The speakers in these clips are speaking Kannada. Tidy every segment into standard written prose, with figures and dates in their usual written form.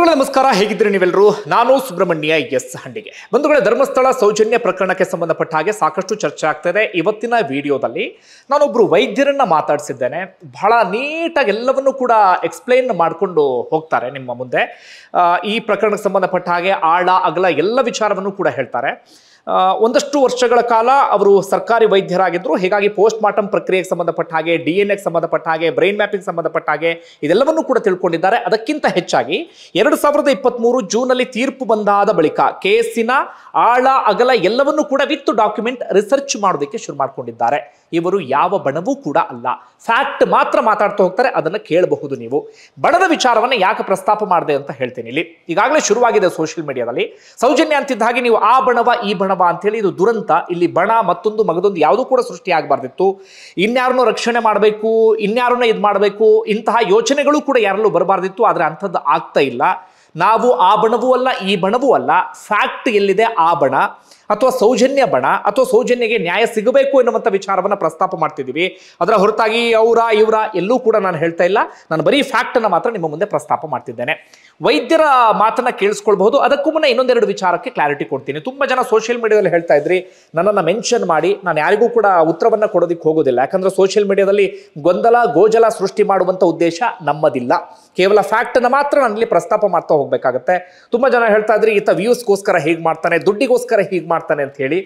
ಬಂಧುಗಳೇ ನಮಸ್ಕಾರ, ಹೇಗಿದ್ದೀರಿ ನೀವೆಲ್ಲರೂ? ನಾನು ಸುಬ್ರಹ್ಮಣ್ಯ ಎಸ್ ಹಂಡಿಗೆ. ಬಂಧುಗಳೇ, ಧರ್ಮಸ್ಥಳ ಸೌಜನ್ಯ ಪ್ರಕರಣಕ್ಕೆ ಸಂಬಂಧಪಟ್ಟ ಹಾಗೆ ಸಾಕಷ್ಟು ಚರ್ಚೆ ಆಗ್ತಿದೆ. ಇವತ್ತಿನ ವಿಡಿಯೋದಲ್ಲಿ ನಾನೊಬ್ರು ವೈದ್ಯರನ್ನ ಮಾತಾಡಿಸಿದ್ದೇನೆ. ಬಹಳ ನೀಟಾಗಿ ಎಲ್ಲವನ್ನೂ ಕೂಡ ಎಕ್ಸ್ಪ್ಲೈನ್ ಮಾಡಿಕೊಂಡು ಹೋಗ್ತಾರೆ ನಿಮ್ಮ ಮುಂದೆ. ಈ ಪ್ರಕರಣಕ್ಕೆ ಸಂಬಂಧಪಟ್ಟ ಹಾಗೆ ಆಳ ಅಗಲ ಎಲ್ಲ ವಿಚಾರವನ್ನು ಕೂಡ ಹೇಳ್ತಾರೆ. ಒಂದಷ್ಟು ವರ್ಷಗಳ ಕಾಲ ಅವರು ಸರ್ಕಾರಿ ವೈದ್ಯರಾಗಿದ್ದರು. ಹೀಗಾಗಿ ಪೋಸ್ಟ್ ಮಾರ್ಟಮ್ ಪ್ರಕ್ರಿಯೆಗೆ ಸಂಬಂಧಪಟ್ಟ ಹಾಗೆ, DNA ಸಂಬಂಧಪಟ್ಟ ಹಾಗೆ, ಬ್ರೈನ್ ಮ್ಯಾಪಿಂಗ್ ಸಂಬಂಧಪಟ್ಟ ಹಾಗೆ ಇದೆಲ್ಲವನ್ನೂ ಕೂಡ ತಿಳ್ಕೊಂಡಿದ್ದಾರೆ. ಅದಕ್ಕಿಂತ ಹೆಚ್ಚಾಗಿ 2023 ಜೂನಲ್ಲಿ ತೀರ್ಪು ಬಂದಾದ ಬಳಿಕ ಕೇಸಿನ ಆಳ ಅಗಲ ಎಲ್ಲವನ್ನೂ ಕೂಡ ವಿತ್ ಡಾಕ್ಯುಮೆಂಟ್ ರಿಸರ್ಚ್ ಮಾಡೋದಕ್ಕೆ ಶುರು ಮಾಡ್ಕೊಂಡಿದ್ದಾರೆ. ಇವರು ಯಾವ ಬಣವೂ ಕೂಡ ಅಲ್ಲ, ಫ್ಯಾಕ್ಟ್ ಮಾತ್ರ ಮಾತಾಡ್ತಾ ಹೋಗ್ತಾರೆ. ಅದನ್ನು ಕೇಳಬಹುದು ನೀವು. ಬಣದ ವಿಚಾರವನ್ನು ಯಾಕೆ ಪ್ರಸ್ತಾಪ ಮಾಡಿದೆ ಅಂತ ಹೇಳ್ತೀನಿ. ಇಲ್ಲಿ ಈಗಾಗಲೇ ಶುರುವಾಗಿದೆ ಸೋಷಿಯಲ್ ಮೀಡಿಯಾದಲ್ಲಿ. ಸೌಜನ್ಯ ಅಂತಿದ್ದ ಹಾಗೆ ನೀವು ಆ ಬಣವ ಈ ಬಣವ ಅಂತೇಳಿ, ಇದು ದುರಂತ. ಇಲ್ಲಿ ಬಣ ಮತ್ತೊಂದು ಮಗದೊಂದು ಯಾವುದೂ ಕೂಡ ಸೃಷ್ಟಿ ಆಗಬಾರ್ದಿತ್ತು. ಇನ್ಯಾರನ್ನೋ ರಕ್ಷಣೆ ಮಾಡಬೇಕು, ಇನ್ಯಾರನ್ನ ಇದು ಮಾಡಬೇಕು, ಇಂತಹ ಯೋಚನೆಗಳು ಕೂಡ ಯಾರಲ್ಲೂ ಬರಬಾರ್ದಿತ್ತು. ಆದರೆ ಅಂಥದ್ದು ಆಗ್ತಾ ಇಲ್ಲ. ನಾವು ಆ ಬಣವೂ ಅಲ್ಲ, ಈ ಬಣವೂ ಅಲ್ಲ. ಫ್ಯಾಕ್ಟ್ ಎಲ್ಲಿದೆ ಆ ಬಣ ಅಥವಾ ಸೌಜನ್ಯ ಬಣ ಅಥವಾ ಸೌಜನ್ಯಗೆ ನ್ಯಾಯ ಸಿಗಬೇಕು ಎನ್ನುವಂಥ ವಿಚಾರವನ್ನು ಪ್ರಸ್ತಾಪ ಮಾಡ್ತಿದ್ದೀವಿ. ಅದರ ಹೊರತಾಗಿ ಇವರ ಎಲ್ಲೂ ಕೂಡ ನಾನು ಹೇಳ್ತಾ ಇಲ್ಲ. ನಾನು ಬರೀ ಫ್ಯಾಕ್ಟನ್ನು ಮಾತ್ರ ನಿಮ್ಮ ಮುಂದೆ ಪ್ರಸ್ತಾಪ ಮಾಡ್ತಿದ್ದೇನೆ. ವೈದ್ಯರ ಮಾತನ್ನ ಕೇಳಿಸ್ಕೊಳ್ಬಹುದು. ಅದಕ್ಕೂ ಮುನ್ನ ಇನ್ನೊಂದೆರಡು ವಿಚಾರಕ್ಕೆ ಕ್ಲಾರಿಟಿ ಕೊಡ್ತೀನಿ. ತುಂಬ ಜನ ಸೋಷಿಯಲ್ ಮೀಡಿಯಾದಲ್ಲಿ ಹೇಳ್ತಾ ಇದ್ರಿ, ನನ್ನನ್ನು ಮೆನ್ಷನ್ ಮಾಡಿ. ನಾನು ಯಾರಿಗೂ ಕೂಡ ಉತ್ತರವನ್ನು ಕೊಡೋದಕ್ಕೆ ಹೋಗೋದಿಲ್ಲ. ಯಾಕಂದ್ರೆ ಸೋಷಿಯಲ್ ಮೀಡಿಯಾದಲ್ಲಿ ಗೊಂದಲ ಗೋಜಲ ಸೃಷ್ಟಿ ಮಾಡುವಂಥ ಉದ್ದೇಶ ನಮ್ಮದಿಲ್ಲ. ಕೇವಲ ಫ್ಯಾಕ್ಟನ್ನು ಮಾತ್ರ ನಾನಲ್ಲಿ ಪ್ರಸ್ತಾಪ ಮಾಡ್ತಾ ಹೋಗ್ಬೇಕಾಗತ್ತೆ. ತುಂಬ ಜನ ಹೇಳ್ತಾ ಇದ್ರಿ, ಈತ ವ್ಯೂಸ್ಗೋಸ್ಕರ ಹೀಗೆ ಮಾಡ್ತಾನೆ, ದುಡ್ಡಿಗೋಸ್ಕರ ಹೀಗೆ ಮಾಡ್ತಾನೆ ಅಂತ ಹೇಳಿ.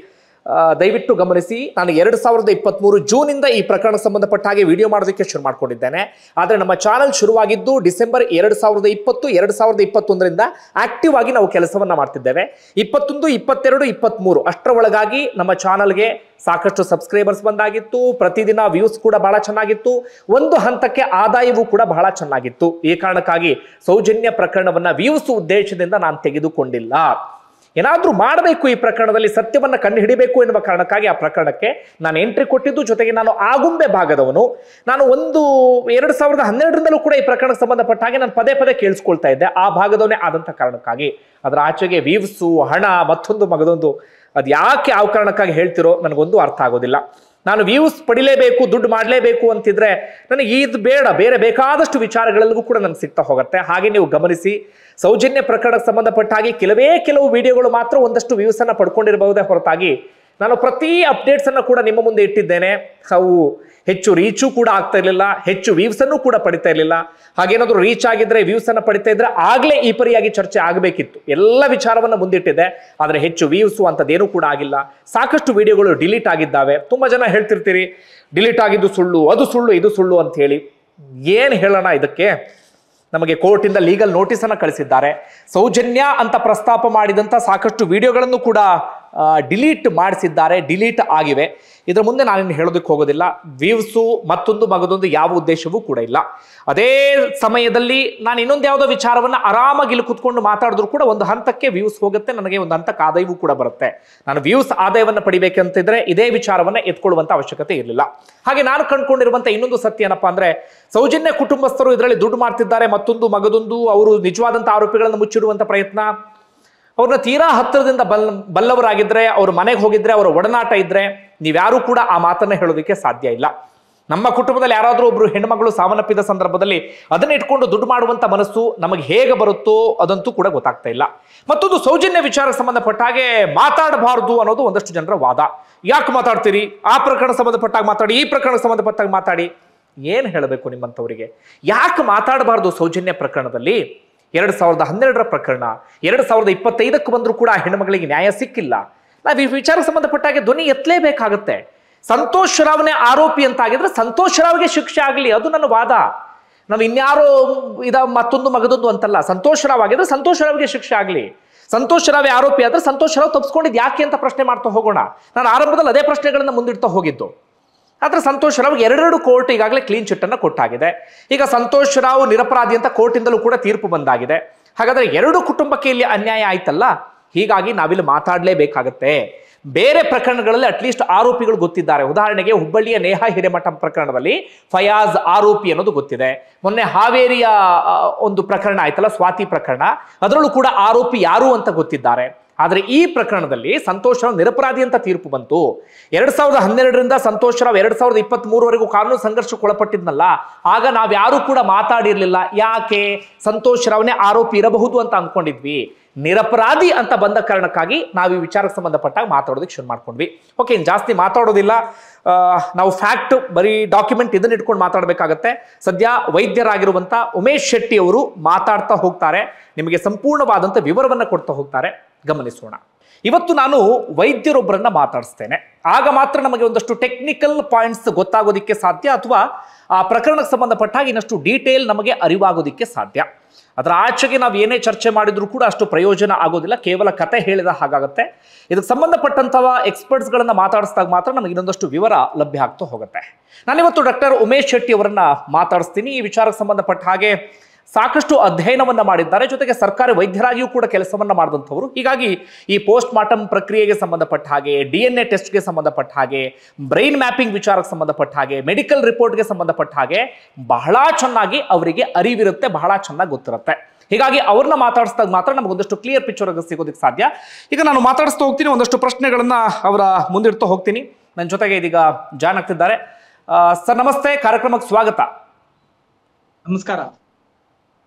ದಯವಿಟ್ಟು ಗಮನಿಸಿ, ನಾನು 2023 ಜೂನಿಂದ ಈ ಪ್ರಕರಣಕ್ಕೆ ಸಂಬಂಧಪಟ್ಟ ಹಾಗೆ ವಿಡಿಯೋ ಮಾಡೋದಕ್ಕೆ ಶುರು ಮಾಡ್ಕೊಂಡಿದ್ದೇನೆ. ಆದರೆ ನಮ್ಮ ಚಾನಲ್ ಶುರುವಾಗಿದ್ದು ಡಿಸೆಂಬರ್ 2020, 2021ರಿಂದ ಆಕ್ಟಿವ್ ಆಗಿ ನಾವು ಕೆಲಸವನ್ನ ಮಾಡ್ತಿದ್ದೇವೆ. 21, 22, 23 ಅಷ್ಟರ ಒಳಗಾಗಿ ನಮ್ಮ ಚಾನಲ್ಗೆ ಸಾಕಷ್ಟು ಸಬ್ಸ್ಕ್ರೈಬರ್ಸ್ ಬಂದಾಗಿತ್ತು. ಪ್ರತಿದಿನ ವ್ಯೂಸ್ ಕೂಡ ಬಹಳ ಚೆನ್ನಾಗಿತ್ತು. ಒಂದು ಹಂತಕ್ಕೆ ಆದಾಯವೂ ಕೂಡ ಬಹಳ ಚೆನ್ನಾಗಿತ್ತು. ಈ ಕಾರಣಕ್ಕಾಗಿ ಸೌಜನ್ಯ ಪ್ರಕರಣವನ್ನ ವ್ಯೂಸ್ ಉದ್ದೇಶದಿಂದ ನಾನು ತೆಗೆದುಕೊಂಡಿಲ್ಲ. ಏನಾದರೂ ಮಾಡಬೇಕು, ಈ ಪ್ರಕರಣದಲ್ಲಿ ಸತ್ಯವನ್ನು ಕಂಡು ಹಿಡಿಬೇಕು ಎನ್ನುವ ಕಾರಣಕ್ಕಾಗಿ ಆ ಪ್ರಕರಣಕ್ಕೆ ನಾನು ಎಂಟ್ರಿ ಕೊಟ್ಟಿದ್ದು. ಜೊತೆಗೆ ನಾನು ಆಗುಂಬೆ ಭಾಗದವನು. ನಾನು 2012ರಿಂದಲೂ ಕೂಡ ಈ ಪ್ರಕರಣಕ್ಕೆ ಸಂಬಂಧಪಟ್ಟ ಹಾಗೆ ನಾನು ಪದೇ ಪದೇ ಕೇಳಿಸ್ಕೊಳ್ತಾ ಇದ್ದೆ. ಆ ಭಾಗದವನೇ ಆದಂಥ ಕಾರಣಕ್ಕಾಗಿ ಅದರ ಆಚೆಗೆ ವ್ಯೂವ್ಸು, ಹಣ, ಮತ್ತೊಂದು ಮಗದೊಂದು, ಅದು ಯಾಕೆ ಯಾವ ಕಾರಣಕ್ಕಾಗಿ ಹೇಳ್ತಿರೋ ನನಗೊಂದು ಅರ್ಥ ಆಗೋದಿಲ್ಲ. ನಾನು ವ್ಯೂಸ್ ಪಡಿಲೇಬೇಕು, ದುಡ್ಡು ಮಾಡಲೇಬೇಕು ಅಂತಿದ್ರೆ ನನಗೆ ಇದು ಬೇಡ. ಬೇರೆ ಬೇಕಾದಷ್ಟು ವಿಚಾರಗಳೆಲ್ಲವೂ ಕೂಡ ನನಗೆ ಸಿಗ್ತಾ ಹೋಗುತ್ತೆ. ಹಾಗೆ ನೀವು ಗಮನಿಸಿ, ಸೌಜನ್ಯ ಪ್ರಕರಣಕ್ಕೆ ಸಂಬಂಧಪಟ್ಟ ಹಾಗೆ ಕೆಲವು ವಿಡಿಯೋಗಳು ಮಾತ್ರ ಒಂದಷ್ಟು ವ್ಯೂಸ್ ಅನ್ನ ಪಡ್ಕೊಂಡಿರಬಹುದೇ ಹೊರತಾಗಿ ನಾನು ಪ್ರತಿ ಅಪ್ಡೇಟ್ಸ್ ಅನ್ನು ಕೂಡ ನಿಮ್ಮ ಮುಂದೆ ಇಟ್ಟಿದ್ದೇನೆ. ಅವು ಹೆಚ್ಚು ರೀಚು ಕೂಡ ಆಗ್ತಾ ಇರಲಿಲ್ಲ, ಹೆಚ್ಚು ವ್ಯೂಸ್ ಅನ್ನು ಕೂಡ ಪಡಿತಾ ಇರಲಿಲ್ಲ. ಹಾಗೇನಾದ್ರೂ ರೀಚ್ ಆಗಿದ್ರೆ, ವ್ಯೂಸ್ ಅನ್ನ ಪಡಿತಾ ಇದ್ರೆ ಆಗ್ಲೇ ಈ ಪರಿಯಾಗಿ ಚರ್ಚೆ ಆಗಬೇಕಿತ್ತು. ಎಲ್ಲ ವಿಚಾರವನ್ನ ಮುಂದಿಟ್ಟಿದೆ, ಆದರೆ ಹೆಚ್ಚು ವ್ಯೂಸು ಅಂತದೇನೂ ಕೂಡ ಆಗಿಲ್ಲ. ಸಾಕಷ್ಟು ವಿಡಿಯೋಗಳು ಡಿಲೀಟ್ ಆಗಿದ್ದಾವೆ. ತುಂಬಾ ಜನ ಹೇಳ್ತಿರ್ತೀರಿ, ಡಿಲೀಟ್ ಆಗಿದ್ದು ಸುಳ್ಳು, ಅದು ಸುಳ್ಳು, ಇದು ಸುಳ್ಳು ಅಂತ ಹೇಳಿ. ಏನು ಹೇಳೋಣ ಇದಕ್ಕೆ? ನಮಗೆ ಕೋರ್ಟಿಂದ ಲೀಗಲ್ ನೋಟಿಸ್ ಅನ್ನು ಕಳಿಸಿದ್ದಾರೆ. ಸೌಜನ್ಯ ಅಂತ ಪ್ರಸ್ತಾಪ ಮಾಡಿದಂಥ ಸಾಕಷ್ಟು ವಿಡಿಯೋಗಳನ್ನು ಕೂಡ ಡಿಲೀಟ್ ಮಾಡಿಸಿದ್ದಾರೆ, ಡಿಲೀಟ್ ಆಗಿವೆ. ಇದರ ಮುಂದೆ ನಾನಿನ್ನು ಹೇಳೋದಕ್ಕೆ ಹೋಗೋದಿಲ್ಲ. ವ್ಯೂಸು ಮತ್ತೊಂದು ಮಗದೊಂದು ಯಾವ ಉದ್ದೇಶವೂ ಕೂಡ ಇಲ್ಲ. ಅದೇ ಸಮಯದಲ್ಲಿ ನಾನು ಇನ್ನೊಂದು ಯಾವುದೋ ವಿಚಾರವನ್ನು ಆರಾಮಾಗಿ ಇಲ್ಲಿ ಕುತ್ಕೊಂಡು ಮಾತಾಡಿದ್ರು ಕೂಡ ಒಂದು ಹಂತಕ್ಕೆ ವ್ಯೂಸ್ ಹೋಗುತ್ತೆ, ನನಗೆ ಒಂದು ಹಂತಕ್ಕೆ ಆದಾಯವೂ ಕೂಡ ಬರುತ್ತೆ. ನಾನು ವ್ಯೂಸ್ ಆದಾಯವನ್ನು ಪಡಿಬೇಕಂತಿದ್ರೆ ಇದೇ ವಿಚಾರವನ್ನು ಎತ್ಕೊಳ್ಳುವಂಥ ಅವಶ್ಯಕತೆ ಇರಲಿಲ್ಲ. ಹಾಗೆ ನಾನು ಕಂಡುಕೊಂಡಿರುವಂಥ ಇನ್ನೊಂದು ಸತ್ಯ ಏನಪ್ಪಾ ಅಂದ್ರೆ, ಸೌಜನ್ಯ ಕುಟುಂಬಸ್ಥರು ಇದರಲ್ಲಿ ದುಡ್ಡು ಮಾಡ್ತಿದ್ದಾರೆ, ಮತ್ತೊಂದು ಮಗದೊಂದು, ಅವರು ನಿಜವಾದಂಥ ಆರೋಪಿಗಳನ್ನು ಮುಚ್ಚಿಡುವಂಥ ಪ್ರಯತ್ನ. ಅವ್ರನ್ನ ತೀರಾ ಹತ್ತಿರದಿಂದ ಬಲ್ಲವರಾಗಿದ್ರೆ, ಅವ್ರ ಮನೆಗೆ ಹೋಗಿದ್ರೆ, ಅವರ ಒಡನಾಟ ಇದ್ರೆ ನೀವ್ಯಾರೂ ಕೂಡ ಆ ಮಾತನ್ನ ಹೇಳೋದಕ್ಕೆ ಸಾಧ್ಯ ಇಲ್ಲ. ನಮ್ಮ ಕುಟುಂಬದಲ್ಲಿ ಯಾರಾದರೂ ಒಬ್ರು ಹೆಣ್ಮಗಳು ಸಾವನ್ನಪ್ಪಿದ ಸಂದರ್ಭದಲ್ಲಿ ಅದನ್ನ ಇಟ್ಕೊಂಡು ದುಡ್ಡು ಮಾಡುವಂತ ಮನಸ್ಸು ನಮಗೆ ಹೇಗೆ ಬರುತ್ತೋ ಅದಂತೂ ಕೂಡ ಗೊತ್ತಾಗ್ತಾ ಇಲ್ಲ. ಮತ್ತೊಂದು ಸೌಜನ್ಯ ವಿಚಾರಕ್ಕೆ ಸಂಬಂಧಪಟ್ಟ ಹಾಗೆ ಮಾತಾಡಬಾರದು ಅನ್ನೋದು ಒಂದಷ್ಟು ಜನರ ವಾದ. ಯಾಕೆ ಮಾತಾಡ್ತೀರಿ? ಆ ಪ್ರಕರಣ ಸಂಬಂಧಪಟ್ಟಾಗ ಮಾತಾಡಿ, ಈ ಪ್ರಕರಣ ಸಂಬಂಧಪಟ್ಟಾಗ ಮಾತಾಡಿ. ಏನು ಹೇಳಬೇಕು ನಿಮ್ಮಂಥವರಿಗೆ? ಯಾಕೆ ಮಾತಾಡಬಾರ್ದು ಸೌಜನ್ಯ ಪ್ರಕರಣದಲ್ಲಿ? 2012ರ ಪ್ರಕರಣ 2025ಕ್ಕೆ ಬಂದರೂ ಕೂಡ ಆ ಹೆಣ್ಣುಮಗಳಿಗೆ ನ್ಯಾಯ ಸಿಕ್ಕಿಲ್ಲ. ನಾವು ಈ ವಿಚಾರಕ್ಕೆ ಸಂಬಂಧಪಟ್ಟಾಗೆ ಧ್ವನಿ ಎತ್ತಲೇಬೇಕಾಗತ್ತೆ. ಸಂತೋಷ್ ರಾವ್ನೇ ಆರೋಪಿ ಅಂತಾಗಿದ್ರೆ ಸಂತೋಷ್ ರಾವ್ಗೆ ಶಿಕ್ಷೆ ಆಗಲಿ, ಅದು ನನ್ನ ವಾದ. ನಾವು ಇನ್ಯಾರೋ ಮತ್ತೊಂದು ಮಗದೊಂದು ಅಂತಲ್ಲ. ಸಂತೋಷ್ ರಾವ್ ಆಗಿದ್ರೆ ಸಂತೋಷ್ ರಾವ್ಗೆ ಶಿಕ್ಷೆ ಆಗಲಿ. ಸಂತೋಷ್ ರಾವ್ ಆರೋಪಿ ಆದ್ರೆ ಸಂತೋಷ್ ರಾವ್ ತಪ್ಪಿಸ್ಕೊಂಡಿದ್ದು ಯಾಕೆ ಅಂತ ಪ್ರಶ್ನೆ ಮಾಡ್ತಾ ಹೋಗೋಣ. ನಾನು ಆರಂಭದಲ್ಲಿ ಅದೇ ಪ್ರಶ್ನೆಗಳನ್ನ ಮುಂದಿಡ್ತಾ ಹೋಗಿದ್ದು. ಆದರೆ ಸಂತೋಷ್ ರಾವ್ಗೆ 2 ಕೋರ್ಟ್ ಈಗಾಗಲೇ ಕ್ಲೀನ್ ಚಿಟ್ ಅನ್ನು ಕೊಟ್ಟಾಗಿದೆ. ಈಗ ಸಂತೋಷ್ ರಾವ್ ನಿರಪರಾಧಿ ಅಂತ ಕೋರ್ಟಿಂದಲೂ ಕೂಡ ತೀರ್ಪು ಬಂದಾಗಿದೆ. ಹಾಗಾದ್ರೆ 2 ಕುಟುಂಬಕ್ಕೆ ಇಲ್ಲಿ ಅನ್ಯಾಯ ಆಯ್ತಲ್ಲ. ಹೀಗಾಗಿ ನಾವಿಲ್ಲಿ ಮಾತಾಡಲೇಬೇಕಾಗತ್ತೆ. ಬೇರೆ ಪ್ರಕರಣಗಳಲ್ಲಿ ಅಟ್ಲೀಸ್ಟ್ ಆರೋಪಿಗಳು ಗೊತ್ತಿದ್ದಾರೆ. ಉದಾಹರಣೆಗೆ ಹುಬ್ಬಳ್ಳಿಯ ನೇಹಾ ಹಿರೇಮಠ ಪ್ರಕರಣದಲ್ಲಿ ಫಯಾಜ್ ಆರೋಪಿ ಅನ್ನೋದು ಗೊತ್ತಿದೆ. ಮೊನ್ನೆ ಹಾವೇರಿಯ ಒಂದು ಪ್ರಕರಣ ಆಯ್ತಲ್ಲ, ಸ್ವಾತಿ ಪ್ರಕರಣ, ಅದರಲ್ಲೂ ಕೂಡ ಆರೋಪಿ ಯಾರು ಅಂತ ಗೊತ್ತಿದ್ದಾರೆ. ಆದರೆ ಈ ಪ್ರಕರಣದಲ್ಲಿ ಸಂತೋಷ್ ರಾವ್ ನಿರಪರಾಧಿ ಅಂತ ತೀರ್ಪು ಬಂತು. 2012ರಿಂದ ಸಂತೋಷ್ ರಾವ್ 2023ವರೆಗೂ ಕಾನೂನು ಸಂಘರ್ಷಕ್ಕೆ ಒಳಪಟ್ಟಿದ್ನಲ್ಲ, ಆಗ ನಾವ್ಯಾರೂ ಕೂಡ ಮಾತಾಡಿರ್ಲಿಲ್ಲ. ಯಾಕೆ? ಸಂತೋಷ್ ರಾವ್ನೇ ಆರೋಪಿ ಇರಬಹುದು ಅಂತ ಅಂದ್ಕೊಂಡಿದ್ವಿ. ನಿರಪರಾಧಿ ಅಂತ ಬಂದ ಕಾರಣಕ್ಕಾಗಿ ನಾವು ಈ ವಿಚಾರಕ್ಕೆ ಸಂಬಂಧಪಟ್ಟಾಗ ಮಾತಾಡೋದಕ್ಕೆ ಶುರು ಮಾಡ್ಕೊಂಡ್ವಿ. ಓಕೆ, ಇನ್ನು ಜಾಸ್ತಿ ಮಾತಾಡೋದಿಲ್ಲ. ನಾವು ಫ್ಯಾಕ್ಟ್ ಬರೀ ಡಾಕ್ಯುಮೆಂಟ್ ಇದನ್ನ ಇಟ್ಕೊಂಡು ಮಾತಾಡಬೇಕಾಗತ್ತೆ. ಸದ್ಯ ವೈದ್ಯರಾಗಿರುವಂತ ಉಮೇಶ್ ಶೆಟ್ಟಿ ಅವರು ಮಾತಾಡ್ತಾ ಹೋಗ್ತಾರೆ, ನಿಮಗೆ ಸಂಪೂರ್ಣವಾದಂಥ ವಿವರವನ್ನು ಕೊಡ್ತಾ ಹೋಗ್ತಾರೆ. ಗಮನಿಸೋಣ. ಇವತ್ತು ನಾನು ವೈದ್ಯರೊಬ್ಬರನ್ನ ಮಾತಾಡಿಸ್ತೇನೆ, ಆಗ ಮಾತ್ರ ನಮಗೆ ಒಂದಷ್ಟು ಟೆಕ್ನಿಕಲ್ ಪಾಯಿಂಟ್ಸ್ ಗೊತ್ತಾಗೋದಿಕ್ಕೆ ಸಾಧ್ಯ, ಅಥವಾ ಆ ಪ್ರಕರಣಕ್ಕೆ ಸಂಬಂಧಪಟ್ಟ ಹಾಗೆ ಇನ್ನಷ್ಟು ಡೀಟೇಲ್ ನಮಗೆ ಅರಿವಾಗೋದಿಕ್ಕೆ ಸಾಧ್ಯ. ಅದರ ಆಚೆಗೆ ನಾವು ಏನೇ ಚರ್ಚೆ ಮಾಡಿದ್ರು ಕೂಡ ಅಷ್ಟು ಪ್ರಯೋಜನ ಆಗೋದಿಲ್ಲ, ಕೇವಲ ಕತೆ ಹೇಳಿದ ಹಾಗಾಗುತ್ತೆ. ಇದಕ್ಕೆ ಸಂಬಂಧಪಟ್ಟಂತಹ ಎಕ್ಸ್ಪರ್ಟ್ಸ್ಗಳನ್ನ ಮಾತಾಡಿಸಿದಾಗ ಮಾತ್ರ ನಮಗೆ ಇನ್ನೊಂದಷ್ಟು ವಿವರ ಲಭ್ಯ ಆಗ್ತಾ ಹೋಗುತ್ತೆ. ನಾನಿವತ್ತು ಡಾಕ್ಟರ್ ಉಮೇಶ್ ಶೆಟ್ಟಿ ಅವರನ್ನ ಮಾತಾಡಿಸ್ತೀನಿ. ಈ ವಿಚಾರಕ್ಕೆ ಸಂಬಂಧಪಟ್ಟ ಹಾಗೆ ಸಾಕಷ್ಟು ಅಧ್ಯಯನವನ್ನ ಮಾಡಿದ್ದಾರೆ, ಜೊತೆಗೆ ಸರ್ಕಾರಿ ವೈದ್ಯರಾಗಿಯೂ ಕೂಡ ಕೆಲಸವನ್ನ ಮಾಡಿದಂಥವರು. ಹೀಗಾಗಿ ಈ ಪೋಸ್ಟ್ ಮಾರ್ಟಮ್ ಪ್ರಕ್ರಿಯೆಗೆ ಸಂಬಂಧಪಟ್ಟ ಹಾಗೆ, DNA ಟೆಸ್ಟ್ಗೆ ಸಂಬಂಧಪಟ್ಟ ಹಾಗೆ, ಬ್ರೈನ್ ಮ್ಯಾಪಿಂಗ್ ವಿಚಾರಕ್ಕೆ ಸಂಬಂಧಪಟ್ಟ ಹಾಗೆ, ಮೆಡಿಕಲ್ ರಿಪೋರ್ಟ್ಗೆ ಸಂಬಂಧಪಟ್ಟ ಹಾಗೆ ಬಹಳ ಚೆನ್ನಾಗಿ ಅವರಿಗೆ ಅರಿವಿರುತ್ತೆ, ಬಹಳ ಚೆನ್ನಾಗಿ ಗೊತ್ತಿರುತ್ತೆ. ಹೀಗಾಗಿ ಅವ್ರನ್ನ ಮಾತಾಡಿಸಿದಾಗ ಮಾತ್ರ ನಮಗೊಂದಷ್ಟು ಕ್ಲಿಯರ್ ಪಿಕ್ಚರ್ ಸಿಗೋದಕ್ಕೆ ಸಾಧ್ಯ. ಈಗ ನಾನು ಮಾತಾಡಿಸ್ತಾ ಹೋಗ್ತೀನಿ, ಒಂದಷ್ಟು ಪ್ರಶ್ನೆಗಳನ್ನ ಅವರ ಮುಂದಿಡ್ತಾ ಹೋಗ್ತೀನಿ. ನನ್ನ ಜೊತೆಗೆ ಇದೀಗ ಜಾಯ್ನ್ ಆಗ್ತಿದ್ದಾರೆ. ಸರ್ ನಮಸ್ತೆ, ಕಾರ್ಯಕ್ರಮಕ್ಕೆ ಸ್ವಾಗತ. ನಮಸ್ಕಾರ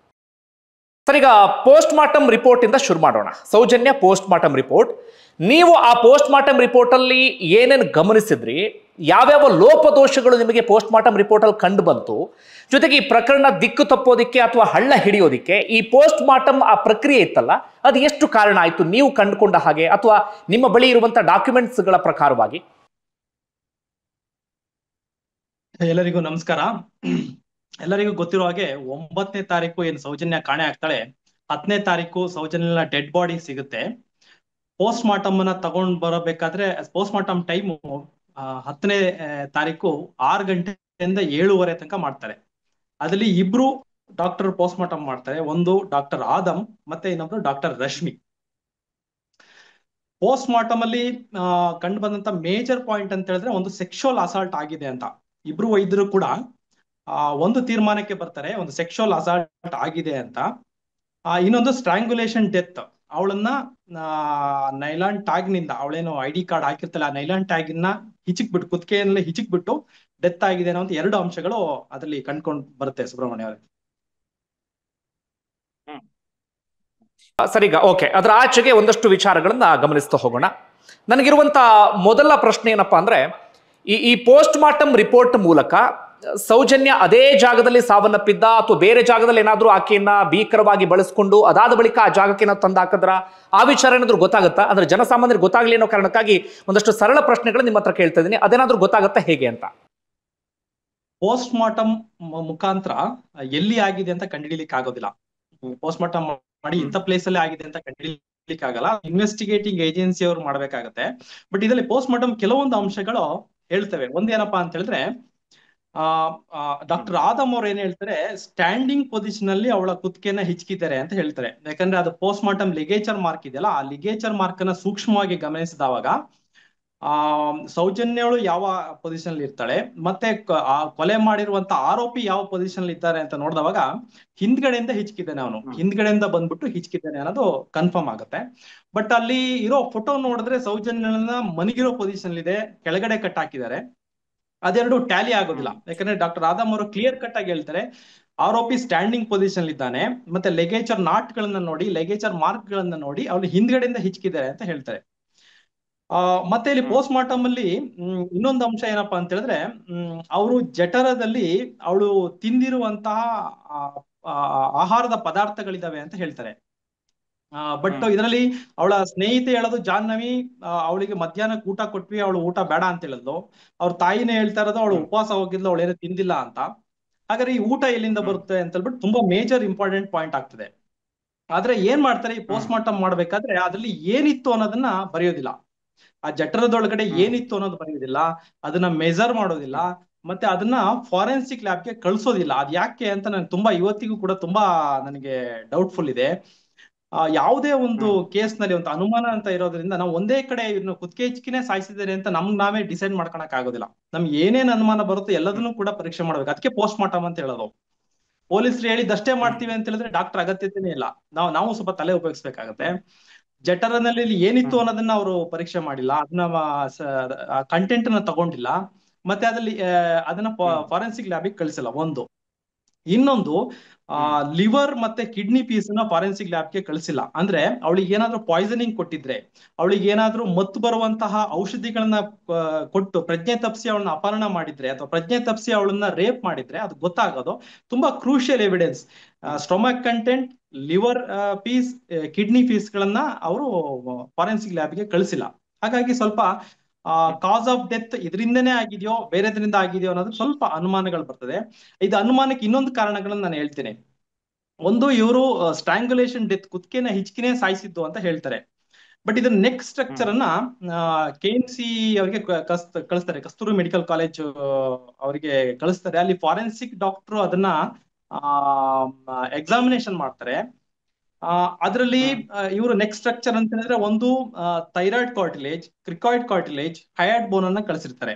ಸರ್, ಈಗ ಪೋಸ್ಟ್ ಮಾರ್ಟಮ್ ರಿಪೋರ್ಟ್ ಇಂದ ಶುರು ಮಾಡೋಣ. ಸೌಜನ್ಯ ಪೋಸ್ಟ್ ಮಾರ್ಟಮ್ ರಿಪೋರ್ಟ್, ನೀವು ಆ ಪೋಸ್ಟ್ ಮಾರ್ಟಮ್ ರಿಪೋರ್ಟ್ ಅಲ್ಲಿ ಏನೇನು ಗಮನಿಸಿದ್ರಿ, ಯಾವ್ಯಾವ ಲೋಪದೋಷಗಳು ನಿಮಗೆ ಪೋಸ್ಟ್ ಮಾರ್ಟಮ್ ರಿಪೋರ್ಟ್ ಅಲ್ಲಿ ಕಂಡು ಬಂತು, ಜೊತೆಗೆ ಈ ಪ್ರಕರಣ ದಿಕ್ಕು ತಪ್ಪೋದಿಕ್ಕೆ ಅಥವಾ ಹಳ್ಳ ಹಿಡಿಯೋದಿಕ್ಕೆ ಈ ಪೋಸ್ಟ್ ಮಾರ್ಟಮ್ ಆ ಪ್ರಕ್ರಿಯೆ ಇತ್ತಲ್ಲ, ಅದು ಎಷ್ಟು ಕಾರಣ ಆಯ್ತು ನೀವು ಕಂಡುಕೊಂಡ ಹಾಗೆ, ಅಥವಾ ನಿಮ್ಮ ಬಳಿ ಇರುವಂತಹ ಡಾಕ್ಯುಮೆಂಟ್ಸ್ ಗಳ ಪ್ರಕಾರವಾಗಿ? ಎಲ್ಲರಿಗೂ ನಮಸ್ಕಾರ. ಎಲ್ಲರಿಗೂ ಗೊತ್ತಿರೋ ಹಾಗೆ 9ನೇ ತಾರೀಕು ಏನು ಸೌಜನ್ಯ ಕಾಣೆ ಆಗ್ತಾಳೆ, 10ನೇ ತಾರೀಕು ಸೌಜನ್ಯ ಡೆಡ್ ಬಾಡಿ ಸಿಗುತ್ತೆ. ಪೋಸ್ಟ್ ಮಾರ್ಟಮ್ ಅನ್ನ ತಗೊಂಡ್ ಬರಬೇಕಾದ್ರೆ ಪೋಸ್ಟ್ ಮಾರ್ಟಮ್ ಟೈಮು 10ನೇ ತಾರೀಕು 6 ಗಂಟೆಯಿಂದ 7:30 ತನಕ ಮಾಡ್ತಾರೆ. ಅದ್ರಲ್ಲಿ ಇಬ್ರು ಡಾಕ್ಟರ್ ಪೋಸ್ಟ್ ಮಾರ್ಟಮ್ ಮಾಡ್ತಾರೆ, ಒಂದು ಡಾಕ್ಟರ್ ಆದಮ್ ಮತ್ತೆ ಇನ್ನೊಬ್ರು ಡಾಕ್ಟರ್ ರಶ್ಮಿ. ಪೋಸ್ಟ್ ಮಾರ್ಟಮ್ ಅಲ್ಲಿ ಕಂಡು ಬಂದಂತ ಮೇಜರ್ ಪಾಯಿಂಟ್ ಅಂತ ಹೇಳಿದ್ರೆ ಒಂದು ಸೆಕ್ಷುವಲ್ ಅಸಾಲ್ಟ್ ಆಗಿದೆ ಅಂತ. ಇಬ್ರು ವೈದ್ಯರು ಕೂಡ ಒಂದು ತೀರ್ಮಾನಕ್ಕೆ ಬರ್ತಾರೆ, ಒಂದು ಸೆಕ್ಷುವಲ್ ಅಸಾಲ್ಟ್ ಆಗಿದೆ ಅಂತ. ಇನ್ನೊಂದು ಸ್ಟ್ರಾಂಗ್ಯುಲೇಷನ್ ಡೆತ್, ಅವಳನ್ನ ನೈಲಾನ್ ಟ್ಯಾಗ್ ನಿಂದ, ಅವಳೇನು ID ಕಾರ್ಡ್ ಹಾಕಿರ್ತಲ್ಲ ಆ ನೈಲಾನ್ ಟ್ಯಾಗ್ ನ ಹಿಚಿಕ್ಬಿಟ್ಟು, ಕುತ್ತಿಗೆಯಲ್ಲಿ ಹಿಚಿಕ್ಬಿಟ್ಟು ಡೆತ್ ಆಗಿದೆ ಅನ್ನೋ 2 ಅಂಶಗಳು ಅದರಲ್ಲಿ ಕಂಡ್ಕೊಂಡು ಬರುತ್ತೆ. ಸುಬ್ರಹ್ಮಣ್ಯ ಅವರೇ ಸರಿಗ ಓಕೆ, ಅದರ ಆಚೆಗೆ ಒಂದಷ್ಟು ವಿಚಾರಗಳನ್ನ ಗಮನಿಸ್ತಾ ಹೋಗೋಣ. ನನಗಿರುವಂತ ಮೊದಲ ಪ್ರಶ್ನೆ ಏನಪ್ಪಾ ಅಂದ್ರೆ, ಈ ಪೋಸ್ಟ್ ಮಾರ್ಟಮ್ ರಿಪೋರ್ಟ್ ಮೂಲಕ ಸೌಜನ್ಯ ಅದೇ ಜಾಗದಲ್ಲಿ ಸಾವನ್ನಪ್ಪಿದ್ದ, ಅಥವಾ ಬೇರೆ ಜಾಗದಲ್ಲಿ ಏನಾದ್ರೂ ಆಕೆಯನ್ನ ಭೀಕರವಾಗಿ ಬಳಸ್ಕೊಂಡು ಅದಾದ ಬಳಿಕ ಆ ಜಾಗಕ್ಕೆ ಏನಾದ್ರು ತಂದು ಹಾಕಿದ್ರ, ಆ ವಿಚಾರ ಏನಾದ್ರು ಗೊತ್ತಾಗುತ್ತಾ? ಅಂದ್ರೆ ಜನಸಾಮಾನ್ಯರಿಗೆ ಗೊತ್ತಾಗ್ಲಿ ಅನ್ನೋ ಕಾರಣಕ್ಕಾಗಿ ಒಂದಷ್ಟು ಸರಳ ಪ್ರಶ್ನೆಗಳು ನಿಮ್ಮ ಹತ್ರ ಕೇಳ್ತಾ ಇದೀನಿ, ಅದೇನಾದ್ರೂ ಗೊತ್ತಾಗುತ್ತಾ ಹೇಗೆ ಅಂತ? ಪೋಸ್ಟ್ ಮಾರ್ಟಮ್ ಮುಖಾಂತರ ಎಲ್ಲಿ ಆಗಿದೆ ಅಂತ ಕಂಡುಹಿಡಿಲಿಕ್ಕೆ ಆಗೋದಿಲ್ಲ. ಪೋಸ್ಟ್ ಮಾರ್ಟಮ್ ಮಾಡಿ ಇಂಥ ಪ್ಲೇಸ್ ಅಲ್ಲಿ ಆಗಿದೆ ಅಂತ ಕಂಡುಹಿಡಿಲಿಕ್ಕೆ ಆಗಲ್ಲ, ಇನ್ವೆಸ್ಟಿಗೇಟಿಂಗ್ ಏಜೆನ್ಸಿ ಅವರು ಮಾಡ್ಬೇಕಾಗತ್ತೆ. ಬಟ್ ಇದರಲ್ಲಿ ಪೋಸ್ಟ್ ಮಾರ್ಟಮ್ ಕೆಲವೊಂದು ಅಂಶಗಳು ಹೇಳ್ತವೆ. ಒಂದೇನಪ್ಪಾ ಅಂತ ಹೇಳಿದ್ರೆ, ಡಾಕ್ಟರ್ ಆದಮ್ ಅವ್ರು ಏನ್ ಹೇಳ್ತಾರೆ, ಸ್ಟ್ಯಾಂಡಿಂಗ್ ಪೊಸಿಷನ್ ಅಲ್ಲಿ ಅವಳ ಕುತ್ತಿಗೆನ ಹಿಚ್ಕಿದ್ದಾರೆ ಅಂತ ಹೇಳ್ತಾರೆ. ಯಾಕಂದ್ರೆ ಅದು ಪೋಸ್ಟ್ ಮಾರ್ಟಮ್ ಲಿಗೇಚರ್ ಮಾರ್ಕ್ ಇದೆಯಲ್ಲ, ಆ ಲಿಗೇಚರ್ ಮಾರ್ಕ್ ಅನ್ನ ಸೂಕ್ಷ್ಮವಾಗಿ ಗಮನಿಸಿದವಾಗ ಸೌಜನ್ಯಳು ಯಾವ ಪೊಸಿಷನ್ ಅಲ್ಲಿ ಇರ್ತಾಳೆ, ಮತ್ತೆ ಕೊಲೆ ಮಾಡಿರುವಂತ ಆರೋಪಿ ಯಾವ ಪೊಸಿಷನ್ ಅಲ್ಲಿ ಇದ್ದಾರೆ ಅಂತ ನೋಡಿದವಾಗ ಹಿಂದ್ಗಡೆಯಿಂದ ಹಿಚ್ಕಿದ್ದಾನೆ, ಅವನು ಹಿಂದ್ಗಡೆಯಿಂದ ಬಂದ್ಬಿಟ್ಟು ಹಿಚ್ಕಿದ್ದಾನೆ ಅನ್ನೋದು ಕನ್ಫರ್ಮ್ ಆಗುತ್ತೆ. ಬಟ್ ಅಲ್ಲಿ ಇರೋ ಫೋಟೋ ನೋಡಿದ್ರೆ ಸೌಜನ್ಯನ ಮನಗಿರೋ ಪೊಸಿಷನ್ ಇದೆ, ಕೆಳಗಡೆ ಕಟ್ ಹಾಕಿದ್ದಾರೆ, ಅದೆರಡು ಟ್ಯಾಲಿ ಆಗೋದಿಲ್ಲ. ಯಾಕಂದ್ರೆ ಡಾಕ್ಟರ್ ಆದಮ್ ಅವರು ಕ್ಲಿಯರ್ ಕಟ್ ಆಗಿ ಹೇಳ್ತಾರೆ, ಆರೋಪಿ ಸ್ಟ್ಯಾಂಡಿಂಗ್ ಪೊಸಿಷನ್ ಇದ್ದಾನೆ, ಮತ್ತೆ ಲೆಗೇಚರ್ ನಾಟ್ ಗಳನ್ನ ನೋಡಿ, ಲೆಗೇಚರ್ ಮಾರ್ಕ್ ಗಳನ್ನ ನೋಡಿ ಅವ್ರು ಹಿಂದ್ಗಡೆಯಿಂದ ಹಿಚ್ಕಿದ್ದಾರೆ ಅಂತ ಹೇಳ್ತಾರೆ. ಮತ್ತೆ ಇಲ್ಲಿ ಪೋಸ್ಟ್ ಮಾರ್ಟಮ್ ಅಲ್ಲಿ ಇನ್ನೊಂದು ಅಂಶ ಏನಪ್ಪಾ ಅಂತ ಹೇಳಿದ್ರೆ, ಅವರು ಜಠರದಲ್ಲಿ ಅವಳು ತಿಂದಿರುವಂತಹ ಆಹಾರದ ಪದಾರ್ಥಗಳಿದಾವೆ ಅಂತ ಹೇಳ್ತಾರೆ. ಬಟ್ ಇದರಲ್ಲಿ ಅವಳ ಸ್ನೇಹಿತೆ ಹೇಳೋದು ಜಾಹ್ನವಿ ಅವಳಿಗೆ ಮಧ್ಯಾಹ್ನಕ್ಕೆ ಊಟ ಕೊಟ್ವಿ, ಅವಳು ಊಟ ಬೇಡ ಅಂತ ಹೇಳಿದ್ಲು. ಅವ್ರ ತಾಯಿನೇ ಹೇಳ್ತಾ ಇರೋದು ಅವಳು ಉಪವಾಸ ಹೋಗಿದ್ಲು, ಅವಳೇನು ತಿಂದಿಲ್ಲ ಅಂತ. ಹಾಗಾದ್ರೆ ಈ ಊಟ ಎಲ್ಲಿಂದ ಬರುತ್ತೆ ಅಂತ ಹೇಳ್ಬಿಟ್ಟು ತುಂಬಾ ಮೇಜರ್ ಇಂಪಾರ್ಟೆಂಟ್ ಪಾಯಿಂಟ್ ಆಗ್ತದೆ. ಆದ್ರೆ ಏನ್ ಮಾಡ್ತಾರೆ, ಈ ಪೋಸ್ಟ್ ಮಾರ್ಟಮ್ ಮಾಡ್ಬೇಕಾದ್ರೆ ಅದ್ರಲ್ಲಿ ಏನಿತ್ತು ಅನ್ನೋದನ್ನ ಬರೆಯೋದಿಲ್ಲ, ಆ ಜಠರದೊಳಗಡೆ ಏನಿತ್ತು ಅನ್ನೋದು ಬರೆಯೋದಿಲ್ಲ, ಅದನ್ನ ಮೆಜರ್ ಮಾಡೋದಿಲ್ಲ, ಮತ್ತೆ ಅದನ್ನ ಫಾರೆನ್ಸಿಕ್ ಲ್ಯಾಬ್ಗೆ ಕಳ್ಸೋದಿಲ್ಲ. ಅದ್ ಯಾಕೆ ಅಂತ ನನ್ಗೆ ತುಂಬಾ ಇವತ್ತಿಗೂ ಕೂಡ ತುಂಬಾ ನನಗೆ ಡೌಟ್ಫುಲ್ ಇದೆ. ಯಾವುದೇ ಒಂದು ಕೇಸ್ ನಲ್ಲಿ ಒಂದು ಅನುಮಾನ ಅಂತ ಇರೋದ್ರಿಂದ ನಾವು ಒಂದೇ ಕಡೆ ಇನ್ನು ಕುತ್ತಿಗೆ ಹಿಚ್ಕಿನೇ ಸಾಯಿಸಿದ್ದಾರೆ ಅಂತ ನಾವೇ ಡಿಸೈಡ್ ಮಾಡ್ಕೊಳಕ್ ಆಗೋದಿಲ್ಲ. ನಮ್ಗೆ ಏನೇನ್ ಅನುಮಾನ ಬರುತ್ತೋ ಎಲ್ಲದನ್ನೂ ಕೂಡ ಪರೀಕ್ಷೆ ಮಾಡ್ಬೇಕು. ಅದಕ್ಕೆ ಪೋಸ್ಟ್ ಮಾರ್ಟಮ್ ಅಂತ ಹೇಳೋದು. ಪೊಲೀಸರು ಹೇಳಿದಷ್ಟೇ ಮಾಡ್ತೀವಿ ಅಂತ ಹೇಳಿದ್ರೆ ಡಾಕ್ಟರ್ ಅಗತ್ಯತೆನೇ ಇಲ್ಲ, ನಾವು ಸ್ವಲ್ಪ ತಲೆ ಉಪಯೋಗಿಸ್ಬೇಕಾಗತ್ತೆ. ಜಠರನಲ್ಲಿ ಏನಿತ್ತು ಅನ್ನೋದನ್ನ ಅವರು ಪರೀಕ್ಷೆ ಮಾಡಿಲ್ಲ, ಅದನ್ನ ಕಂಟೆಂಟ್ ಅನ್ನ ತಗೊಂಡಿಲ್ಲ, ಮತ್ತೆ ಅದ್ರಲ್ಲಿ ಅದನ್ನ ಫಾರೆನ್ಸಿಕ್ ಲ್ಯಾಬಿಗೆ ಕಳಿಸಿಲ್ಲ ಒಂದು. ಇನ್ನೊಂದು ಲಿವರ್ ಮತ್ತೆ ಕಿಡ್ನಿ ಪೀಸ್ ನ ಫಾರೆನ್ಸಿಕ್ ಲ್ಯಾಬ್ಗೆ ಕಳಿಸಿಲ್ಲ. ಅಂದ್ರೆ ಅವಳಿಗೆ ಏನಾದ್ರೂ ಪಾಯ್ಸನಿಂಗ್ ಕೊಟ್ಟಿದ್ರೆ, ಅವಳಿಗೆ ಏನಾದ್ರೂ ಮತ್ತು ಬರುವಂತಹ ಔಷಧಿಗಳನ್ನ ಕೊಟ್ಟು ಪ್ರಜ್ಞೆ ತಪ್ಪಿಸಿ ಅವಳನ್ನ ಅಪಹರಣ ಮಾಡಿದ್ರೆ ಅಥವಾ ಪ್ರಜ್ಞೆ ತಪ್ಪಿಸಿ ಅವಳನ್ನ ರೇಪ್ ಮಾಡಿದ್ರೆ ಅದು ಗೊತ್ತಾಗೋದು. ತುಂಬಾ crucial evidence, stomach content, liver piece, kidney piece ಗಳನ್ನ ಅವರು ಫಾರೆನ್ಸಿಕ್ ಲ್ಯಾಬ್ಗೆ ಕಳಿಸಿಲ್ಲ. ಹಾಗಾಗಿ ಸ್ವಲ್ಪ ಕಾಸ್ ಆಫ್ ಡೆತ್ ಇದರಿಂದನೇ ಆಗಿದೆಯೋ ಬೇರೆದ್ರಿಂದ ಆಗಿದೆಯೋ ಅನ್ನೋದು ಸ್ವಲ್ಪ ಅನುಮಾನಗಳು ಬರ್ತದೆ. ಇದು ಅನುಮಾನಕ್ಕೆ ಇನ್ನೊಂದು ಕಾರಣಗಳನ್ನ ನಾನು ಹೇಳ್ತೇನೆ. ಒಂದು, ಇವರು ಸ್ಟ್ರಾಂಗ್ಯುಲೇಷನ್ ಡೆತ್, ಕುತ್ತಿಗೆನ ಹಿಚ್ಕಿನೇ ಸಾಯಿಸಿದ್ದು ಅಂತ ಹೇಳ್ತಾರೆ. ಬಟ್ ಇದನ್ನ ನೆಕ್ ಸ್ಟ್ರಕ್ಚರ್ ಅನ್ನ KMC ಅವರಿಗೆ ಕಳಿಸ್ತಾರೆ, ಕಸ್ತೂರಿ ಮೆಡಿಕಲ್ ಕಾಲೇಜ್ ಅವರಿಗೆ ಕಳಿಸ್ತಾರೆ. ಅಲ್ಲಿ ಫಾರೆನ್ಸಿಕ್ ಡಾಕ್ಟರ್ ಅದನ್ನ ಎಕ್ಸಾಮಿನೇಷನ್ ಮಾಡ್ತಾರೆ. ಅದರಲ್ಲಿ ಇವರು ನೆಕ್ ಸ್ಟ್ರಕ್ಚರ್ ಅಂತ ಹೇಳಿದ್ರೆ ಒಂದು ಥೈರಾಯ್ಡ್ ಕಾರ್ಟಿಲೇಜ್, ಕ್ರಿಕಾಯ್ಡ್ ಕಾರ್ಟಿಲೇಜ್, ಹಯಾಡ್ ಬೋನ್ ಅನ್ನ ಕಳಿಸಿರ್ತಾರೆ.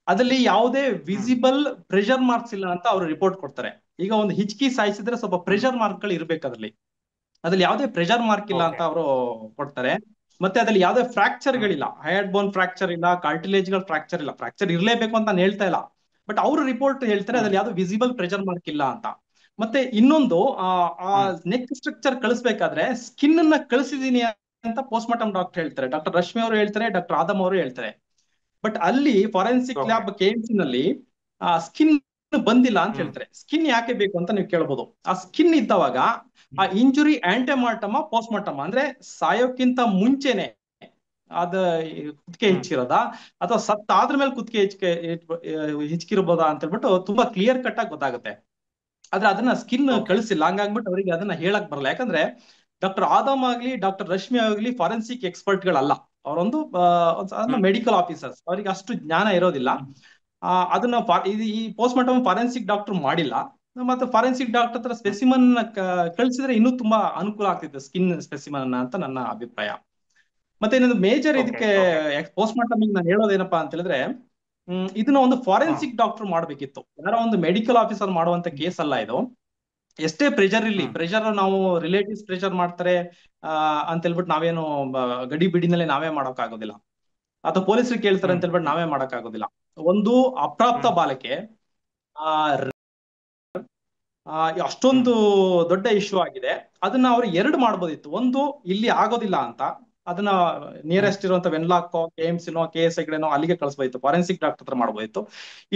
ಅದ್ರಲ್ಲಿ ಯಾವುದೇ ವಿಸಿಬಲ್ ಪ್ರೆಷರ್ ಮಾರ್ಕ್ಸ್ ಇಲ್ಲ ಅಂತ ಅವರು ರಿಪೋರ್ಟ್ ಕೊಡ್ತಾರೆ. ಈಗ ಒಂದು ಹಿಚ್ಕಿ ಸಾಯಿಸಿದ್ರೆ ಸ್ವಲ್ಪ ಪ್ರೆಷರ್ ಮಾರ್ಕ್ ಗಳು ಇರ್ಬೇಕು ಅದ್ರಲ್ಲಿ ಯಾವುದೇ ಪ್ರೆಷರ್ ಮಾರ್ಕ್ ಇಲ್ಲ ಅಂತ ಅವರು ಕೊಡ್ತಾರೆ. ಮತ್ತೆ ಅದ್ರಲ್ಲಿ ಯಾವುದೇ ಫ್ರಾಕ್ಚರ್ ಗಳಿಲ್ಲ, ಹಯಾಡ್ ಬೋನ್ ಫ್ರಾಕ್ಚರ್ ಇಲ್ಲ, ಕಾರ್ಟಿಲೇಜ್ ಗಳ ಫ್ರಾಕ್ಚರ್ ಇಲ್ಲ. ಫ್ರಾಕ್ಚರ್ ಇರ್ಲೇಬೇಕು ಅಂತ ನಾನು ಹೇಳ್ತಾ ಇಲ್ಲ, ಬಟ್ ಅವರು ರಿಪೋರ್ಟ್ ಹೇಳ್ತಾರೆ ಅದ್ರಲ್ಲಿ ಯಾವ್ದು ವಿಸಿಬಲ್ ಪ್ರೆಷರ್ ಮಾರ್ಕ್ ಇಲ್ಲ ಅಂತ. ಮತ್ತೆ ಇನ್ನೊಂದು, ಆ ನೆಕ್ ಸ್ಟ್ರಕ್ಚರ್ ಕಳಿಸ್ಬೇಕಾದ್ರೆ ಸ್ಕಿನ್ ಅನ್ನ ಕಳಿಸಿದೀನಿ ಅಂತ ಪೋಸ್ಟ್ ಮಾರ್ಟಮ್ ಡಾಕ್ಟರ್ ಹೇಳ್ತಾರೆ, ಡಾಕ್ಟರ್ ರಶ್ಮಿ ಅವರು ಹೇಳ್ತಾರೆ, ಡಾಕ್ಟರ್ ಆದಮ್ ಅವರು ಹೇಳ್ತಾರೆ. ಬಟ್ ಅಲ್ಲಿ ಫಾರೆನ್ಸಿಕ್ ಲ್ಯಾಬ್ KMC ನಲ್ಲಿ ಸ್ಕಿನ್ ಬಂದಿಲ್ಲ ಅಂತ ಹೇಳ್ತಾರೆ. ಸ್ಕಿನ್ ಯಾಕೆ ಬೇಕು ಅಂತ ನೀವು ಕೇಳ್ಬೋದು. ಆ ಸ್ಕಿನ್ ಇದ್ದವಾಗ ಆ ಇಂಜುರಿ ಆಂಟೆಮಾರ್ಟಮ ಪೋಸ್ಟ್ ಮಾರ್ಟಮ್, ಅಂದ್ರೆ ಸಾಯೋಕ್ಕಿಂತ ಮುಂಚೆನೆ ಅದ ಕುತ್ತಿಗೆ ಹೆಚ್ಚಿರೋದ ಅಥವಾ ಸತ್ತಾದ್ರ ಮೇಲೆ ಕುತ್ತಿಗೆ ಹೆಚ್ಚಿರ್ಬೋದಾ ಅಂತ ಹೇಳ್ಬಿಟ್ಟು ತುಂಬಾ ಕ್ಲಿಯರ್ ಕಟ್ ಆಗಿ ಗೊತ್ತಾಗುತ್ತೆ. ಆದ್ರೆ ಅದನ್ನ ಸ್ಕಿನ್ ಕಳಿಸಿಲ್ಲ, ಹಂಗಾಗ್ಬಿಟ್ಟು ಅವರಿಗೆ ಅದನ್ನ ಹೇಳಕ್ ಬರಲ್ಲ. ಯಾಕಂದ್ರೆ ಡಾಕ್ಟರ್ ಆದಮ್ ಆಗ್ಲಿ ಡಾಕ್ಟರ್ ರಶ್ಮಿ ಆಗ್ಲಿ ಫಾರೆನ್ಸಿಕ್ ಎಕ್ಸ್ಪರ್ಟ್ ಗಳಲ್ಲ, ಅವರೊಂದು ಮೆಡಿಕಲ್ ಆಫೀಸರ್ಸ್, ಅವರಿಗೆ ಅಷ್ಟು ಜ್ಞಾನ ಇರೋದಿಲ್ಲ. ಅದನ್ನ ಈ ಪೋಸ್ಟ್ ಮಾರ್ಟಮ್ ಫಾರೆನ್ಸಿಕ್ ಡಾಕ್ಟರ್ ಮಾಡಿಲ್ಲ. ಮತ್ತೆ ಫಾರೆನ್ಸಿಕ್ ಡಾಕ್ಟರ್ ಹತ್ರ ಸ್ಪೆಸಿಮನ್ ಕಳಿಸಿದ್ರೆ ಇನ್ನೂ ತುಂಬಾ ಅನುಕೂಲ ಆಗ್ತಿತ್ತು, ಸ್ಕಿನ್ ಸ್ಪೆಸಿಮನ್ ಅಂತ ನನ್ನ ಅಭಿಪ್ರಾಯ. ಮತ್ತೆ ಇನ್ನೊಂದು ಮೇಜರ್ ಇದಕ್ಕೆ ಪೋಸ್ಟ್ ಮಾರ್ಟಮ್ ನಾನು ಹೇಳೋದೇನಪ್ಪಾ ಅಂತ ಹೇಳಿದ್ರೆ, ಇದನ್ನ ಒಂದು ಫಾರೆನ್ಸಿಕ್ ಡಾಕ್ಟರ್ ಮಾಡ್ಬೇಕಿತ್ತು, ಯಾರೋ ಒಂದು ಮೆಡಿಕಲ್ ಆಫೀಸರ್ ಮಾಡುವಂತ ಕೇಸ್ ಅಲ್ಲ ಇದು. ಎಷ್ಟೇ ಪ್ರೆಷರ್ ಇರ್ಲಿ, ಪ್ರೆಷರ್ ನಾವು ರಿಲೇಟಿವ್ಸ್ ಪ್ರೆಷರ್ ಮಾಡ್ತಾರೆ ಅಂತ ಹೇಳ್ಬಿಟ್ಟು ನಾವೇನು ಗಡಿ ಬಿಡಿನಲ್ಲೇ ನಾವೇ ಮಾಡೋಕ್ಕಾಗೋದಿಲ್ಲ, ಅಥವಾ ಪೊಲೀಸರು ಕೇಳ್ತಾರೆ ಅಂತ ಹೇಳ್ಬಿಟ್ಟು ನಾವೇ ಮಾಡೋಕ್ಕಾಗೋದಿಲ್ಲ. ಒಂದು ಅಪ್ರಾಪ್ತ ಬಾಲಕೆ ಅಷ್ಟೊಂದು ದೊಡ್ಡ ಇಶ್ಯೂ ಆಗಿದೆ, ಅದನ್ನ ಅವ್ರು ಎರಡು ಮಾಡ್ಬೋದಿತ್ತು. ಒಂದು, ಇಲ್ಲಿ ಆಗೋದಿಲ್ಲ ಅಂತ ಅದನ್ನ ನಿಯರೆಸ್ಟ್ ಇರುವಂತ ವೆನ್ಲಾಕೋ, KMCನೋ, KS ಹೆಗ್ಡೆನೋ ಅಲ್ಲಿಗೆ ಕಳಿಸ್ಬೋದಿತ್ತು, ಫಾರೆನ್ಸಿಕ್ ಡಾಕ್ಟರ್ ಹತ್ರ ಮಾಡ್ಬೋದಿತ್ತು.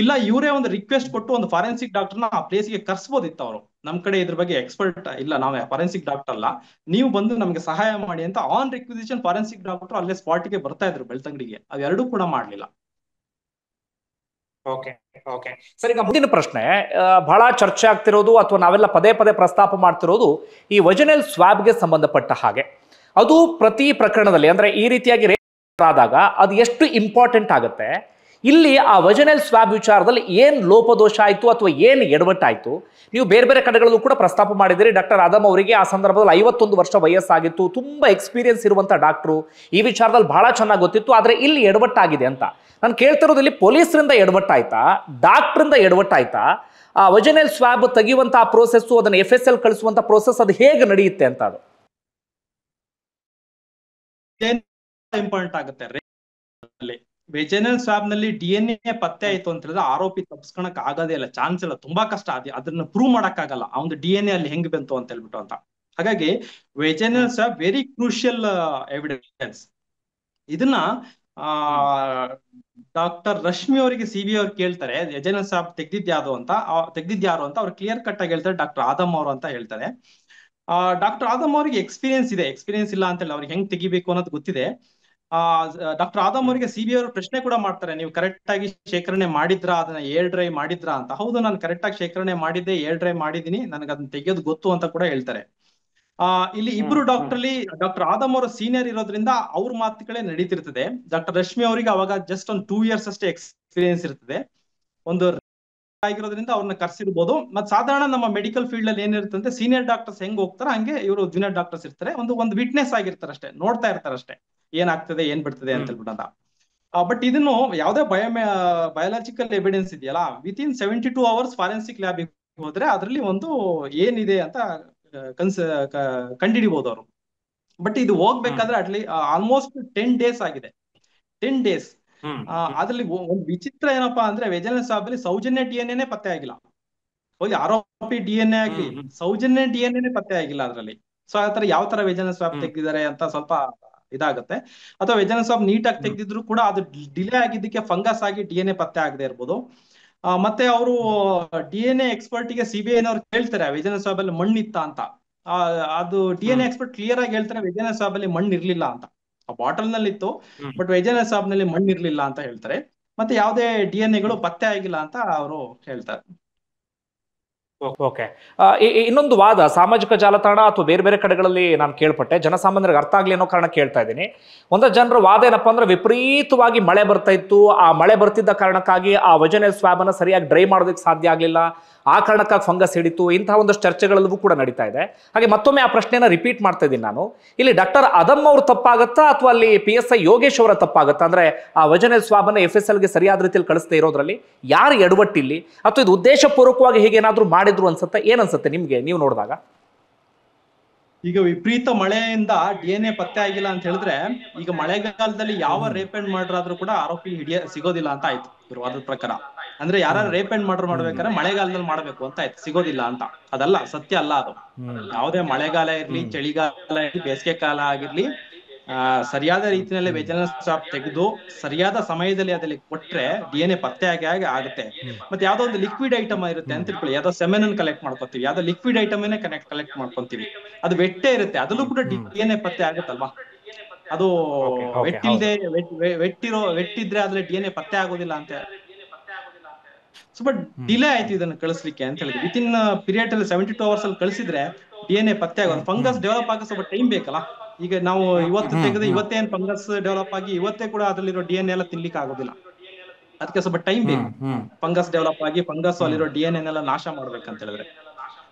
ಇಲ್ಲ ಇವರೇ ಒಂದು ರಿಕ್ವೆಸ್ಟ್ ಕೊಟ್ಟು ಒಂದು ಫಾರೆನ್ಸಿಕ್ ಡಾಕ್ಟರ್ನ ಆ ಪ್ಲೇಸ್ಗೆ ಕರ್ಸ್ಬೋದಿತ್ತು. ಅವರು ನಮ್ ಕಡೆ ಇದ್ರ ಬಗ್ಗೆ ಎಕ್ಸ್ಪರ್ಟ್ ಇಲ್ಲ, ನಾವೇ ಫಾರೆನ್ಸಿಕ್ ಡಾಕ್ಟರ್ ಅಲ್ಲ, ನೀವು ಬಂದು ನಮ್ಗೆ ಸಹಾಯ ಮಾಡಿ ಅಂತ ಆನ್ ರಿಕ್ವಿಸಿಷನ್ ಫಾರೆನ್ಸಿಕ್ ಡಾಕ್ಟರ್ ಅಲ್ಲೇ ಸ್ಪಾಟ್ಗೆ ಬರ್ತಾ ಇದ್ರು ಬೆಳ್ತಂಗಡಿಗೆ. ಅವೆರಡೂ ಕೂಡ ಮಾಡ್ಲಿಲ್ಲ. ಸರ್, ಈಗ ಮುಂದಿನ ಪ್ರಶ್ನೆ ಬಹಳ ಚರ್ಚೆ ಆಗ್ತಿರೋದು ಅಥವಾ ನಾವೆಲ್ಲ ಪದೇ ಪದೇ ಪ್ರಸ್ತಾಪ ಮಾಡ್ತಿರೋದು ಈ ವಜನಲ್ ಸ್ವಾಬ್ಗೆ ಸಂಬಂಧಪಟ್ಟ ಹಾಗೆ. ಅದು ಪ್ರತಿ ಪ್ರಕರಣದಲ್ಲಿ ಅಂದ್ರೆ ಈ ರೀತಿಯಾಗಿ ರೇಪ್ ಆದಾಗ ಅದು ಎಷ್ಟು ಇಂಪಾರ್ಟೆಂಟ್ ಆಗುತ್ತೆ. ಇಲ್ಲಿ ಆ ವಜನಲ್ ಸ್ವಾಬ್ ವಿಚಾರದಲ್ಲಿ ಏನ್ ಲೋಪದೋಷ ಆಯ್ತು ಅಥವಾ ಏನ್ ಎಡವಟ್ಟಾಯ್ತು, ನೀವು ಬೇರೆ ಬೇರೆ ಕಡೆಗಳಲ್ಲೂ ಕೂಡ ಪ್ರಸ್ತಾಪ ಮಾಡಿದಿರಿ. ಡಾಕ್ಟರ್ ಆದಮ್ ಅವರಿಗೆ ಆ ಸಂದರ್ಭದಲ್ಲಿ 51 ವರ್ಷ ವಯಸ್ಸಾಗಿತ್ತು, ತುಂಬಾ ಎಕ್ಸ್ಪೀರಿಯನ್ಸ್ ಇರುವಂತ ಡಾಕ್ಟ್ರು, ಈ ವಿಚಾರದಲ್ಲಿ ಬಹಳ ಚೆನ್ನಾಗಿ ಗೊತ್ತಿತ್ತು. ಆದ್ರೆ ಇಲ್ಲಿ ಎಡವಟ್ಟಾಗಿದೆ ಅಂತ ನಾನು ಕೇಳ್ತಿರೋದು, ಇಲ್ಲಿ ಪೊಲೀಸರಿಂದ ಎಡವಟ್ಟಾಯ್ತಾ, ಡಾಕ್ಟ್ರಿಂದ ಎಡವಟ್ಟಾಯ್ತಾ? ಆ ವಜನಲ್ ಸ್ವಾಬ್ ತೆಗೆಯುವಂತ ಆ ಪ್ರೋಸೆಸ್, ಅದನ್ನ FSL ಕಳಿಸುವಂತ ಪ್ರೋಸೆಸ್ ಅದು ಹೇಗೆ ನಡೆಯುತ್ತೆ ಅಂತ ಅದು ಇಂಪಾರ್ಟೆಂಟ್ ಆಗುತ್ತೆ. ವೆಜನಲ್ ಸ್ವಾಬ್ ನಲ್ಲಿ DNA ಪತ್ತೆ ಆಯ್ತು ಅಂತ ಹೇಳಿದ್ರೆ ಆರೋಪಿ ತಪ್ಪಿಸ್ಕೊಳಕ್ ಆಗೋದೇ ಇಲ್ಲ, ಚಾನ್ಸ್ ಇಲ್ಲ, ತುಂಬಾ ಕಷ್ಟ. ಅದನ್ನ ಪ್ರೂವ್ ಮಾಡಕ್ ಆಗಲ್ಲ ಆ ಒಂದು DNA ಅಲ್ಲಿ ಹೆಂಗ್ ಬಂತು ಅಂತ ಹೇಳ್ಬಿಟ್ಟು ಅಂತ. ಹಾಗಾಗಿ vaginal swab very crucial evidence. ಇದನ್ನ ಡಾಕ್ಟರ್ ರಶ್ಮಿ ಅವರಿಗೆ CBI ಅವ್ರು ಕೇಳ್ತಾರೆ, ವೆಜನಲ್ ಸ್ವಾಬ್ ತೆಗ್ದಿದ್ಯಾರು ಅಂತ ಅವ್ರು ಕ್ಲಿಯರ್ ಕಟ್ ಆಗಿ ಹೇಳ್ತಾರೆ, ಡಾಕ್ಟರ್ ಆದಮ್ ಅವರು ಅಂತ ಹೇಳ್ತಾರೆ. ಡಾಕ್ಟರ್ ಆದಮ್ ಅವರಿಗೆ ಎಕ್ಸ್ಪೀರಿಯನ್ಸ್ ಇದೆ, ಎಕ್ಸ್ಪೀರಿಯನ್ಸ್ ಇಲ್ಲ ಅಂತ ಹೇಳಿ, ಅವ್ರಿಗೆ ಹೆಂಗ್ ತೆಗಿಬೇಕು ಅನ್ನೋದು ಗೊತ್ತಿದೆ. ಡಾಕ್ಟರ್ ಆದಮ್ ಅವರಿಗೆ CBI ಅವರು ಪ್ರಶ್ನೆ ಕೂಡ ಮಾಡ್ತಾರೆ, ನೀವು ಕರೆಕ್ಟ್ ಆಗಿ ಶೇಖರಣೆ ಮಾಡಿದ್ರಾ, ಅದನ್ನ ಏರ್ ಡ್ರೈ ಮಾಡಿದ್ರಾ ಅಂತ. ಹೌದು, ನಾನು ಕರೆಕ್ಟ್ ಆಗಿ ಶೇಖರಣೆ ಮಾಡಿದ್ದೆ, ಏರ್ ಡ್ರೈ ಮಾಡಿದೀನಿ, ನನಗೆ ಅದನ್ನ ತೆಗೆಯೋದು ಗೊತ್ತು ಅಂತ ಕೂಡ ಹೇಳ್ತಾರೆ. ಇಲ್ಲಿ ಇಬ್ರು ಡಾಕ್ಟರ್ಲಿ ಡಾಕ್ಟರ್ ಆದಮ್ ಅವರು ಸೀನಿಯರ್ ಇರೋದ್ರಿಂದ ಅವ್ರ ಮಾತುಗಳೇ ನಡೀತಿರ್ತದೆ. ಡಾಕ್ಟರ್ ರಶ್ಮಿ ಅವರಿಗೆ ಅವಾಗ ಜಸ್ಟ್ ಒಂದು 2 years ಅಷ್ಟೇ ಎಕ್ಸ್ಪೀರಿಯನ್ಸ್ ಇರ್ತದೆ, ಒಂದು ಆಗಿರೋದ್ರಿಂದ ಅವ್ರನ್ನ ಕರ್ಸಿರ್ಬೋದು. ಮತ್ತೆ ಸಾಧಾರಣ ನಮ್ಮ ಮೆಡಿಕಲ್ ಫೀಲ್ಡ್ ಅಲ್ಲಿ ಏನಿರ್ತಂತೆ, ಸೀನಿಯರ್ ಡಾಕ್ಟರ್ಸ್ ಹೆಂಗ್ ಹೋಗ್ತಾರೆ ಹಂಗೆ ಇವರು ಜೂನಿಯರ್ ಡಾಕ್ಟರ್ಸ್ ಇರ್ತಾರೆ, ಒಂದು ವಿಟ್ನೆಸ್ ಆಗಿರ್ತಾರೆ ಅಷ್ಟೇ, ನೋಡ್ತಾ ಇರ್ತಾರೆ ಅಷ್ಟೇ ಏನಾಗ್ತದೆ ಏನ್ ಬಿಡ್ತದೆ ಅಂತ ಹೇಳ್ಬಿಟ್ಟು. ಬಟ್ ಇದನ್ನು ಯಾವುದೇ ಬಯೋಲಾಜಿಕಲ್ ಎವಿಡೆನ್ಸ್ ಇದೆಯಲ್ಲ, ವಿತಿನ್ 72 hours ಫಾರೆನ್ಸಿಕ್ ಲ್ಯಾಬ್ ಹೋದ್ರೆ ಅದರಲ್ಲಿ ಒಂದು ಏನಿದೆ ಅಂತ ಕಂಡಿಡಿಬಹುದು ಅವರು. ಬಟ್ ಇದು ಹೋಗ್ಬೇಕಾದ್ರೆ ಆಲ್ಮೋಸ್ಟ್ 10 days ಆಗಿದೆ. 10 days. ಅದ್ರಲ್ಲಿ ಒಂದು ವಿಚಿತ್ರ ಏನಪ್ಪಾ ಅಂದ್ರೆ ವಿಜಿಲೆನ್ಸ್ ಲ್ಯಾಬ್ ಸೌಜನ್ಯ DNA ಪತ್ತೆ ಆಗಿಲ್ಲ. ಹೋಗಿ ಆರೋಪಿ DNA ಆಗ್ಲಿ, ಸೌಜನ್ಯ DNA ಪತ್ತೆ ಆಗಿಲ್ಲ ಅದ್ರಲ್ಲಿ. ಸೊ ಆತರ ಯಾವ ತರ ವಿಜಿಲೆನ್ಸ್ ಲ್ಯಾಬ್ ತೆಗ್ದಿದ್ದಾರೆ ಅಂತ ಸ್ವಲ್ಪ ಇದಾಗುತ್ತೆ. ಅಥವಾ ವಿಜಿಲೆನ್ಸ್ ಲ್ಯಾಬ್ ನೀಟಾಗಿ ತೆಗ್ದಿದ್ರು ಕೂಡ ಅದು ಡಿಲೇ ಆಗಿದ್ದಕ್ಕೆ ಫಂಗಸ್ ಆಗಿ DNA ಪತ್ತೆ ಆಗದೆ ಇರ್ಬೋದು. ಮತ್ತೆ ಅವರು DNA ಎಕ್ಸ್ಪರ್ಟ್ಗೆ CBI ಕೇಳ್ತಾರೆ ವಿಜಿಲೆನ್ಸ್ ಲ್ಯಾಬ್ ಅಲ್ಲಿ ಮಣ್ಣಿತ್ತ ಅಂತ. ಅದು DNA ಎಕ್ಸ್ಪರ್ಟ್ ಕ್ಲಿಯರ್ ಆಗಿ ಹೇಳ್ತಾರೆ ವಿಜಿಲೆನ್ಸ್ ಲ್ಯಾಬ್ ಅಲ್ಲಿ ಮಣ್ಣು ಇರ್ಲಿಲ್ಲ ಅಂತ. ಆ ಬಾಟಲ್ ನಲ್ಲಿ ಇತ್ತು, ಬಟ್ ವಿಜಿಲೆನ್ಸ್ ಲ್ಯಾಬ್ ನಲ್ಲಿ ಮಣ್ಣು ಇರ್ಲಿಲ್ಲ ಅಂತ ಹೇಳ್ತಾರೆ. ಮತ್ತೆ ಯಾವುದೇ DNAಗಳು ಪತ್ತೆ ಆಗಿಲ್ಲ ಅಂತ ಅವರು ಹೇಳ್ತಾರೆ. ಓಕೆ. ಇನ್ನೊಂದು ವಾದ ಸಾಮಾಜಿಕ ಜಾಲತಾಣ ಅಥವಾ ಬೇರೆ ಬೇರೆ ಕಡೆಗಳಲ್ಲಿ ನಾನು ಕೇಳ್ಪಟ್ಟೆ, ಜನಸಾಮಾನ್ಯರಿಗೆ ಅರ್ಥ ಆಗ್ಲಿ ಅನ್ನೋ ಕಾರಣ ಕೇಳ್ತಾ ಇದ್ದೀನಿ. ಒಂದಷ್ಟು ಜನರ ವಾದ ಏನಪ್ಪಾ ಅಂದ್ರೆ ವಿಪರೀತವಾಗಿ ಮಳೆ ಬರ್ತಾ ಇತ್ತು, ಆ ಮಳೆ ಬರ್ತಿದ್ದ ಕಾರಣಕ್ಕಾಗಿ ಆ ವಜನಲ್ ಸ್ವಾಬ್ ಅನ್ನ ಸರಿಯಾಗಿ ಡ್ರೈ ಮಾಡೋದಕ್ಕೆ ಸಾಧ್ಯ ಆಗ್ಲಿಲ್ಲ, ಆ ಕಾರಣಕ್ಕಾಗಿ ಫಂಗಸ್ ಹಿಡಿತು. ಇಂತಹ ಒಂದಷ್ಟು ಚರ್ಚೆಗಳಲ್ಲೂ ಕೂಡ ನಡೀತಾ ಇದೆ. ಹಾಗೆ ಮತ್ತೊಮ್ಮೆ ಆ ಪ್ರಶ್ನೆಯನ್ನ ರಿಪೀಟ್ ಮಾಡ್ತಾ ಇದ್ದೀನಿ ನಾನು. ಇಲ್ಲಿ ಡಾಕ್ಟರ್ ಅದಮ್ ಅವ್ರು ತಪ್ಪಾಗತ್ತಾ ಅಥವಾ ಅಲ್ಲಿ PSI ಯೋಗೇಶ್ ಅವರ ತಪ್ಪಾಗತ್ತಾ? ಅಂದ್ರೆ ಆ ವಜನಲ್ ಸ್ವಾಬ್ ಅನ್ನ FSL ಗೆ ಸರಿಯಾದ ರೀತಿಯಲ್ಲಿ ಕಳಿಸದೇ ಇರೋದ್ರಲ್ಲಿ ಯಾರು ಎಡವಟ್ಟಿಲ್ಲಿ, ಅಥವಾ ಇದು ಉದ್ದೇಶಪೂರ್ವಕವಾಗಿ ಹೀಗೇನಾದ್ರೂ ಮಾಡಿದ್ರು ಅನ್ಸುತ್ತೆ? ಏನನ್ಸುತ್ತೆ ನಿಮ್ಗೆ ನೀವು ನೋಡಿದಾಗ? ಈಗ ವಿಪರೀತ ಮಳೆಯಿಂದ DNA ಪತ್ತೆ ಆಗಿಲ್ಲ ಅಂತ ಹೇಳಿದ್ರೆ, ಈಗ ಮಳೆಗಾಲದಲ್ಲಿ ಯಾವ ರೇಪ್ ಅಂಡ್ ಮರ್ಡರ್ ಆದ್ರೂ ಕೂಡ ಆರೋಪಿ ಸಿಗೋದಿಲ್ಲ ಅಂತ ಆಯ್ತು ಇವ್ರ ವಾದದ ಪ್ರಕಾರ. ಅಂದ್ರೆ ಯಾರು ರೇಪ್ ಅಂಡ್ ಮರ್ಡರ್ ಮಾಡ್ಬೇಕಾದ್ರೆ ಮಳೆಗಾಲದಲ್ಲಿ ಮಾಡ್ಬೇಕು ಅಂತ ಆಯ್ತು, ಸಿಗೋದಿಲ್ಲ ಅಂತ. ಅದಲ್ಲ, ಸತ್ಯ ಅಲ್ಲ ಅದು. ಯಾವುದೇ ಮಳೆಗಾಲ ಇರ್ಲಿ, ಚಳಿಗಾಲ ಇರ್ಲಿ, ಬೇಸಿಗೆ ಕಾಲ ಆಗಿರ್ಲಿ, ಸರಿಯಾದ ರೀತಿಯಲ್ಲಿ ವಿಜಿಲೆನ್ಸ್ ಲ್ಯಾಬ್ ತೆಗೆದು ಸರಿಯಾದ ಸಮಯದಲ್ಲಿ ಅದಲ್ಲಿ ಕೊಟ್ರೆ DNA ಪತ್ತೆ ಆಗಿ ಆಗುತ್ತೆ. ಮತ್ತೆ ಯಾವ್ದೋ ಒಂದು ಲಿಕ್ವಿಡ್ ಐಟಮ್ ಇರುತ್ತೆ ಅಂತ ತಿಳ್ಕೊಳ್ಳಿ, ಯಾವ್ದೋ ಸೆಮೆನ್ ಕಲೆಕ್ಟ್ ಮಾಡ್ಕೊತೀವಿ, ಯಾವ್ದೋ ಲಿಕ್ವಿಡ್ ಐಟಮ್ ಕಲೆಕ್ಟ್ ಮಾಡ್ಕೊಂತೀವಿ, ಅದು ವೆಟ್ಟೆ ಇರುತ್ತೆ, ಅದಲ್ಲೂ ಕೂಡ DNA ಪತ್ತೆ ಆಗುತ್ತಲ್ವಾ. ಅದು ವೆಟ್ಟಿದ್ರೆ ಅದ್ರಲ್ಲಿ DNA ಪತ್ತೆ ಆಗೋದಿಲ್ಲ ಅಂತ. ಸ್ವಲ್ಪ ಡಿಲೇ ಆಯ್ತು ಇದನ್ನ ಕಳಿಸ್ಲಿಕ್ಕೆ ಅಂತ ಹೇಳಿದ್ವಿ. ವಿತ್ ಇನ್ ಪೀರಿಯಡ್ ಅಲ್ಲಿ 72 hours ಅಲ್ಲಿ ಕಳಿಸಿದ್ರೆ DNA ಪತ್ತೆ ಆಗೋದು. ಫಂಗಸ್ ಡೆವಲಪ್ ಆಗೋ ಸ್ವಲ್ಪ ಟೈಮ್ ಬೇಕಲ್ಲ. ಈಗ ನಾವು ಇವತ್ತು ತೆಗೆದು ಇವತ್ತೇನ್ ಫಂಗಸ್ ಡೆವಲಪ್ ಆಗಿ ಇವತ್ತೇ ಕೂಡ ಅದ್ರಲ್ಲಿರೋ DNA ಎಲ್ಲ ತಿನ್ಲಿಕ್ಕೆ ಆಗೋದಿಲ್ಲ. ಅದಕ್ಕೆ ಸ್ವಲ್ಪ ಟೈಮ್ ಬೇಕು. ಫಂಗಸ್ ಡೆವಲಪ್ ಆಗಿ ಫಂಗಸ್ ಅಲ್ಲಿರೋ DNA ಎಲ್ಲ ನಾಶ ಮಾಡ್ಬೇಕಂತ ಹೇಳಿದ್ರೆ.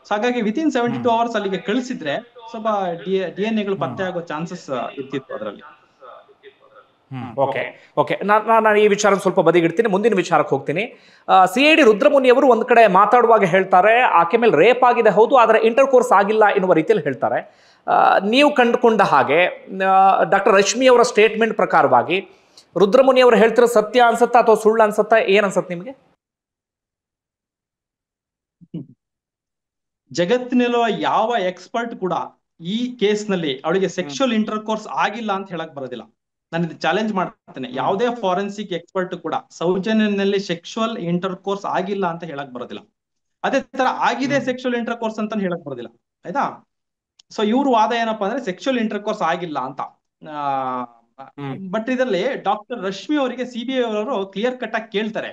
ಸೊ ಹಾಗಾಗಿ ವಿತ್ ಇನ್ 72 hours ಅಲ್ಲಿಗೆ ಕಳಿಸಿದ್ರೆ ಸ್ವಲ್ಪ DNAಗಳು ಪತ್ತೆ ಆಗೋ ಚಾನ್ಸಸ್ ಇರ್ತಿತ್ತು ಅದರಲ್ಲಿ. ಓಕೆ ಓಕೆ, ನಾನು ಈ ವಿಚಾರ ಸ್ವಲ್ಪ ಬದಿಗಿಡ್ತೀನಿ, ಮುಂದಿನ ವಿಚಾರಕ್ಕೆ ಹೋಗ್ತೀನಿ. CID ರುದ್ರಮುನಿ ಅವರು ಒಂದ್ ಕಡೆ ಮಾತಾಡುವಾಗ ಹೇಳ್ತಾರೆ ಆಕೆ ಮೇಲೆ ರೇಪ್ ಆಗಿದೆ, ಹೌದು, ಆದರೆ ಇಂಟರ್ ಕೋರ್ಸ್ ಆಗಿಲ್ಲ ಎನ್ನುವ ರೀತಿಯಲ್ಲಿ ಹೇಳ್ತಾರೆ. ನೀವು ಕಂಡುಕೊಂಡ ಹಾಗೆ ಡಾಕ್ಟರ್ ರಶ್ಮಿ ಅವರ ಸ್ಟೇಟ್ಮೆಂಟ್ ಪ್ರಕಾರವಾಗಿ ರುದ್ರಮುನಿ ಅವರು ಹೇಳ್ತಿರೋ ಸತ್ಯ ಅನ್ಸುತ್ತಾ ಅಥವಾ ಸುಳ್ಳು ಅನ್ಸುತ್ತಾ? ಏನ್ ಅನ್ಸುತ್ತೆ ನಿಮ್ಗೆ? ಜಗತ್ತಿನಲ್ಲಿರುವ ಯಾವ ಎಕ್ಸ್ಪರ್ಟ್ ಕೂಡ ಈ ಕೇಸ್ ನಲ್ಲಿ ಅವಳಿಗೆ ಸೆಕ್ಷುವಲ್ ಇಂಟರ್ ಕೋರ್ಸ್ ಆಗಿಲ್ಲ ಅಂತ ಹೇಳಕ್ ಬರೋದಿಲ್ಲ. ನಾನು ಇದು ಚಾಲೆಂಜ್ ಮಾಡ್ತೇನೆ. ಯಾವುದೇ ಫಾರೆನ್ಸಿಕ್ ಎಕ್ಸ್ಪರ್ಟ್ ಕೂಡ ಸೌಜನ್ಯನಲ್ಲಿ ಸೆಕ್ಷುವಲ್ ಇಂಟರ್ ಕೋರ್ಸ್ ಆಗಿಲ್ಲ ಅಂತ ಹೇಳಕ್ ಬರೋದಿಲ್ಲ. ಅದೇ ತರ ಆಗಿದೆ ಸೆಕ್ಷುವಲ್ ಇಂಟರ್ ಕೋರ್ಸ್ ಅಂತ ಹೇಳಕ್ ಬರೋದಿಲ್ಲ, ಆಯ್ತಾ. ಸೊ ಇವ್ರ ವಾದ ಏನಪ್ಪಾ ಅಂದ್ರೆ ಸೆಕ್ಷುವಲ್ ಇಂಟರ್ ಕೋರ್ಸ್ ಆಗಿಲ್ಲ ಅಂತ. ಬಟ್ ಇದರಲ್ಲಿ ಡಾಕ್ಟರ್ ರಶ್ಮಿ ಅವರಿಗೆ CBI ಅವರು ಕ್ಲಿಯರ್ ಕಟ್ ಆಗಿ ಕೇಳ್ತಾರೆ,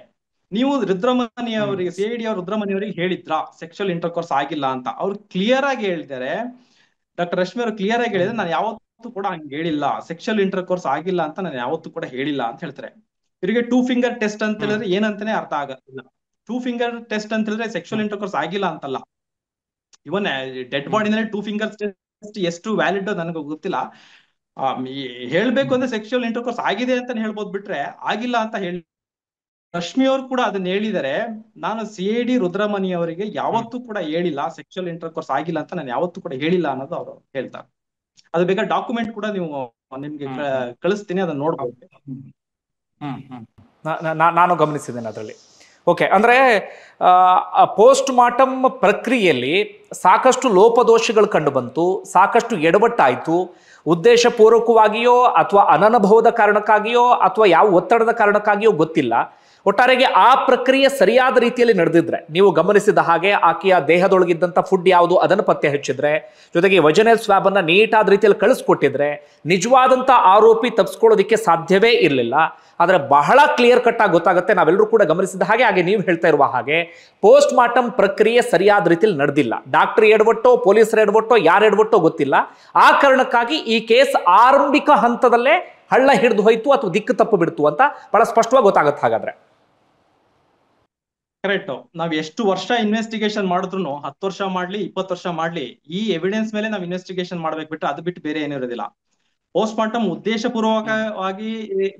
ನೀವು ರುದ್ರಮನಿ ಅವರಿಗೆ CID ಅವರು ರುದ್ರಮನಿ ಅವರಿಗೆ ಹೇಳಿದ್ರಾ ಸೆಕ್ಷುವಲ್ ಇಂಟರ್ ಕೋರ್ಸ್ ಆಗಿಲ್ಲ ಅಂತ? ಅವ್ರು ಕ್ಲಿಯರ್ ಆಗಿ ಹೇಳ್ತಾರೆ, ಡಾಕ್ಟರ್ ರಶ್ಮಿ ಅವರು ಕ್ಲಿಯರ್ ಆಗಿ ಹೇಳಿದ್ರೆ ನಾನು ಯಾವತ್ತೂ ಕೂಡ ಹಂಗೆ ಹೇಳಿಲ್ಲ, ಸೆಕ್ಷುವಲ್ ಇಂಟರ್ ಕೋರ್ಸ್ ಆಗಿಲ್ಲ ಅಂತ ನಾನು ಯಾವತ್ತೂ ಕೂಡ ಹೇಳಿಲ್ಲ ಅಂತ ಹೇಳ್ತಾರೆ. ಇವರಿಗೆ 2 finger ಟೆಸ್ಟ್ ಅಂತ ಹೇಳಿದ್ರೆ ಏನಂತಾನೆ ಅರ್ಥ ಆಗಲ್ಲ. 2 finger ಟೆಸ್ಟ್ ಅಂತ ಹೇಳಿದ್ರೆ ಸೆಕ್ಷುವಲ್ ಇಂಟರ್ ಕೋರ್ಸ್ ಆಗಿಲ್ಲ ಅಂತಲ್ಲ. ಇವನ್ ಡೆಡ್ ಬಾಡಿನಲ್ಲಿ 2 fingers ಟೆಸ್ಟ್ ಎಷ್ಟು ವ್ಯಾಲಿಡ್ ನನಗೆ ಗೊತ್ತಿಲ್ಲ. ಹೇಳ್ಬೇಕು ಅಂದ್ರೆ ಸೆಕ್ಷುವಲ್ ಇಂಟರ್ ಕೋರ್ಸ್ ಆಗಿದೆ ಅಂತ ಹೇಳ್ಬೋದು, ಬಿಟ್ರೆ ಆಗಿಲ್ಲ ಅಂತ ಹೇಳಿ. ರಶ್ಮಿ ಅವರು ಕೂಡ ಅದನ್ನ ಹೇಳಿದರೆ, ನಾನು CID ರುದ್ರಮನಿ ಅವರಿಗೆ ಯಾವತ್ತೂ ಕೂಡ ಹೇಳಿಲ್ಲ ಸೆಕ್ಷುವಲ್ ಇಂಟರ್ ಕೋರ್ಸ್ ಆಗಿಲ್ಲ ಅಂತ, ನಾನು ಯಾವತ್ತೂ ಕೂಡ ಹೇಳಿಲ್ಲ ಅನ್ನೋದು ಅವರು ಹೇಳ್ತಾರೆ. ಅದು ಬೇಕಾದ್ರೆ ಡಾಕ್ಯುಮೆಂಟ್ ಕೂಡ ನಿಮ್ಗೆ ಕಳಿಸ್ತೀನಿ, ಅದನ್ನ ನೋಡ್ಬೋದು. ನಾನು ಗಮನಿಸಿದ್ದೇನೆ ಅದರಲ್ಲಿ. ಓಕೆ, ಅಂದ್ರೆ ಪೋಸ್ಟ್ ಮಾರ್ಟಮ್ ಪ್ರಕ್ರಿಯೆಯಲ್ಲಿ ಸಾಕಷ್ಟು ಲೋಪದೋಷಗಳು ಕಂಡು ಬಂತು, ಸಾಕಷ್ಟು ಎಡವಟ್ಟಾಯಿತು. ಉದ್ದೇಶಪೂರ್ವಕವಾಗಿಯೋ ಅಥವಾ ಅನನುಭವದ ಕಾರಣಕ್ಕಾಗಿಯೋ ಅಥವಾ ಯಾವ ಒತ್ತಡದ ಕಾರಣಕ್ಕಾಗಿಯೋ ಗೊತ್ತಿಲ್ಲ. ಒಟ್ಟಾರೆಗೆ ಆ ಪ್ರಕ್ರಿಯೆ ಸರಿಯಾದ ರೀತಿಯಲ್ಲಿ ನಡೆದಿದ್ರೆ, ನೀವು ಗಮನಿಸಿದ ಹಾಗೆ ಆಕೆಯ ದೇಹದೊಳಗಿದ್ದಂಥ ಫುಡ್ ಯಾವುದು ಅದನ್ನು ಪತ್ತೆ ಹಚ್ಚಿದ್ರೆ, ಜೊತೆಗೆ ವಜನಲ್ ಸ್ವಾಬ್ ಅನ್ನ ನೀಟಾದ ರೀತಿಯಲ್ಲಿ ಕಳಿಸ್ಕೊಟ್ಟಿದ್ರೆ ನಿಜವಾದಂಥ ಆರೋಪಿ ತಪ್ಪಿಸ್ಕೊಳ್ಳೋದಕ್ಕೆ ಸಾಧ್ಯವೇ ಇರಲಿಲ್ಲ. ಆದರೆ ಬಹಳ ಕ್ಲಿಯರ್ ಕಟ್ ಆಗಿ ಗೊತ್ತಾಗುತ್ತೆ, ನಾವೆಲ್ಲರೂ ಕೂಡ ಗಮನಿಸಿದ ಹಾಗೆ ನೀವು ಹೇಳ್ತಾ ಇರುವ ಹಾಗೆ ಪೋಸ್ಟ್ ಮಾರ್ಟಮ್ ಪ್ರಕ್ರಿಯೆ ಸರಿಯಾದ ರೀತಿಯಲ್ಲಿ ನಡೆದಿಲ್ಲ. ಡಾಕ್ಟರ್ ಎಡವಟ್ಟೋ ಪೊಲೀಸರ ಎಡವಟ್ಟೋ ಯಾರು ಎಡವಟ್ಟೋ ಗೊತ್ತಿಲ್ಲ. ಆ ಕಾರಣಕ್ಕಾಗಿ ಈ ಕೇಸ್ ಆರಂಭಿಕ ಹಂತದಲ್ಲೇ ಹಳ್ಳ ಹಿಡಿದು ಹೋಯ್ತು ಅಥವಾ ದಿಕ್ಕು ತಪ್ಪು ಬಿಡ್ತು ಅಂತ ಬಹಳ ಸ್ಪಷ್ಟವಾಗಿ ಗೊತ್ತಾಗುತ್ತೆ. ಹಾಗಾದ್ರೆ ಕರೆಕ್ಟ್. ನಾವ್ ಎಷ್ಟು ವರ್ಷ ಇನ್ವೆಸ್ಟಿಗೇಷನ್ ಮಾಡಿದ್ರು 10 ವರ್ಷ ಮಾಡ್ಲಿ 20 ವರ್ಷ ಮಾಡ್ಲಿ ಈ ಎವಿಡೆನ್ಸ್ ಮೇಲೆ ನಾವ್ ಇನ್ವೆಸ್ಟಿಗೇಷನ್ ಮಾಡ್ಬೇಕು, ಬಿಟ್ಟು ಅದು ಬಿಟ್ಟು ಬೇರೆ ಏನೂ ಇರೋದಿಲ್ಲ. ಪೋಸ್ಟ್ ಮಾರ್ಟಮ್ ಉದ್ದೇಶಪೂರ್ವಕವಾಗಿ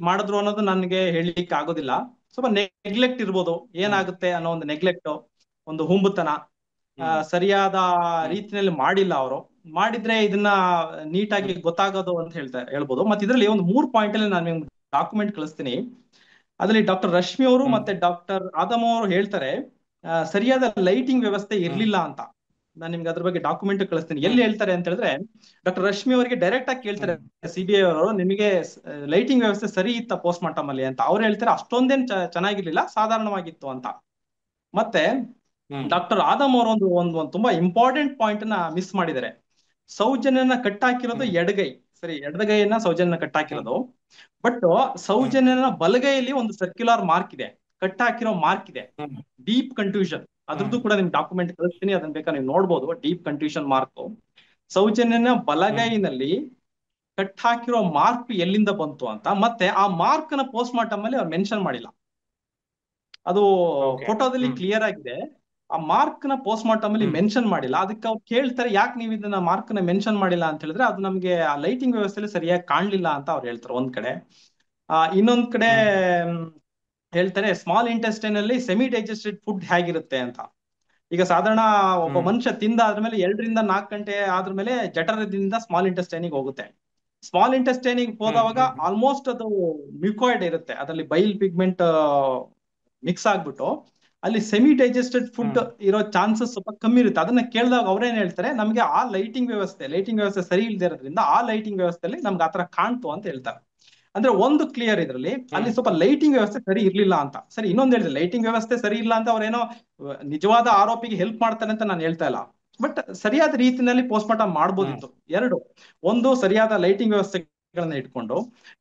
ಮಾಡಿದ್ರು ಅನ್ನೋದು ನನಗೆ ಹೇಳಲಿಕ್ಕೆ ಆಗೋದಿಲ್ಲ. ಸ್ವಲ್ಪ ನೆಗ್ಲೆಕ್ಟ್ ಇರ್ಬೋದು, ಏನಾಗುತ್ತೆ ಅನ್ನೋ ಒಂದು ನೆಗ್ಲೆಕ್ಟ್, ಒಂದು ಹುಂಬುತನ, ಸರಿಯಾದ ರೀತಿಯಲ್ಲಿ ಮಾಡಿಲ್ಲ ಅವರು. ಮಾಡಿದ್ರೆ ಇದನ್ನ ನೀಟಾಗಿ ಗೊತ್ತಾಗೋದು ಅಂತ ಹೇಳ್ಬೋದು. ಮತ್ತೆ ಇದರಲ್ಲಿ ಒಂದು 3 ಪಾಯಿಂಟ್ ಅಲ್ಲಿ ನಾನು ನಿಮ್ಗೆ ಡಾಕ್ಯುಮೆಂಟ್ ಕಳಿಸ್ತೀನಿ. ಅದರಲ್ಲಿ ಡಾಕ್ಟರ್ ರಶ್ಮಿ ಅವರು ಮತ್ತೆ ಡಾಕ್ಟರ್ ಆದಮ್ ಅವರು ಹೇಳ್ತಾರೆ ಸರಿಯಾದ ಲೈಟಿಂಗ್ ವ್ಯವಸ್ಥೆ ಇರ್ಲಿಲ್ಲ ಅಂತ. ನಾನು ನಿಮ್ಗೆ ಅದ್ರ ಬಗ್ಗೆ ಡಾಕ್ಯುಮೆಂಟ್ ಕಳಿಸ್ತೀನಿ. ಎಲ್ಲಿ ಹೇಳ್ತಾರೆ ಅಂತ ಹೇಳಿದ್ರೆ, ಡಾಕ್ಟರ್ ರಶ್ಮಿ ಅವರಿಗೆ ಡೈರೆಕ್ಟ್ ಆಗಿ ಕೇಳ್ತಾರೆ CBI ಅವರು, ನಿಮಗೆ ಲೈಟಿಂಗ್ ವ್ಯವಸ್ಥೆ ಸರಿ ಇತ್ತ ಪೋಸ್ಟ್ ಮಾರ್ಟಮ್ ಅಲ್ಲಿ ಅಂತ. ಅವ್ರು ಹೇಳ್ತಾರೆ ಅಷ್ಟೊಂದೇನ್ ಚೆನ್ನಾಗಿರ್ಲಿಲ್ಲ, ಸಾಧಾರಣವಾಗಿತ್ತು ಅಂತ. ಮತ್ತೆ ಡಾಕ್ಟರ್ ಆದಮ್ ಅವರು ಒಂದು ತುಂಬಾ ಇಂಪಾರ್ಟೆಂಟ್ ಪಾಯಿಂಟ್ ನ ಮಿಸ್ ಮಾಡಿದ್ದಾರೆ. ಸೌಜನ್ಯನ ಕಟ್ಟಾಕಿರೋದು ಎಡಗೈ, ಸರಿ, ಎಡಗೈಯನ್ನ ಸೌಜನ್ಯನ ಕಟ್ಟಾಕಿರೋದು. ಬಟ್ ಸೌಜನ್ಯನ ಬಲಗೈಯಲ್ಲಿ ಒಂದು ಸರ್ಕ್ಯುಲರ್ ಮಾರ್ಕ್ ಇದೆ, ಕಟ್ಟಾಕಿರೋ ಮಾರ್ಕ್ ಇದೆ, ಡೀಪ್ ಕನ್ಫ್ಯೂಷನ್. ಅದ್ರದ್ದು ಕೂಡ ನಿಮ್ ಡಾಕ್ಯುಮೆಂಟ್ ಕಳಿಸ್ತೀನಿ, ಅದನ್ನ ಬೇಕಾದ್ರೆ ನೀವು ನೋಡ್ಬೋದು. ಡೀಪ್ ಕನ್ಫ್ಯೂಷನ್ ಮಾರ್ಕ್ ಸೌಜನ್ಯನ ಬಲಗೈನಲ್ಲಿ ಕಟ್ ಹಾಕಿರೋ ಮಾರ್ಕ್ ಎಲ್ಲಿಂದ ಬಂತು ಅಂತ. ಮತ್ತೆ ಆ ಮಾರ್ಕ್ ನ ಪೋಸ್ಟ್ ಮಾರ್ಟಮ್ ಅಲ್ಲಿ ಅವ್ರು ಮೆನ್ಷನ್ ಮಾಡಿಲ್ಲ. ಅದು ಫೋಟೋದಲ್ಲಿ ಕ್ಲಿಯರ್ ಆಗಿದೆ, ಆ ಮಾರ್ಕ್ ನ ಪೋಸ್ಟ್ ಮಾರ್ಟಮ್ ಅಲ್ಲಿ ಮೆನ್ಷನ್ ಮಾಡಿಲ್ಲ. ಅದಕ್ಕೆ ಅವ್ರು ಕೇಳ್ತಾರೆ, ಯಾಕೆ ನೀವು ಇದನ್ನ ಮಾರ್ಕ್ ನ ಮೆನ್ಷನ್ ಮಾಡಿಲ್ಲ ಅಂತ ಹೇಳಿದ್ರೆ, ಅದು ನಮ್ಗೆ ಆ ಲೈಟಿಂಗ್ ವ್ಯವಸ್ಥೆಯಲ್ಲಿ ಸರಿಯಾಗಿ ಕಾಣ್ಲಿಲ್ಲ ಅಂತ ಅವ್ರು ಹೇಳ್ತಾರೆ ಒಂದ್ ಕಡೆ. ಇನ್ನೊಂದ್ ಕಡೆ ಹೇಳ್ತಾರೆ ಸ್ಮಾಲ್ ಇಂಟೆಸ್ಟೈನ್ ಅಲ್ಲಿ ಸೆಮಿ ಡೈಜೆಸ್ಟೆಡ್ ಫುಡ್ ಹೇಗಿರುತ್ತೆ ಅಂತ. ಈಗ ಸಾಧಾರಣ ಒಬ್ಬ ಮನುಷ್ಯ ತಿಂದಾದ್ಮೇಲೆ 2 ರಿಂದ 4 ಗಂಟೆ ಆದ್ಮೇಲೆ ಜಠರದಿಂದ ಸ್ಮಾಲ್ ಇಂಟೆಸ್ಟೈನಿಗೆ ಹೋಗುತ್ತೆ. ಸ್ಮಾಲ್ ಇಂಟೆಸ್ಟೈನಿಗೆ ಹೋದವಾಗ ಆಲ್ಮೋಸ್ಟ್ ಅದು ಮ್ಯೂಕಾಯ್ಡ್ ಇರುತ್ತೆ, ಅದರಲ್ಲಿ ಬೈಲ್ ಪಿಗ್ಮೆಂಟ್ ಮಿಕ್ಸ್ ಆಗ್ಬಿಟ್ಟು ಅಲ್ಲಿ ಸೆಮಿ ಡೈಜೆಸ್ಟೆಡ್ ಫುಡ್ ಇರೋ ಚಾನ್ಸಸ್ ಸ್ವಲ್ಪ ಕಮ್ಮಿ ಇರುತ್ತೆ. ಅದನ್ನ ಕೇಳಿದಾಗ ಅವ್ರೇನ್ ಹೇಳ್ತಾರೆ, ನಮ್ಗೆ ಆ ಲೈಟಿಂಗ್ ವ್ಯವಸ್ಥೆ ಸರಿ ಇಲ್ಲದೆ ಇರೋದ್ರಿಂದ ಆ ಲೈಟಿಂಗ್ ವ್ಯವಸ್ಥೆಯಲ್ಲಿ ನಮ್ಗೆ ಆತರ ಕಾಣ್ತು ಅಂತ ಹೇಳ್ತಾರೆ. ಅಂದ್ರೆ ಒಂದು ಕ್ಲಿಯರ್ ಇದ್ರಲ್ಲಿ ಅಲ್ಲಿ ಸ್ವಲ್ಪ ಲೈಟಿಂಗ್ ವ್ಯವಸ್ಥೆ ಸರಿ ಇರ್ಲಿಲ್ಲ ಅಂತ. ಸರಿ, ಇನ್ನೊಂದು ಹೇಳಿದ್ರೆ ಲೈಟಿಂಗ್ ವ್ಯವಸ್ಥೆ ಸರಿ ಇಲ್ಲ ಅಂತ ಅವ್ರೇನೋ ನಿಜವಾದ ಆರೋಪಿಗೆ ಹೆಲ್ಪ್ ಮಾಡ್ತಾರೆ ಅಂತ ನಾನು ಹೇಳ್ತಾ ಇಲ್ಲ. ಬಟ್ ಸರಿಯಾದ ರೀತಿಯಲ್ಲಿ ಪೋಸ್ಟ್ ಮಾರ್ಟಮ್ ಮಾಡ್ಬೋದಿತ್ತು. ಒಂದು ಸರಿಯಾದ ಲೈಟಿಂಗ್ ವ್ಯವಸ್ಥೆಗಳನ್ನ ಇಟ್ಕೊಂಡು,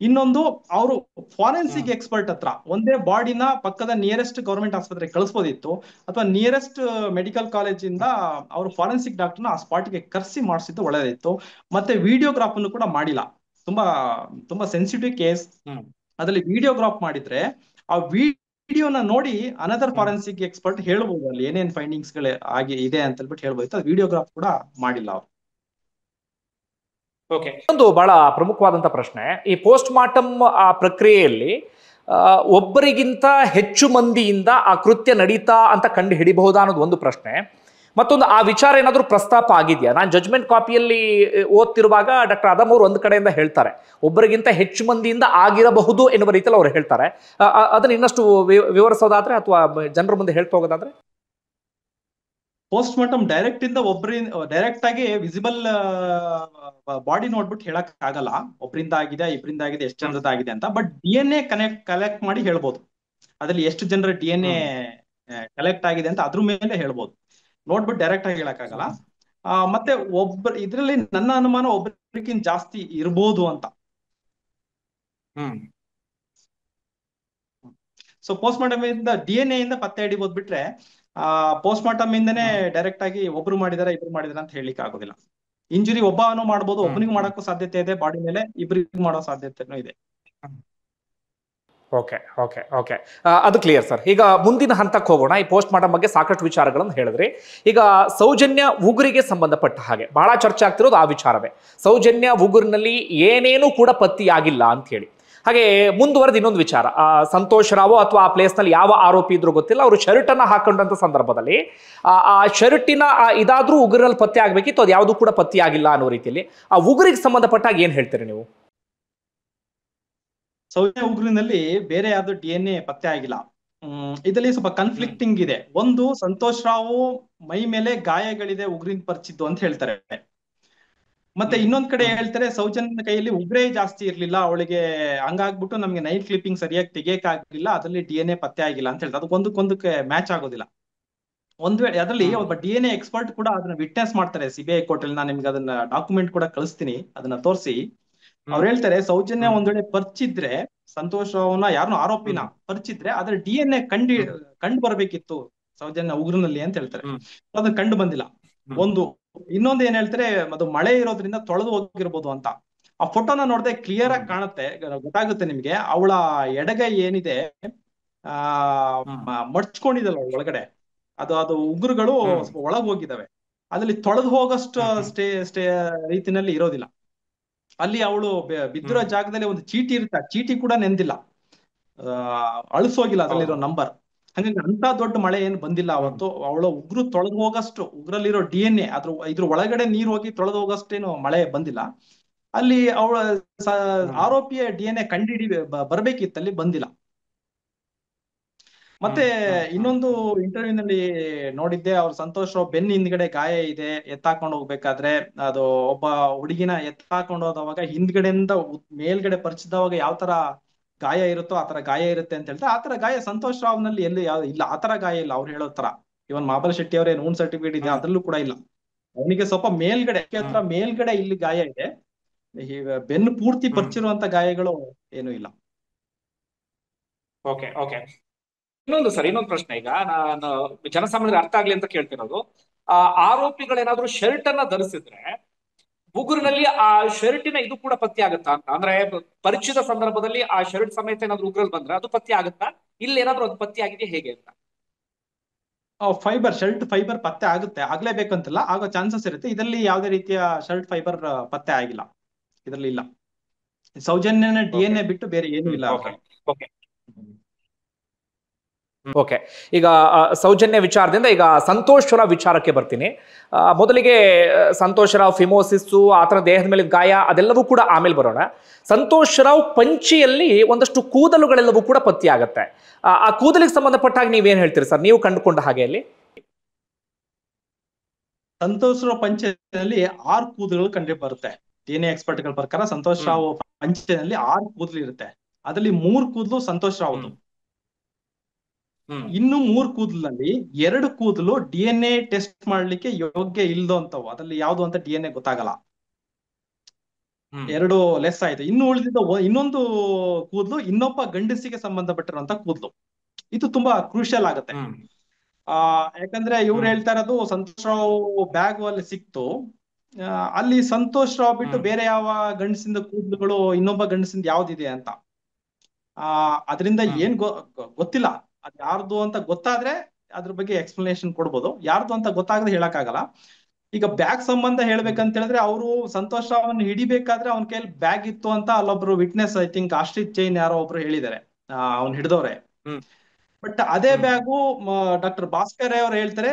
ಇನ್ನೊಂದು ಅವರು ಫಾರೆನ್ಸಿಕ್ ಎಕ್ಸ್ಪರ್ಟ್ ಹತ್ರ ಒಂದೇ ಬಾಡಿನ ಪಕ್ಕದ ನಿಯರೆಸ್ಟ್ ಗವರ್ಮೆಂಟ್ ಆಸ್ಪತ್ರೆಗೆ ಕಳಿಸ್ಬೋದಿತ್ತು, ಅಥವಾ ನಿಯರೆಸ್ಟ್ ಮೆಡಿಕಲ್ ಕಾಲೇಜ್ ಇಂದ ಅವರು ಫಾರೆನ್ಸಿಕ್ ಡಾಕ್ಟರ್ನ ಆ ಸ್ಪಾಟ್ಗೆ ಕರ್ಸಿ ಮಾಡಿಸಿದ್ದು ಒಳ್ಳೆದಿತ್ತು. ಮತ್ತೆ ವಿಡಿಯೋಗ್ರಾಫ್ ಅನ್ನು ಕೂಡ ಮಾಡಿಲ್ಲ. ತುಂಬಾ ತುಂಬಾ ಸೆನ್ಸಿಟಿವ್ ಕೇಸ್, ಅದ್ರಲ್ಲಿ ವಿಡಿಯೋಗ್ರಾಫ್ ಮಾಡಿದ್ರೆ ಆ ವಿಡಿಯೋನ ನೋಡಿ ಅನದರ್ ಫಾರೆನ್ಸಿಕ್ ಎಕ್ಸ್ಪರ್ಟ್ ಹೇಳ್ಬೋದು ಅಲ್ಲಿ ಏನೇನ್ ಫೈಂಡಿಂಗ್ಸ್ ಗಳು ಇದೆ ಅಂತ ಹೇಳ್ಬಿಟ್ಟು ಹೇಳ್ಬೋದು. ವಿಡಿಯೋಗ್ರಾಫ್ ಕೂಡ ಮಾಡಿಲ್ಲ ಅವರು. ಓಕೆ, ಒಂದು ಬಹಳ ಪ್ರಮುಖವಾದಂತ ಪ್ರಶ್ನೆ, ಈ ಪೋಸ್ಟ್ ಮಾರ್ಟಮ್ ಆ ಪ್ರಕ್ರಿಯೆಯಲ್ಲಿ ಒಬ್ಬರಿಗಿಂತ ಹೆಚ್ಚು ಮಂದಿಯಿಂದ ಆ ಕೃತ್ಯ ನಡೀತಾ ಅಂತ ಕಂಡು ಹಿಡಿಬಹುದಾ ಅನ್ನೋದು ಒಂದು ಪ್ರಶ್ನೆ. ಮತ್ತೊಂದು, ಆ ವಿಚಾರ ಏನಾದರೂ ಪ್ರಸ್ತಾಪ ಆಗಿದೆಯಾ? ನಾನು ಜಜ್ಮೆಂಟ್ ಕಾಪಿಯಲ್ಲಿ ಓದ್ತಿರುವಾಗ ಡಾಕ್ಟರ್ ಆದಮ್ ಅವರು ಒಂದು ಕಡೆಯಿಂದ ಹೇಳ್ತಾರೆ ಒಬ್ಬರಿಗಿಂತ ಹೆಚ್ಚು ಮಂದಿಯಿಂದ ಆಗಿರಬಹುದು ಎನ್ನುವ ರೀತಿಯಲ್ಲಿ ಅವ್ರು ಹೇಳ್ತಾರೆ. ಅದನ್ನ ಇನ್ನಷ್ಟು ವಿವರಿಸೋದಾದ್ರೆ ಅಥವಾ ಜನರ ಮುಂದೆ ಹೇಳ್ತಾ ಹೋಗೋದಾದ್ರೆ? ಪೋಸ್ಟ್ ಮಾರ್ಟಮ್ ಡೈರೆಕ್ಟ್ ಆಗಿ ವಿಸಿಬಲ್ ಬಾಡಿ ನೋಡ್ಬಿಟ್ಟು ಹೇಳಕ್ ಆಗಲ್ಲ, ಒಬ್ಬರಿಂದ ಆಗಿದೆ, ಇಬ್ಬರಿಂದ ಆಗಿದೆ, ಎಷ್ಟು ಜನರದ ಆಗಿದೆ ಅಂತ. ಬಟ್ DNA ಕಲೆಕ್ಟ್ ಮಾಡಿ ಹೇಳ್ಬೋದು. ಅದ್ರಲ್ಲಿ ಎಷ್ಟು ಜನರ DNA ಕಲೆಕ್ಟ್ ಆಗಿದೆ ಅಂತ ಅದ್ರ ಮೇಲೆ ಹೇಳ್ಬೋದು, ನೋಡ್ಬಿಟ್ಟು ಡೈರೆಕ್ಟ್ ಆಗಿ ಹೇಳಕ್ಕಾಗಲ್ಲ. ಮತ್ತೆ ಇದ್ರಲ್ಲಿ ನನ್ನ ಅನುಮಾನ ಒಬ್ಬರಿಗಿಂತ ಜಾಸ್ತಿ ಇರ್ಬೋದು ಅಂತ. ಸೊ ಪೋಸ್ಟ್ ಮಾರ್ಟಮ್ ಇಂದ DNA ಇಂದ ಪತ್ತೆ ಹಿಡಿಬೋದು, ಬಿಟ್ರೆ ಪೋಸ್ಟ್ ಮಾರ್ಟಮ್ ಇಂದನೇ ಡೈರೆಕ್ಟ್ ಆಗಿ ಒಬ್ರು ಮಾಡಿದಾರೆ ಇಬ್ರು ಮಾಡಿದಾರೆ ಅಂತ ಹೇಳಿಕ್ ಆಗೋದಿಲ್ಲ. ಇಂಜುರಿ ಒಬ್ಬನು ಮಾಡ್ಬೋದು, ಒಬ್ಬನಿಗೆ ಮಾಡಕ್ಕೂ ಸಾಧ್ಯತೆ ಇದೆ, ಬಾಡಿ ಮೇಲೆ ಇಬ್ಬರಿಗೆ ಮಾಡೋ ಸಾಧ್ಯತೆನೂ ಇದೆ. ಓಕೆ ಓಕೆ ಓಕೆ, ಅದು ಕ್ಲಿಯರ್ ಸರ್. ಈಗ ಮುಂದಿನ ಹಂತಕ್ಕೆ ಹೋಗೋಣ. ಈ ಪೋಸ್ಟ್ ಮಾರ್ಟಮ್ ಬಗ್ಗೆ ಸಾಕಷ್ಟು ವಿಚಾರಗಳನ್ನು ಹೇಳಿದ್ರಿ. ಈಗ ಸೌಜನ್ಯ ಉಗುರಿಗೆ ಸಂಬಂಧಪಟ್ಟ ಹಾಗೆ ಬಹಳ ಚರ್ಚೆ ಆಗ್ತಿರೋದು ಆ ವಿಚಾರವೇ. ಸೌಜನ್ಯ ಉಗುರಿನಲ್ಲಿ ಏನೇನೂ ಕೂಡ ಪತ್ತೆಯಾಗಿಲ್ಲ ಅಂತ ಹೇಳಿ. ಹಾಗೆ ಮುಂದುವರೆದ ಇನ್ನೊಂದು ವಿಚಾರ, ಸಂತೋಷ್ ರಾವ್ ಅಥವಾ ಆ ಪ್ಲೇಸ್ನಲ್ಲಿ ಯಾವ ಆರೋಪಿ ಇದ್ರು ಗೊತ್ತಿಲ್ಲ, ಅವರು ಶರ್ಟ್ ಅನ್ನ ಹಾಕೊಂಡಂತ ಸಂದರ್ಭದಲ್ಲಿ ಆ ಶರ್ಟಿನ ಇದಾದ್ರೂ ಉಗುರಿನಲ್ಲಿ ಪತ್ತೆ ಆಗ್ಬೇಕಿತ್ತು, ಅದು ಯಾವುದು ಕೂಡ ಪತ್ತೆ ಆಗಿಲ್ಲ ಅನ್ನೋ ರೀತಿಯಲ್ಲಿ. ಆ ಉಗುರಿಗೆ ಸಂಬಂಧಪಟ್ಟಾಗ ಏನ್ ಹೇಳ್ತೀರಿ ನೀವು? ಸೌಜನ್ಯ ಉಗುರಿನಲ್ಲಿ ಬೇರೆ ಯಾವ್ದು DNA ಪತ್ತೆ ಆಗಿಲ್ಲ. ಇದರಲ್ಲಿ ಸ್ವಲ್ಪ ಕನ್ಫ್ಲಿಕ್ಟಿಂಗ್ ಇದೆ. ಒಂದು, ಸಂತೋಷ್ ರಾವ್ ಮೈ ಮೇಲೆ ಗಾಯಗಳಿದೆ, ಉಗುರಿನ ಪರಿಚಿದ್ದು ಅಂತ ಹೇಳ್ತಾರೆ. ಮತ್ತೆ ಇನ್ನೊಂದ್ ಕಡೆ ಹೇಳ್ತಾರೆ ಸೌಜನ್ಯನ ಕೈಯಲ್ಲಿ ಉಗುರೇ ಜಾಸ್ತಿ ಇರ್ಲಿಲ್ಲ, ಅವಳಿಗೆ ಹಂಗಾಗ್ಬಿಟ್ಟು ನಮ್ಗೆ ನೈಟ್ ಕ್ಲಿಪ್ಪಿಂಗ್ ಸರಿಯಾಗಿ ತೆಗಿಯಕ್ ಆಗ್ಲಿಲ್ಲ, ಅದ್ರಲ್ಲಿ DNA ಪತ್ತೆ ಆಗಿಲ್ಲ ಅಂತ ಹೇಳ್ತಾರೆ. ಅದಕ್ಕೊಂದಕ್ಕೆ ಮ್ಯಾಚ್ ಆಗೋದಿಲ್ಲ. ಒಂದ್ ವೇಳೆ ಅದರಲ್ಲಿ ಒಬ್ಬ DNA ಎಕ್ಸ್ಪರ್ಟ್ ಕೂಡ ಅದನ್ನ ವಿಟ್ನೆಸ್ ಮಾಡ್ತಾರೆ CBI ಕೋರ್ಟ್ ಅಲ್ಲಿ. ನಾನು ನಿಮ್ಗೆ ಅದನ್ನ ಡಾಕ್ಯುಮೆಂಟ್ ಕೂಡ ಕಳಿಸ್ತೀನಿ, ಅದನ್ನ ತೋರಿಸಿ. ಅವ್ರು ಹೇಳ್ತಾರೆ ಸೌಜನ್ಯ ಒಂದ್ ವೇಳೆ ಪರಿಚಿದ್ರೆ, ಸಂತೋಷ್ ರಾವ್ನ ಯಾರನ್ನ ಆರೋಪಿನ ಪರಿಚಿದ್ರೆ ಅದ್ರ DNA ಕಂಡು ಬರ್ಬೇಕಿತ್ತು ಸೌಜನ್ಯ ಉಗುರಿನಲ್ಲಿ ಅಂತ ಹೇಳ್ತಾರೆ. ಅದನ್ನ ಕಂಡು ಬಂದಿಲ್ಲ. ಒಂದು, ಇನ್ನೊಂದು ಏನ್ ಹೇಳ್ತಾರೆ, ಅದು ಮಳೆ ಇರೋದ್ರಿಂದ ತೊಳೆದು ಹೋಗಿರ್ಬೋದು ಅಂತ. ಆ ಫೋಟೋನ ನೋಡಿದ್ರೆ ಕ್ಲಿಯರ್ ಆಗಿ ಕಾಣುತ್ತೆ, ಗೊತ್ತಾಗುತ್ತೆ ನಿಮ್ಗೆ. ಅವಳ ಎಡಗೈ ಏನಿದೆ ಮಡ್ಚ್ಕೊಂಡಿದಲ್ಲ ಒಳಗಡೆ, ಅದು ಉಗುರುಗಳು ಸ್ವಲ್ಪ ಒಳಗ್ ಹೋಗಿದಾವೆ. ಅದ್ರಲ್ಲಿ ತೊಳೆದು ಹೋಗಷ್ಟು ರೀತಿನಲ್ಲಿ ಇರೋದಿಲ್ಲ. ಅಲ್ಲಿ ಅವಳು ಬಿದ್ದಿರೋ ಜಾಗದಲ್ಲಿ ಒಂದು ಚೀಟಿ ಇರುತ್ತೆ, ಚೀಟಿ ಕೂಡ ನೆಂದಿಲ್ಲ, ಅಳಿಸೋಗಿಲ್ಲ ಅದ್ರಲ್ಲಿರೋ ನಂಬರ್. ಹಂಗಾಗಿ ಅಂತ ದೊಡ್ಡ ಮಳೆ ಏನು ಬಂದಿಲ್ಲ ಅವತ್ತು. ಅವಳ ಉಗ್ರು ತೊಳೆದು ಹೋಗಷ್ಟು, ಉಗ್ರಲ್ಲಿರೋ DNA ಇದ್ರ ಒಳಗಡೆ ನೀರು ಹೋಗಿ ತೊಳೆದು ಹೋಗಷ್ಟೇನು ಮಳೆ ಬಂದಿಲ್ಲ ಅಲ್ಲಿ. ಅವಳ ಆರೋಪಿಯ DNA ಕಂಡಿಡಿ ಬರ್ಬೇಕಿತ್ತಲ್ಲಿ, ಬಂದಿಲ್ಲ. ಮತ್ತೆ ಇನ್ನೊಂದು ಇಂಟರ್ವ್ಯೂನಲ್ಲಿ ನೋಡಿದ್ದೆ, ಅವ್ರು ಸಂತೋಷ್ ರಾವ್ ಬೆನ್ನ ಹಿಂದ್ಗಡೆ ಗಾಯ ಇದೆ, ಎತ್ತಾಕೊಂಡು ಹೋಗ್ಬೇಕಾದ್ರೆ. ಅದು ಒಬ್ಬ ಹುಡುಗಿನ ಎತ್ತಾಕೊಂಡು ಹೋದವಾಗ ಹಿಂದ್ಗಡೆಯಿಂದ ಮೇಲ್ಗಡೆ ಪರಿಚಿದವಾಗ ಯಾವ ತರ ಗಾಯ ಇರುತ್ತೋ ಆ ತರ ಗಾಯ ಇರುತ್ತೆ ಅಂತ ಹೇಳ್ತಾರೆ. ಆ ತರ ಗಾಯ ಸಂತೋಷ್ ರಾವ್ ನಲ್ಲಿ ಎಲ್ಲಿ ಯಾವ್ದು ಇಲ್ಲ, ಆ ತರ ಗಾಯ ಇಲ್ಲ ಅವ್ರು ಹೇಳೋ ತರ. ಇವನ್ ಮಾಬಲ್ ಶೆಟ್ಟಿ ಅವರೇ ನೂನ್ ಸರ್ಟಿಫಿಕೇಟ್ ಇದೆ ಅದ್ರಲ್ಲೂ ಕೂಡ ಇಲ್ಲ. ಅವನಿಗೆ ಸ್ವಲ್ಪ ಮೇಲ್ಗಡೆ ಹತ್ರ ಮೇಲ್ಗಡೆ ಇಲ್ಲಿ ಗಾಯ ಇದೆ, ಈಗ ಬೆನ್ನು ಪೂರ್ತಿ ಪರಿಚಿರುವಂತ ಗಾಯಗಳು ಏನು ಇಲ್ಲ. Okay okay. ಇನ್ನೊಂದು ಪ್ರಶ್ನೆ, ಈಗ ನಾನು ಜನಸಾಮಾನ್ಯರಿಗೆ ಅರ್ಥ ಆಗ್ಲಿ ಅಂತ ಕೇಳ್ತಿರೋದು, ಆ ಆರೋಪಿಗಳೇನಾದ್ರೂ ಶರ್ಟ್ ಅನ್ನ ಧರಿಸಿದ್ರೆ ಉಗುರಿನಲ್ಲಿ ಆ ಶರ್ಟಿನ ಇದು ಕೂಡ ಪತ್ತೆ ಆಗುತ್ತಾ ಅಂತ, ಅಂದ್ರೆ ಪರಿಚಯದ ಸಂದರ್ಭದಲ್ಲಿ ಆ ಶರ್ಟ್ ಸಮೇತ ಏನಾದ್ರು ಉಗ್ರಲ್ಲಿ ಬಂದ್ರೆ ಅದು ಪತ್ತೆ ಆಗುತ್ತಾ, ಇಲ್ಲಿ ಏನಾದ್ರು ಅದು ಪತ್ತೆ ಆಗಿದೆ ಹೇಗೆ ಅಂತ? ಶರ್ಟ್ ಫೈಬರ್ ಪತ್ತೆ ಆಗುತ್ತೆ, ಆಗ್ಲೇಬೇಕಂತಿಲ್ಲ, ಆಗೋ ಚಾನ್ಸಸ್ ಇರುತ್ತೆ. ಇದರಲ್ಲಿ ಯಾವುದೇ ರೀತಿಯ ಶರ್ಟ್ ಫೈಬರ್ ಪತ್ತೆ ಆಗಿಲ್ಲ, ಇದರಲ್ಲಿ ಇಲ್ಲ. ಸೌಜನ್ಯನ DNA ಬಿಟ್ಟು ಬೇರೆ ಏನೂ ಇಲ್ಲ. ಓಕೆ, ಈಗ ಸೌಜನ್ಯ ವಿಚಾರದಿಂದ ಈಗ ಸಂತೋಷ್ ರಾವ್ ವಿಚಾರಕ್ಕೆ ಬರ್ತೀನಿ. ಮೊದಲಿಗೆ ಸಂತೋಷ್ ರಾವ್ ಫಿಮೋಸಿಸ್ಸು, ಆತನ ದೇಹದ ಮೇಲೆ ಗಾಯ, ಅದೆಲ್ಲವೂ ಕೂಡ ಆಮೇಲೆ ಬರೋಣ. ಸಂತೋಷ್ ರಾವ್ ಪಂಚಿಯಲ್ಲಿ ಒಂದಷ್ಟು ಕೂದಲುಗಳೆಲ್ಲವೂ ಕೂಡ ಪತ್ತೆ ಆಗತ್ತೆ. ಆ ಕೂದಲಿಗೆ ಸಂಬಂಧಪಟ್ಟಾಗ ನೀವೇನ್ ಹೇಳ್ತೀರಿ ಸರ್, ನೀವು ಕಂಡುಕೊಂಡ ಹಾಗೆ ಅಲ್ಲಿ? ಸಂತೋಷ್ ರಾವ್ ಪಂಚದಲ್ಲಿ 6 ಕೂದಲುಗಳು ಕಂಡು ಬರುತ್ತೆ. DNA ಎಕ್ಸ್ಪರ್ಟ್ಗಳ ಪ್ರಕಾರ ಸಂತೋಷ್ ರಾವ್ ಪಂಚದಲ್ಲಿ 6 ಕೂದಲು ಇರುತ್ತೆ. ಅದರಲ್ಲಿ 3 ಕೂದಲು ಸಂತೋಷ್ ರಾವ್ದು. ಇನ್ನು 3 ಕೂದಲಲ್ಲಿ 2 ಕೂದಲು DNA ಟೆಸ್ಟ್ ಮಾಡ್ಲಿಕ್ಕೆ ಯೋಗ್ಯ ಇಲ್ದೋ ಅಂತವು, ಅದ್ರಲ್ಲಿ ಯಾವ್ದು ಅಂತ DNA ಗೊತ್ತಾಗಲ್ಲ. 2 ಲೆಸ್ ಆಯ್ತು. ಇನ್ನು ಉಳಿದಿದ್ದ ಇನ್ನೊಂದು ಕೂದಲು ಇನ್ನೊಬ್ಬ ಗಂಡಸಿಗೆ ಸಂಬಂಧಪಟ್ಟಿರುವಂತ ಕೂದಲು. ಇದು ತುಂಬಾ ಕ್ರೂಷಿಯಲ್ ಆಗುತ್ತೆ. ಯಾಕಂದ್ರೆ ಇವ್ರು ಹೇಳ್ತಾ ಇರೋದು ಸಂತೋಷ್ ರಾವ್ ಬ್ಯಾಗ್ ಅಲ್ಲಿ ಸಿಕ್ತು, ಅಲ್ಲಿ ಸಂತೋಷ್ ರಾವ್ ಬಿಟ್ಟು ಬೇರೆ ಯಾವ ಗಂಡಸಿಂದ ಕೂದಲುಗಳು ಇನ್ನೊಬ್ಬ ಗಂಡಸಿಂದ ಯಾವ್ದಿದೆ ಅಂತ. ಅದರಿಂದ ಏನ್ ಗೊತ್ತಿಲ್ಲ. ಅದ್ ಯಾರ್ದು ಅಂತ ಗೊತ್ತಾದ್ರೆ ಅದ್ರ ಬಗ್ಗೆ ಎಕ್ಸ್ಪ್ಲನೇಷನ್ ಕೊಡ್ಬೋದು, ಯಾರ್ದು ಅಂತ ಗೊತ್ತಾಗದೆ ಹೇಳಕ್ ಆಗಲ್ಲ. ಈಗ ಬ್ಯಾಗ್ ಸಂಬಂಧ ಹೇಳ್ಬೇಕಂತ ಹೇಳಿದ್ರೆ, ಅವರು ಸಂತೋಷ್ ರಾವ್ ಹಿಡಿಬೇಕಾದ್ರೆ ಅವನ ಕೈಯಲ್ಲಿ ಬ್ಯಾಗ್ ಇತ್ತು ಅಂತ ಅಲ್ಲೊಬ್ರು witness, I think Ashrith Jain ಯಾರೋ ಒಬ್ರು ಹೇಳಿದ್ದಾರೆ, ಅವ್ನ್ ಹಿಡಿದವ್ರೆ. ಬಟ್ ಅದೇ ಬ್ಯಾಗು ಡಾಕ್ಟರ್ ಭಾಸ್ಕರ್ ಅವ್ರು ಹೇಳ್ತಾರೆ,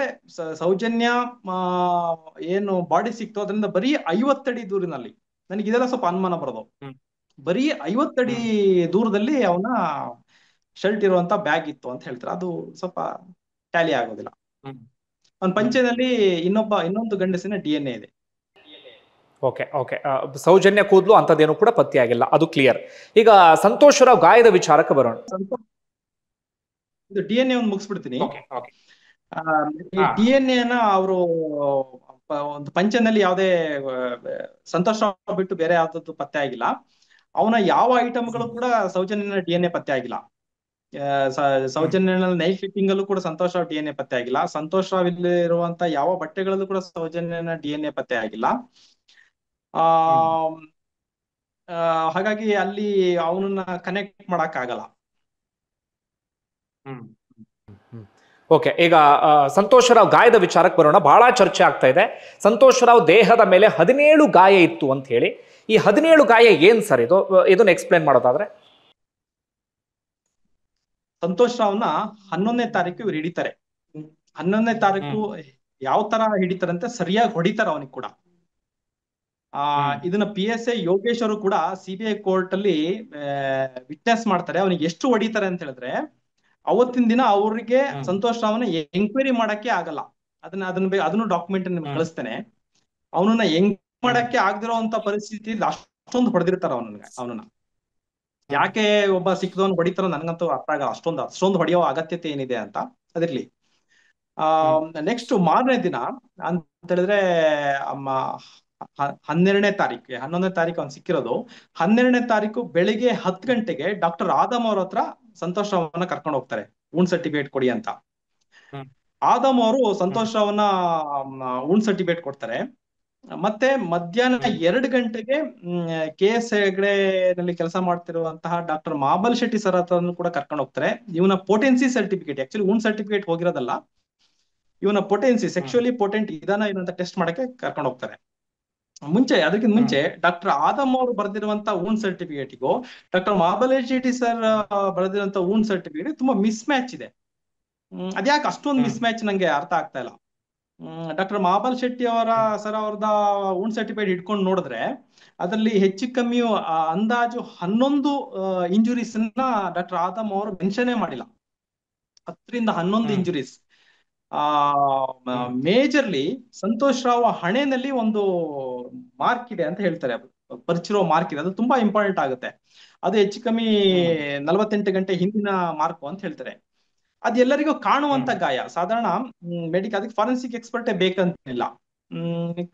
ಸೌಜನ್ಯ ಏನು ಬಾಡಿ ಸಿಕ್ತು ಅದರಿಂದ ಬರೀ 50 ಅಡಿ ದೂರಿನಲ್ಲಿ. ನನಗೆ ಇದೆಲ್ಲ ಸ್ವಲ್ಪ ಅನುಮಾನ ಬರೋದು. ಬರೀ 50 ಅಡಿ ದೂರದಲ್ಲಿ ಅವನ ಶರ್ಟ್ ಇರುವಂತ ಬ್ಯಾಗ್ ಇತ್ತು ಅಂತ ಹೇಳ್ತಾರೆ. ಅದು ಸ್ವಲ್ಪ ಟ್ಯಾಲಿ ಆಗೋದಿಲ್ಲ. ಅವನ ಪಂಚೆನಲ್ಲಿ ಇನ್ನೊಂದು ಗಂಡಸಿನ DNA ಇದೆ. ಓಕೆ ಓಕೆ, ಸೌಜನ್ಯ ಕೂದಲು ಅಂತದೇನು ಕೂಡ ಪತ್ತೆ ಆಗಿಲ್ಲ, ಅದು ಕ್ಲಿಯರ್. ಈಗ ಸಂತೋಷ್ ರಾವ್ ಗಾಯದ ವಿಚಾರಕ್ಕೆ ಬರೋಣ. ಇದು DNA ಒಂದು ಮುಗಿಸ್ಬಿಡ್ತೀನಿ. ಈ DNA ಅವರು ಒಂದು ಪಂಚನಲ್ಲಿ ಯಾವುದೇ ಸಂತೋಷ್ ರಾವ್ ಬಿಟ್ಟು ಬೇರೆ ಯಾವ್ದು ಪತ್ತೆ ಆಗಿಲ್ಲ. ಅವನ ಯಾವ ಐಟಮ್ಗಳು ಕೂಡ ಸೌಜನ್ಯನ DNA ಪತ್ತೆ ಆಗಿಲ್ಲ. ಸೌಜನ್ಯ ನೈಲ್ ಕ್ಲಿಪ್ಪಿಂಗ್ ಅಲ್ಲೂ ಕೂಡ ಸಂತೋಷ್ ರಾವ್ DNA ಪತ್ತೆ ಆಗಿಲ್ಲ. ಸಂತೋಷ್ ರಾವ್ ಇಲ್ಲಿ ಇರುವಂತ ಯಾವ ಬಟ್ಟೆಗಳಲ್ಲೂ ಕೂಡ ಸೌಜನ್ಯನ DNA ಪತ್ತೆ ಆಗಿಲ್ಲ. ಹಾಗಾಗಿ ಅಲ್ಲಿ ಅವನನ್ನ ಕನೆಕ್ಟ್ ಮಾಡಕ್ ಆಗಲ್ಲ. ಓಕೆ, ಈಗ ಸಂತೋಷ್ ರಾವ್ ಗಾಯದ ವಿಚಾರಕ್ಕೆ ಬರೋಣ. ಬಹಳ ಚರ್ಚೆ ಆಗ್ತಾ ಇದೆ, ಸಂತೋಷ್ ರಾವ್ ದೇಹದ ಮೇಲೆ 17 ಗಾಯ ಇತ್ತು ಅಂತ ಹೇಳಿ. ಈ 17 ಗಾಯ ಏನ್ ಸರ್ ಇದನ್ನ ಎಕ್ಸ್ಪ್ಲೇನ್ ಮಾಡೋದಾದ್ರೆ? ಸಂತೋಷ್ ರಾವ್ನ 11ನೇ ತಾರೀಕು ಇವ್ರು ಹಿಡಿತಾರೆ. 11ನೇ ತಾರೀಕು ಯಾವ ತರ ಹಿಡಿತಾರಂತೆ, ಸರಿಯಾಗಿ ಹೊಡಿತಾರ ಅವನಿಗೆ ಕೂಡ. ಇದನ್ನ PSI ಯೋಗೇಶ್ ಅವರು ಕೂಡ CBI ಕೋರ್ಟ್ ಅಲ್ಲಿ ವಿಟ್ನೆಸ್ ಮಾಡ್ತಾರೆ. ಅವನಿಗೆ ಎಷ್ಟು ಹೊಡಿತಾರೆ ಅಂತ ಹೇಳಿದ್ರೆ, ಅವತ್ತಿನ ದಿನ ಅವ್ರಿಗೆ ಸಂತೋಷ್ ರಾವ್ನ ಎಂಕ್ವೈರಿ ಮಾಡಕ್ಕೆ ಆಗಲ್ಲ. ಅದನ್ನು ಡಾಕ್ಯುಮೆಂಟ್ ನಿಮ್ಗೆ ಕಳಿಸ್ತೇನೆ. ಅವನನ್ನ ಮಾಡಕ್ಕೆ ಆಗದಿರೋಂತ ಪರಿಸ್ಥಿತಿ ಅಷ್ಟೊಂದು ಹೊಡೆದಿರ್ತಾರ ಅವನನ್ನ. ಯಾಕೆ ಒಬ್ಬ ಸಿಕ್ಕದವನ್ ಹೊಡಿತಾರ ನನ್ಗಂತೂ ಅರ್ಥ ಆಗಲ್ಲ. ಅಷ್ಟೊಂದು ಹೊಡೆಯೋ ಅಗತ್ಯತೆ ಏನಿದೆ ಅಂತ. ಅದಿರ್ಲಿ. ನೆಕ್ಸ್ಟ್ ಮಾರನೇ ದಿನ ಅಂತ ಹೇಳಿದ್ರೆ 12ನೇ ತಾರೀಕು 11ನೇ ತಾರೀಕು ಅವ್ನು ಸಿಕ್ಕಿರೋದು. 12ನೇ ತಾರೀಕು ಬೆಳಿಗ್ಗೆ 10 ಗಂಟೆಗೆ ಡಾಕ್ಟರ್ ಆದಮ್ ಅವ್ರ ಹತ್ರ ಸಂತೋಷ್ ರಾವ್ನ ಕರ್ಕೊಂಡು ಹೋಗ್ತಾರೆ, ವುಂಡ್ ಸರ್ಟಿಫಿಕೇಟ್ ಕೊಡಿ ಅಂತ. ಆದಮ್ ಅವರು ಸಂತೋಷ್ ರಾವ್ನ ವುಂಡ್ ಸರ್ಟಿಫಿಕೇಟ್ ಕೊಡ್ತಾರೆ. ಮತ್ತೆ ಮಧ್ಯಾಹ್ನ 2 ಗಂಟೆಗೆ KS ಹೆಗ್ಡೆ ನಲ್ಲಿ ಕೆಲಸ ಮಾಡ್ತಿರುವಂತಹ ಡಾಕ್ಟರ್ ಮಾಬಲ್ ಶೆಟ್ಟಿ ಸರ್ ಹತ್ರನು ಕೂಡ ಕರ್ಕೊಂಡು ಹೋಗ್ತಾರೆ. ಇವನ potency certificate, actually wound certificate ಹೋಗಿರೋದಲ್ಲ, ಇವನ ಪೊಟೆನ್ಸಿ ಸೆಕ್ಸುವಲಿ ಪೊಟೆಂಟ್ ಇದಾನ ಏನಂತ ಟೆಸ್ಟ್ ಮಾಡಕ್ಕೆ ಕರ್ಕೊಂಡು ಹೋಗ್ತಾರೆ. ಅದಕ್ಕಿಂತ ಮುಂಚೆ ಡಾಕ್ಟರ್ ಆದಮ್ ಅವರು ಬರೆದಿರುವಂತ ವುಂಡ್ ಸರ್ಟಿಫಿಕೇಟ್ಗೂ ಡಾಕ್ಟರ್ ಮಾಬಲ್ ಶೆಟ್ಟಿ ಸರ್ ಬರೆದಿರುವಂತ ವುಂಡ್ ಸರ್ಟಿಫಿಕೇಟ್ ತುಂಬಾ ಮಿಸ್ ಮ್ಯಾಚ್ ಇದೆ. ಅದ್ಯಾಕೆ ಅಷ್ಟೊಂದು ಹ್ಮ್ ಮಿಸ್ ಮ್ಯಾಚ್ ನಂಗೆ ಅರ್ಥ ಆಗ್ತಾ ಇಲ್ಲ. ಡಾಕ್ಟರ್ ಮಹಾಬಲ್ ಶೆಟ್ಟಿ ಅವರ ಹ್ಮ್ ಸರ್ ಅವ್ರದ ವುಂಡ್ ಸರ್ಟಿಫೈಡ್ ಇಟ್ಕೊಂಡು ನೋಡಿದ್ರೆ ಅದರಲ್ಲಿ ಹೆಚ್ಚು ಕಮ್ಮಿ ಅಂದಾಜು 11 ಇಂಜುರೀಸ್ ಡಾಕ್ಟರ್ ಆದಮ್ ಅವರು ಮೆನ್ಷನ್ನೇ ಮಾಡಿಲ್ಲ. 10 ರಿಂದ 11 ಹ್ಮ್ ಇಂಜುರೀಸ್. ಆ ಹ್ಮ್ ಮೇಜರ್ಲಿ ಸಂತೋಷ್ ರಾವ್ ಹಣೆನಲ್ಲಿ ಒಂದು ಮಾರ್ಕ್ ಇದೆ ಅಂತ ಹೇಳ್ತಾರೆ, ಪರಿಚಿರೋ ಮಾರ್ಕ್ ಇದೆ, ಅದು ತುಂಬಾ ಇಂಪಾರ್ಟೆಂಟ್ ಆಗುತ್ತೆ. ಅದು ಹೆಚ್ಚು ಕಮ್ಮಿ ಹ್ಮ್ 48 ಗಂಟೆ ಹಿಂದಿನ ಮಾರ್ಕ್ ಅಂತ ಹೇಳ್ತಾರೆ. ಅದು ಎಲ್ಲರಿಗೂ ಕಾಣುವಂತ ಹ್ಮ್ ಗಾಯ. ಸಾಧಾರಣ ಅದಕ್ಕೆ ಫಾರೆನ್ಸಿಕ್ ಎಕ್ಸ್ಪರ್ಟೇ ಬೇಕಂತಿಲ್ಲ.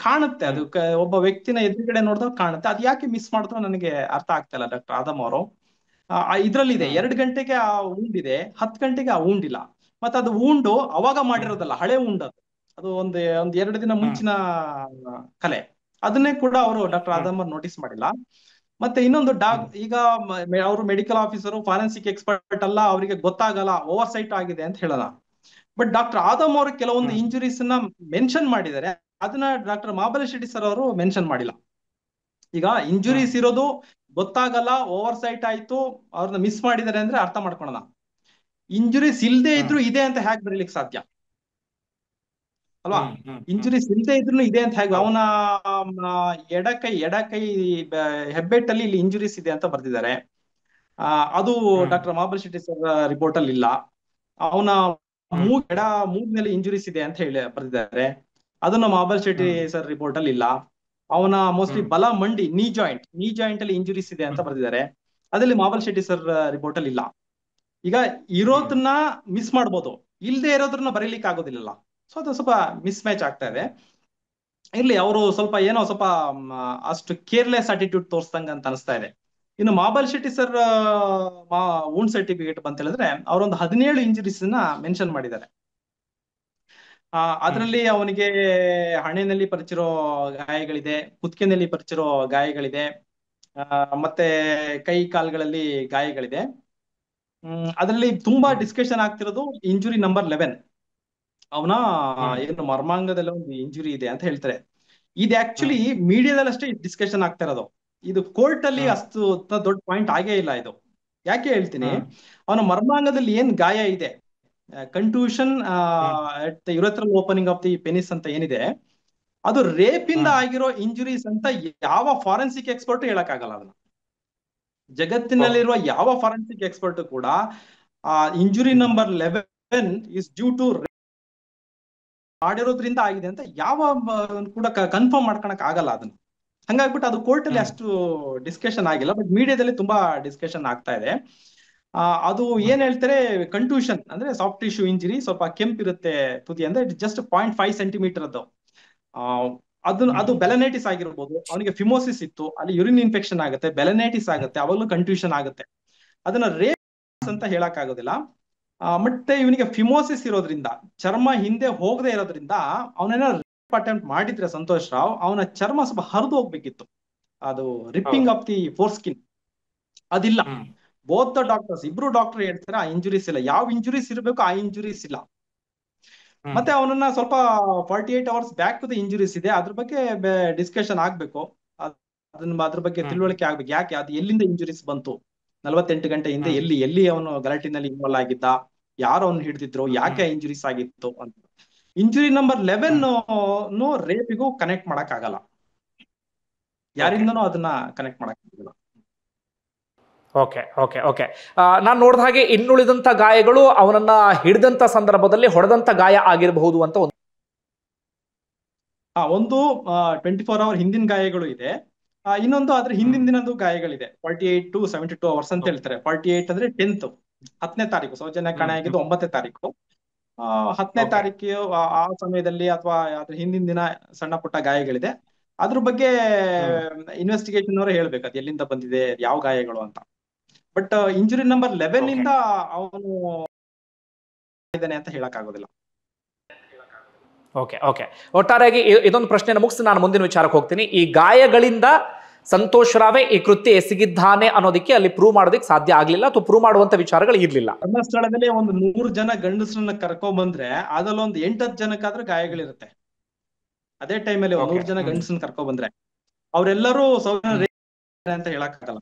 ಕಾಣುತ್ತೆ ಅದು, ಒಬ್ಬ ವ್ಯಕ್ತಿನ ಎದುರುಗಡೆ ನೋಡಿದಾಗ ಕಾಣುತ್ತೆ. ಅದು ಯಾಕೆ ಮಿಸ್ ಮಾಡಿದ್ರು ನನಗೆ ಅರ್ಥ ಆಗ್ತಾ ಇಲ್ಲ ಡಾಕ್ಟರ್ ಆದಮ್ ಅವರು. ಇದ್ರಲ್ಲಿದೆ ಹ್ಮ್ 2 ಗಂಟೆಗೆ ಆ ಊಂಡ್ ಇದೆ, 10 ಗಂಟೆಗೆ ಆ ಊಂಡ್ ಇಲ್ಲ. ಮತ್ತೆ ಅದು ಊಂಡು ಅವಾಗ ಹ್ಮ್ ಮಾಡಿರೋದಲ್ಲ, ಹಳೆ ಊಂಡ್ ಅದು. ಅದು ಒಂದ್ 2 ದಿನ ಹ್ಮ್ ಮುಂಚಿನ ಕಲೆ. ಅದನ್ನೇ ಕೂಡ ಅವರು ಡಾಕ್ಟರ್ ಹ್ಮ್ ಆದಮ್ ಅವ್ರು ನೋಟಿಸ್ ಮಾಡಿಲ್ಲ. ಮತ್ತೆ ಇನ್ನೊಂದು ಹ್ಮ್ ಈಗ ಅವರು ಮೆಡಿಕಲ್ ಆಫೀಸರು, ಫಾರೆನ್ಸಿಕ್ ಎಕ್ಸ್ಪರ್ಟ್ ಅಲ್ಲ, ಅವರಿಗೆ ಗೊತ್ತಾಗಲ್ಲ, ಓವರ್ ಸೈಟ್ ಆಗಿದೆ ಅಂತ ಹೇಳಲ್ಲ. ಬಟ್ ಡಾಕ್ಟರ್ ಆದಮ್ ಅವರು ಕೆಲವೊಂದು ಹ್ಮ್ ಇಂಜುರೀಸ್ ಮೆನ್ಷನ್ ಮಾಡಿದ್ದಾರೆ, ಅದನ್ನ ಡಾಕ್ಟರ್ ಮಹಾಬಲ ಶೆಟ್ಟಿ ಸರ್ ಅವರು ಮೆನ್ಷನ್ ಮಾಡಿಲ್ಲ. ಈಗ ಹ್ಮ್ ಇಂಜುರೀಸ್ ಇರೋದು ಗೊತ್ತಾಗಲ್ಲ, ಓವರ್ ಸೈಟ್ ಆಯ್ತು, ಅವ್ರನ್ನ ಮಿಸ್ ಮಾಡಿದ್ದಾರೆ ಅಂದ್ರೆ ಅರ್ಥ ಮಾಡ್ಕೊಳ್ಳೋಣ. ಇಂಜುರೀಸ್ ಇಲ್ದೇ ಹ್ಮ್ ಇದ್ರು ಇದೆ ಅಂತ ಹ್ಯಾಕ್ ಬರೀಲಿಕ್ಕೆ ಸಾಧ್ಯ ಅಲ್ವಾ? ಹ್ಮ್ ಹ್ಮ್ ಹ್ಮ್ ಇಂಜುರೀಸ್ ಇಲ್ದೇ ಇದ್ರು ಇದೆ ಅಂತ ಹೇಗೆ? ಹೌದು. ಅವನ ಎಡಕೈ ಹೆಬ್ಬೆಟ್ಟಲ್ಲಿ ಇಲ್ಲಿ ಇಂಜುರೀಸ್ ಇದೆ ಅಂತ ಬರ್ದಿದ್ದಾರೆ. ಅದು ಹ್ಮ್ doctor Mahabal Shetty sir report ಅಲ್ಲಿ ಇಲ್ಲ. ಅವನ ಹ್ಮ್ ಮೂಗ್ನಲ್ಲಿ ಇಂಜುರೀಸ್ ಇದೆ ಅಂತ ಹೇಳಿ ಬರ್ದಿದ್ದಾರೆ. ಅದನ್ನ ಮಹಾಬಲ್ ಶೆಟ್ಟಿ ಹ್ಮ್ ಸರ್ ರಿಪೋರ್ಟ್ ಅಲ್ಲಿ ಇಲ್ಲ. ಅವನ ಮೋಸ್ಟ್ಲಿ ಹ್ಮ್ ಬಲ ಮಂಡಿ ನೀ ಜಾಯಿಂಟ್ ಅಲ್ಲಿ ಇಂಜುರೀಸ್ ಇದೆ ಅಂತ ಹ್ಮ್ ಬರ್ದಿದ್ದಾರೆ. ಅದ್ರಲ್ಲಿ ಮಹಾಬಲ್ ಶೆಟ್ಟಿ ಸರ್ ರಿಪೋರ್ಟ್ ಅಲ್ಲಿ ಇಲ್ಲ. ಈಗ ಹ್ಮ್ ಇರೋದನ್ನ ಮಿಸ್ ಮಾಡ್ಬೋದು, ಇಲ್ದೇ ಇರೋದ್ರನ್ನ ಬರೀಲಿಕ್ಕೆ ಆಗೋದಿಲ್ಲಲ್ಲ. ಸೊ ಅದು ಸ್ವಲ್ಪ ಮಿಸ್ ಮ್ಯಾಚ್ ಆಗ್ತಾ ಇದೆ. ಇರ್ಲಿ, ಅವರು ಸ್ವಲ್ಪ ಏನೋ ಸ್ವಲ್ಪ ಅಷ್ಟು ಕೇರ್ಲೆಸ್ ಅಟಿಟ್ಯೂಡ್ ತೋರಿಸ್ದಂಗ ಅಂತ ಅನಿಸ್ತಾ ಇದೆ. ಇನ್ನು ಮಹಾಬಲ್ ಶೆಟ್ಟಿ ಸರ್ ವುಂಡ್ ಸರ್ಟಿಫಿಕೇಟ್ ಬಂತ ಹೇಳಿದ್ರೆ ಅವರೊಂದು 17 ಇಂಜುರೀಸ್ ಮೆನ್ಷನ್ ಮಾಡಿದ್ದಾರೆ. ಹ್ಮ್ ಅದರಲ್ಲಿ ಅವನಿಗೆ ಹಣೆಯಲ್ಲಿ ಪರಿಚಿರೋ ಗಾಯಗಳಿದೆ, ಕುತ್ತಿಗೆನಲ್ಲಿ ಪರಿಚಿರೋ ಗಾಯಗಳಿದೆ, ಮತ್ತೆ ಕೈ ಕಾಲ್ಗಳಲ್ಲಿ ಗಾಯಗಳಿದೆ. ಅದರಲ್ಲಿ ತುಂಬಾ ಹ್ಮ್ ಡಿಸ್ಕಷನ್ ಆಗ್ತಿರೋದು ಇಂಜುರಿ ನಂಬರ್ 11. ಅವನ ಹ್ಮ್ ಏನು ಮರ್ಮಾಂಗದಲ್ಲಿ ಒಂದು ಇಂಜುರಿ ಇದೆ ಅಂತ ಹೇಳ್ತಾರೆ. ಇದು ಹ್ಮ್ ಆಕ್ಚುಲಿ ಮೀಡಿಯಾದಲ್ಲಿ ಅಷ್ಟೇ ಡಿಸ್ಕಷನ್ ಆಗ್ತಾ ಇರೋದು. ಇದು ಕೋರ್ಟ್ ಅಲ್ಲಿ ಹ್ಮ್ ಅಷ್ಟು ದೊಡ್ಡ ಪಾಯಿಂಟ್ ಆಗೇ ಇಲ್ಲ ಇದು. ಯಾಕೆ ಹೇಳ್ತೀನಿ, ಹ್ಮ್ ಅವನ ಮರ್ಮಾಂಗದಲ್ಲಿ ಏನ್ ಗಾಯ ಇದೆ, contusion hmm at the urethral opening of the penis ಅಂತ ಏನಿದೆ, ಅದು ರೇಪ್ ಇಂದ ಹ್ಮ್ ಆಗಿರೋ ಇಂಜುರೀಸ್ ಅಂತ ಯಾವ ಫಾರೆನ್ಸಿಕ್ ಎಕ್ಸ್ಪರ್ಟ್ ಹೇಳಕ್ಕಾಗಲ್ಲ. ಅದನ್ನ ಓಹ್ ಜಗತ್ತಿನಲ್ಲಿರುವ ಯಾವ ಫಾರೆನ್ಸಿಕ್ ಎಕ್ಸ್ಪರ್ಟ್ ಕೂಡ injury hmm number 11 is due to ಮಾಡಿರೋದ್ರಿಂದ ಆಗಿದೆ ಅಂತ ಯಾವ ಕೂಡ ಕನ್ಫರ್ಮ್ ಮಾಡ್ಕೊಳಕ್ ಆಗಲ್ಲ ಅದನ್ನ. ಹಂಗಾಗ್ಬಿಟ್ಟು ಅದು ಕೋರ್ಟ್ ಅಲ್ಲಿ ಹ್ಮ್ ಅಷ್ಟು ಡಿಸ್ಕಷನ್ ಆಗಿಲ್ಲ, ಬಟ್ ಮೀಡಿಯಾದಲ್ಲಿ ತುಂಬಾ ಡಿಸ್ಕಷನ್ ಆಗ್ತಾ ಇದೆ. ಅದು ಹ್ಮ್ ಏನ್ ಹೇಳ್ತಾರೆ, ಕಂಟ್ಯೂಷನ್ ಅಂದ್ರೆ ಸಾಫ್ಟ್ ಟಿಶ್ಯೂ ಇಂಜುರಿ, ಸ್ವಲ್ಪ ಕೆಂಪಿರುತ್ತೆ ತುದಿ, ಅಂದ್ರೆ ಜಸ್ಟ್ 0.5 ಸೆಂಟಿಮೀಟರ್ ಅದು. ಆ, ಅದು ಹ್ಮ್ ಬೆಲನೈಟಿಸ್ ಆಗಿರ್ಬೋದು. ಅವನಿಗೆ ಫಿಮೋಸಿಸ್ ಇತ್ತು, ಅಲ್ಲಿ ಯುರಿನ್ ಇನ್ಫೆಕ್ಷನ್ ಆಗುತ್ತೆ, ಬೆಲನೈಟಿಸ್ ಆಗುತ್ತೆ, ಅವಾಗಲೂ ಕಂಟ್ಯೂಷನ್ ಆಗುತ್ತೆ. ಅದನ್ನ ರೇಪ್ ಅಂತ ಹೇಳಕ್ ಆಗೋದಿಲ್ಲ. ಮತ್ತೆ ಇವನಿಗೆ ಫಿಮೋಸಿಸ್ ಇರೋದ್ರಿಂದ, ಚರ್ಮ ಹಿಂದೆ ಹೋಗದೆ ಇರೋದ್ರಿಂದ, ಅವನೇನಾದ್ರು ರೇಪ್ ಅಟೆಂಪ್ಟ್ ಮಾಡಿದ್ರೆ ಸಂತೋಷ್ ರಾವ್, ಅವನ ಚರ್ಮ ಸ್ವಲ್ಪ ಹರಿದು ಹೋಗ್ಬೇಕಿತ್ತು. ಅದು ರಿಪ್ಪಿಂಗ್ ಹೌದು. ಆಫ್ ದಿ ಫೋರ್ ಸ್ಕಿನ್ ಅದಿಲ್ಲ. ಹ್ಮ್ ಬೋತ್ ದ ಡಾಕ್ಟರ್ಸ್, ಇಬ್ರು ಡಾಕ್ಟರ್ ಹೇಳ್ತಾರೆ ಆ ಇಂಜುರೀಸ್ ಇಲ್ಲ. ಯಾವ ಇಂಜುರೀಸ್ ಇರಬೇಕು ಆ ಇಂಜುರೀಸ್ ಇಲ್ಲ. ಹ್ಮ್ ಮತ್ತೆ ಅವನನ್ನ ಸ್ವಲ್ಪ 48 ಅವರ್ಸ್ ಬ್ಯಾಕ್ ದ ಇಂಜುರೀಸ್ ಇದೆ, ಅದ್ರ ಬಗ್ಗೆ ಡಿಸ್ಕಷನ್ ಆಗ್ಬೇಕು. ಅದ್ರ ಬಗ್ಗೆ ಹ್ಮ್ ತಿಳುವಳಿಕೆ ಆಗ್ಬೇಕು. ಯಾಕೆ ಅದು ಎಲ್ಲಿಂದ ಇಂಜುರೀಸ್ ಬಂತು, 48 ಗಂಟೆ ಹಿಂದೆ ಹ್ಮ್ ಎಲ್ಲಿ ಅವನು ಗಲಾಟಿನಲ್ಲಿ ಇನ್ವಾಲ್ವ್ ಆಗಿದ್ದ, ಯಾರು ಅವನು ಹಿಡಿದಿದ್ರು, ಹ್ಮ್ ಯಾಕೆ ಇಂಜುರೀಸ್ ಆಗಿತ್ತು ಅಂತ. ಇಂಜುರಿ ನಂಬರ್ 11 ಹ್ಮ್ ರೇಪಿಗೂ ಕನೆಕ್ಟ್ ಮಾಡಕ್ ಆಗಲ್ಲ, ಓಕೆ ಯಾರಿಂದನೂ ಅದನ್ನ ಕನೆಕ್ಟ್ ಮಾಡಕ್ ಆಗಲ್ಲ. ಓಕೆ ಓಕೆ ಓಕೆ ನಾನು ನೋಡಿದ ಹಾಗೆ ಇನ್ನುಳಿದಂತ ಗಾಯಗಳು ಅವನನ್ನ ಹಿಡಿದಂತ ಸಂದರ್ಭದಲ್ಲಿ ಹೊಡೆದಂತ ಗಾಯ ಆಗಿರಬಹುದು ಅಂತ ಒಂದು. ಒಂದು 24 ಅವರ್ ಹಿಂದಿನ ಗಾಯಗಳು ಇದೆ. ಇನ್ನೊಂದು ಅದ್ರ ಹಿಂದಿನ ಹ್ಮ್ ದಿನದ್ದು ಗಾಯಗಳಿದೆ. 48 to 72 ಅವರ್ಸ್ ಅಂತ ಹೇಳ್ತಾರೆ. 48 ಅಂದ್ರೆ 10ನೇ ತಾರೀಕು, ಸೌಜನ್ಯ ಕಾಣೆ ಹ್ಮ್ ಹ್ಮ್ ಆಗಿದ್ದು 9ನೇ ತಾರೀಕು. 10ನೇ ಓಕೆ ತಾರೀಕು ಆ ಸಮಯದಲ್ಲಿ ಅಥವಾ ಅದ್ರ ಹಿಂದಿನ ದಿನ ಸಣ್ಣ ಪುಟ್ಟ ಗಾಯಗಳಿದೆ. ಅದ್ರ ಬಗ್ಗೆ ಹ್ಮ್ ಇನ್ವೆಸ್ಟಿಗೇಷನ್ ಅವರೇ ಹೇಳ್ಬೇಕು ಅದು ಎಲ್ಲಿಂದ ಬಂದಿದೆ, ಯಾವ ಗಾಯಗಳು ಅಂತ. ಬಟ್ ಇಂಜುರಿ ನಂಬರ್ 11 ಓಕೆ ಇಂದ ಅವನು ಇದ್ದಾನೆ ಅಂತ ಹೇಳಕ್ ಆಗೋದಿಲ್ಲ. ಓಕೆ ಓಕೆ ಒಟ್ಟಾರೆಯಾಗಿ ಇದೊಂದು ಪ್ರಶ್ನೆಯನ್ನು ಮುಗಿಸಿ ನಾನು ಮುಂದಿನ ವಿಚಾರಕ್ಕೆ ಹೋಗ್ತೀನಿ. ಈ ಗಾಯಗಳಿಂದ ಸಂತೋಷ್ ರಾವೇ ಈ ಕೃತ್ಯ ಎಸಗಿದ್ದಾನೆ ಅನ್ನೋದಕ್ಕೆ ಅಲ್ಲಿ ಪ್ರೂವ್ ಮಾಡೋದಕ್ಕೆ ಸಾಧ್ಯ ಆಗ್ಲಿಲ್ಲ ಅಥವಾ ಪ್ರೂವ್ ಮಾಡುವಂತ ವಿಚಾರಗಳು ಇರ್ಲಿಲ್ಲ. ಧರ್ಮಸ್ಥಳದಲ್ಲಿ ಒಂದು 100 ಜನ ಗಂಡಸರನ್ನ ಕರ್ಕೊಂಡ್ ಬಂದ್ರೆ ಅದ್ರಲ್ಲಿ ಒಂದು 8-10 ಜನಕ್ಕಾದ್ರೂ ಗಾಯಗಳಿರುತ್ತೆ. ಅದೇ ಟೈಮಲ್ಲಿ ಒಂದು ಓಕೆ 100 ಜನ ಗಂಡಸರನ್ನ ಕರ್ಕೊಂಡ್ ಬಂದ್ರೆ ಅವರೆಲ್ಲರೂ ಅಂತ ಹೇಳಕ್ ಆಗಲ್ಲ.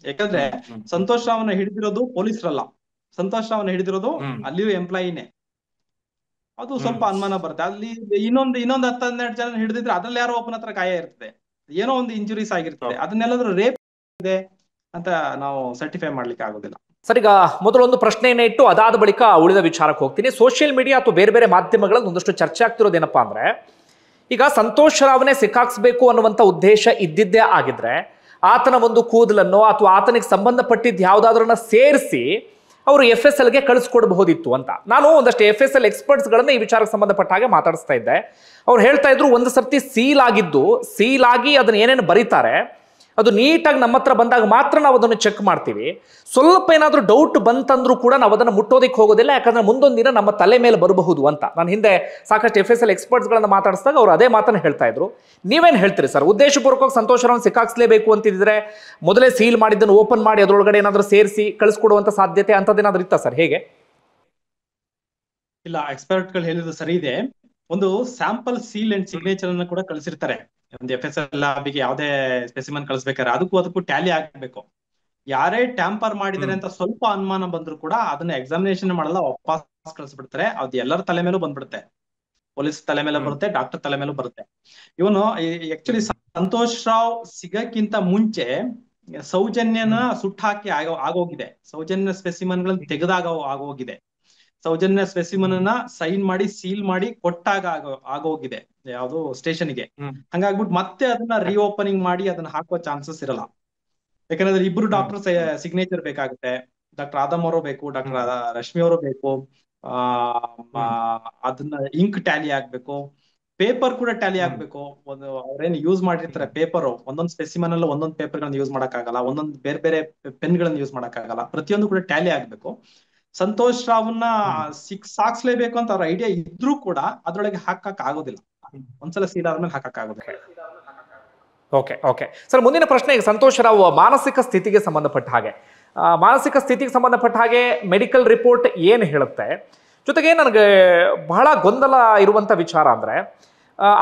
ಯಾಕಂದ್ರೆ ಸಂತೋಷ್ ರಾವ್ನ ಹಿಡಿದಿರೋದು ಪೊಲೀಸರಲ್ಲ, ಸಂತೋಷ್ ರಾವ್ನ ಹಿಡಿದಿರೋದು ಅಲ್ಲಿಯೂ ಎಂಪ್ಲಾಯಿನೇ. ಅದು ಸ್ವಲ್ಪ ಅನುಮಾನ ಬರುತ್ತೆ. ಅಲ್ಲಿ ಇನ್ನೊಂದು 10-12 ಜನ ಹಿಡಿದಿದ್ರೆ ಅದ್ರಲ್ಲಿ ಯಾರೋ ಒಬ್ಬನ ಹತ್ರ ಗಾಯ ಇರ್ತದೆ, ಏನೋ ಒಂದು ಇಂಜುರೀಸ್ ಆಗಿರ್ತದೆ. ಅದನ್ನೆಲ್ಲಾದ್ರೂ ರೇಪ್ ಇದೆ ಅಂತ ನಾವು ಸರ್ಟಿಫೈ ಮಾಡ್ಲಿಕ್ಕೆ ಆಗೋದಿಲ್ಲ. ಸರ್, ಈಗ ಮೊದಲೊಂದು ಪ್ರಶ್ನೆಯನ್ನ ಇಟ್ಟು ಅದಾದ ಬಳಿಕ ಉಳಿದ ವಿಚಾರಕ್ಕೆ ಹೋಗ್ತೀನಿ. ಸೋಷಿಯಲ್ ಮೀಡಿಯಾ ಅಥವಾ ಬೇರೆ ಬೇರೆ ಮಾಧ್ಯಮಗಳಲ್ಲಿ ಒಂದಷ್ಟು ಚರ್ಚೆ ಆಗ್ತಿರೋದೇನಪ್ಪಾ ಅಂದ್ರೆ, ಈಗ ಸಂತೋಷ್ ರಾವ್ನೇ ಸಿಕ್ಕಾಕ್ಸ್ಬೇಕು ಅನ್ನುವಂಥ ಉದ್ದೇಶ ಇದ್ದಿದ್ದೇ ಆಗಿದ್ರೆ ಆತನ ಒಂದು ಕೂದಲನ್ನು ಅಥವಾ ಆತನಿಗೆ ಸಂಬಂಧಪಟ್ಟಿದ್ದು ಯಾವುದಾದ್ರನ್ನ ಸೇರಿಸಿ ಅವರು FSLಗೆ ಕಳಿಸ್ಕೊಡ್ಬಹುದಿತ್ತು ಅಂತ. ನಾನು ಒಂದಷ್ಟು FSL ಎಕ್ಸ್ಪರ್ಟ್ಸ್ಗಳನ್ನ ಈ ವಿಚಾರಕ್ಕೆ ಸಂಬಂಧಪಟ್ಟ ಹಾಗೆ ಮಾತಾಡಿಸ್ತಾ ಇದ್ದೆ. ಅವ್ರು ಹೇಳ್ತಾ ಇದ್ರು, ಒಂದು ಸರ್ತಿ ಸೀಲ್ ಆಗಿ ಅದನ್ನ ಏನೇನು ಬರೀತಾರೆ ಅದು ನೀಟಾಗಿ ನಮ್ಮ ಹತ್ರ ಬಂದಾಗ ಮಾತ್ರ ನಾವು ಅದನ್ನು ಚೆಕ್ ಮಾಡ್ತೀವಿ. ಸ್ವಲ್ಪ ಏನಾದರೂ ಡೌಟ್ ಬಂತಂದ್ರೂ ಕೂಡ ನಾವು ಅದನ್ನು ಮುಟ್ಟೋದಕ್ಕೆ ಹೋಗೋದಿಲ್ಲ, ಯಾಕಂದ್ರೆ ಮುಂದೊಂದು ದಿನ ನಮ್ಮ ತಲೆ ಮೇಲೆ ಬರಬಹುದು ಅಂತ. ನಾನು ಹಿಂದೆ ಸಾಕಷ್ಟು FSL ಎಕ್ಸ್ಪರ್ಟ್ಸ್ಗಳನ್ನ ಮಾತಾಡಿಸಿದಾಗ ಅವ್ರು ಅದೇ ಮಾತನ್ನು ಹೇಳ್ತಾ ಇದ್ರು. ನೀವೇನು ಹೇಳ್ತೀರಿ ಸರ್? ಉದ್ದೇಶಪೂರ್ವಕವಾಗಿ ಸಂತೋಷ್ ರಾವ್ನ ಸಿಕ್ಕಾಕ್ಸ್ಲೇಬೇಕು ಅಂತಿದ್ರೆ ಮೊದಲೇ ಸೀಲ್ ಮಾಡಿದ್ದನ್ನು ಓಪನ್ ಮಾಡಿ ಅದರೊಳಗಡೆ ಏನಾದರೂ ಸೇರಿಸಿ ಕಳಿಸ್ಕೊಡುವಂತ ಸಾಧ್ಯತೆ ಅಂತದೇನಾದ್ರೂ ಇತ್ತಾ ಸರ್? ಹೇಗೆ? ಇಲ್ಲ, ಎಕ್ಸ್ಪರ್ಟ್ಗಳು ಹೇಳಿದ್ರು ಸರಿ ಇದೆ. ಒಂದು ಸ್ಯಾಂಪಲ್ ಸೀಲ್ ಅಂಡ್ ಸಿಗ್ನೇಚರ್ ಅನ್ನು ಕೂಡ ಕಳಿಸಿರ್ತಾರೆ. ಒಂದು FSL ಲ್ಯಾಬಿಗೆ ಯಾವುದೇ ಸ್ಪೆಸಿಮನ್ ಕಳಿಸ್ಬೇಕಾದ್ರೆ ಅದಕ್ಕೂ ಟ್ಯಾಲಿ ಆಗ್ಬೇಕು. ಯಾರೇ ಟ್ಯಾಂಪರ್ ಮಾಡಿದಾರೆ ಅಂತ ಸ್ವಲ್ಪ ಅನುಮಾನ ಬಂದ್ರು ಕೂಡ ಅದನ್ನ ಎಕ್ಸಾಮಿನೇಷನ್ ಮಾಡಲ್ಲ, ವಾಪಸ್ ಕಳಿಸ್ಬಿಡ್ತಾರೆ. ಅದು ಎಲ್ಲರ ತಲೆ ಮೇಲೂ ಬಂದ್ಬಿಡುತ್ತೆ. ಪೊಲೀಸ್ ತಲೆ ಮೇಲೆ ಬರುತ್ತೆ, ಡಾಕ್ಟರ್ ತಲೆ ಮೇಲೂ ಬರುತ್ತೆ. ಇವನು ಆಕ್ಚುಲಿ ಸಂತೋಷ್ ರಾವ್ ಸಿಗಕ್ಕಿಂತ ಮುಂಚೆ ಸೌಜನ್ಯನ ಸುಟ್ಟಾಕಿ ಆಗೋಗಿದೆ. ಸೌಜನ್ಯ ಸ್ಪೆಸಿಮನ್ ಗಳನ್ನ ತೆಗೆದಾಗ ಆಗೋಗಿದೆ. ಸೌಜನ್ಯ ಸ್ಪೆಸಿಮನ್ ಅನ್ನ ಸೈನ್ ಮಾಡಿ ಸೀಲ್ ಮಾಡಿ ಕೊಟ್ಟಾಗ ಆಗೋಗಿದೆ ಯಾವ್ದು ಸ್ಟೇಷನ್ಗೆ. ಹಂಗಾಗ್ಬಿಟ್ಟು ಮತ್ತೆ ಅದನ್ನ ರಿಓಪನಿಂಗ್ ಮಾಡಿ ಅದನ್ನ ಹಾಕುವ ಚಾನ್ಸಸ್ ಇರಲ್ಲ. ಯಾಕಂದ್ರೆ ಇಬ್ರು ಡಾಕ್ಟರ್ ಸಿಗ್ನೇಚರ್ ಬೇಕಾಗುತ್ತೆ. ಡಾಕ್ಟರ್ ಆದಮ್ ಅವರು ಬೇಕು, ಡಾಕ್ಟರ್ ರಶ್ಮಿ ಅವರು ಬೇಕು. ಅದನ್ನ ಇಂಕ್ ಟ್ಯಾಲಿ ಆಗ್ಬೇಕು, ಪೇಪರ್ ಕೂಡ ಟ್ಯಾಲಿ ಆಗ್ಬೇಕು. ಒಂದು ಅವ್ರೇನು ಯೂಸ್ ಮಾಡಿರ್ತಾರೆ ಪೇಪರ್, ಒಂದೊಂದು ಸ್ಪೆಸಿಮನ್ ಅಲ್ಲ ಒಂದೊಂದು ಪೇಪರ್ ಗಳನ್ನ ಯೂಸ್ ಮಾಡಕ್ಕಾಗಲ್ಲ, ಒಂದೊಂದು ಬೇರೆ ಬೇರೆ ಪೆನ್ ಗಳನ್ನ ಯೂಸ್ ಮಾಡಕ್ಕಾಗಲ್ಲ. ಪ್ರತಿಯೊಂದು ಕೂಡ ಟ್ಯಾಲಿ ಆಗ್ಬೇಕು. ಸಂತೋಷ್ ರಾವ್ನ ಸಾಕ್ಸ್ಲೇಬೇಕು ಅಂತ ಅವ್ರ ಐಡಿಯಾ ಇದ್ರೂ ಕೂಡ ಅದ್ರೊಳಗೆ ಹಾಕಕ್ ಆಗೋದಿಲ್ಲ. ಒಂದ್ಸಲ ಸೀಲ್ ಆದ್ಮೇಲೆ ಹಾಕಕ್ ಆಗೋದಿಲ್ಲ. ಓಕೆ ಸರ್, ಮುಂದಿನ ಪ್ರಶ್ನೆ. ಈಗ ಸಂತೋಷ್ ರಾವ್ ಮಾನಸಿಕ ಸ್ಥಿತಿಗೆ ಸಂಬಂಧಪಟ್ಟ ಹಾಗೆ ಮೆಡಿಕಲ್ ರಿಪೋರ್ಟ್ ಏನು ಹೇಳುತ್ತೆ? ಜೊತೆಗೆ ನನಗೆ ಬಹಳ ಗೊಂದಲ ಇರುವಂತ ವಿಚಾರ ಅಂದ್ರೆ,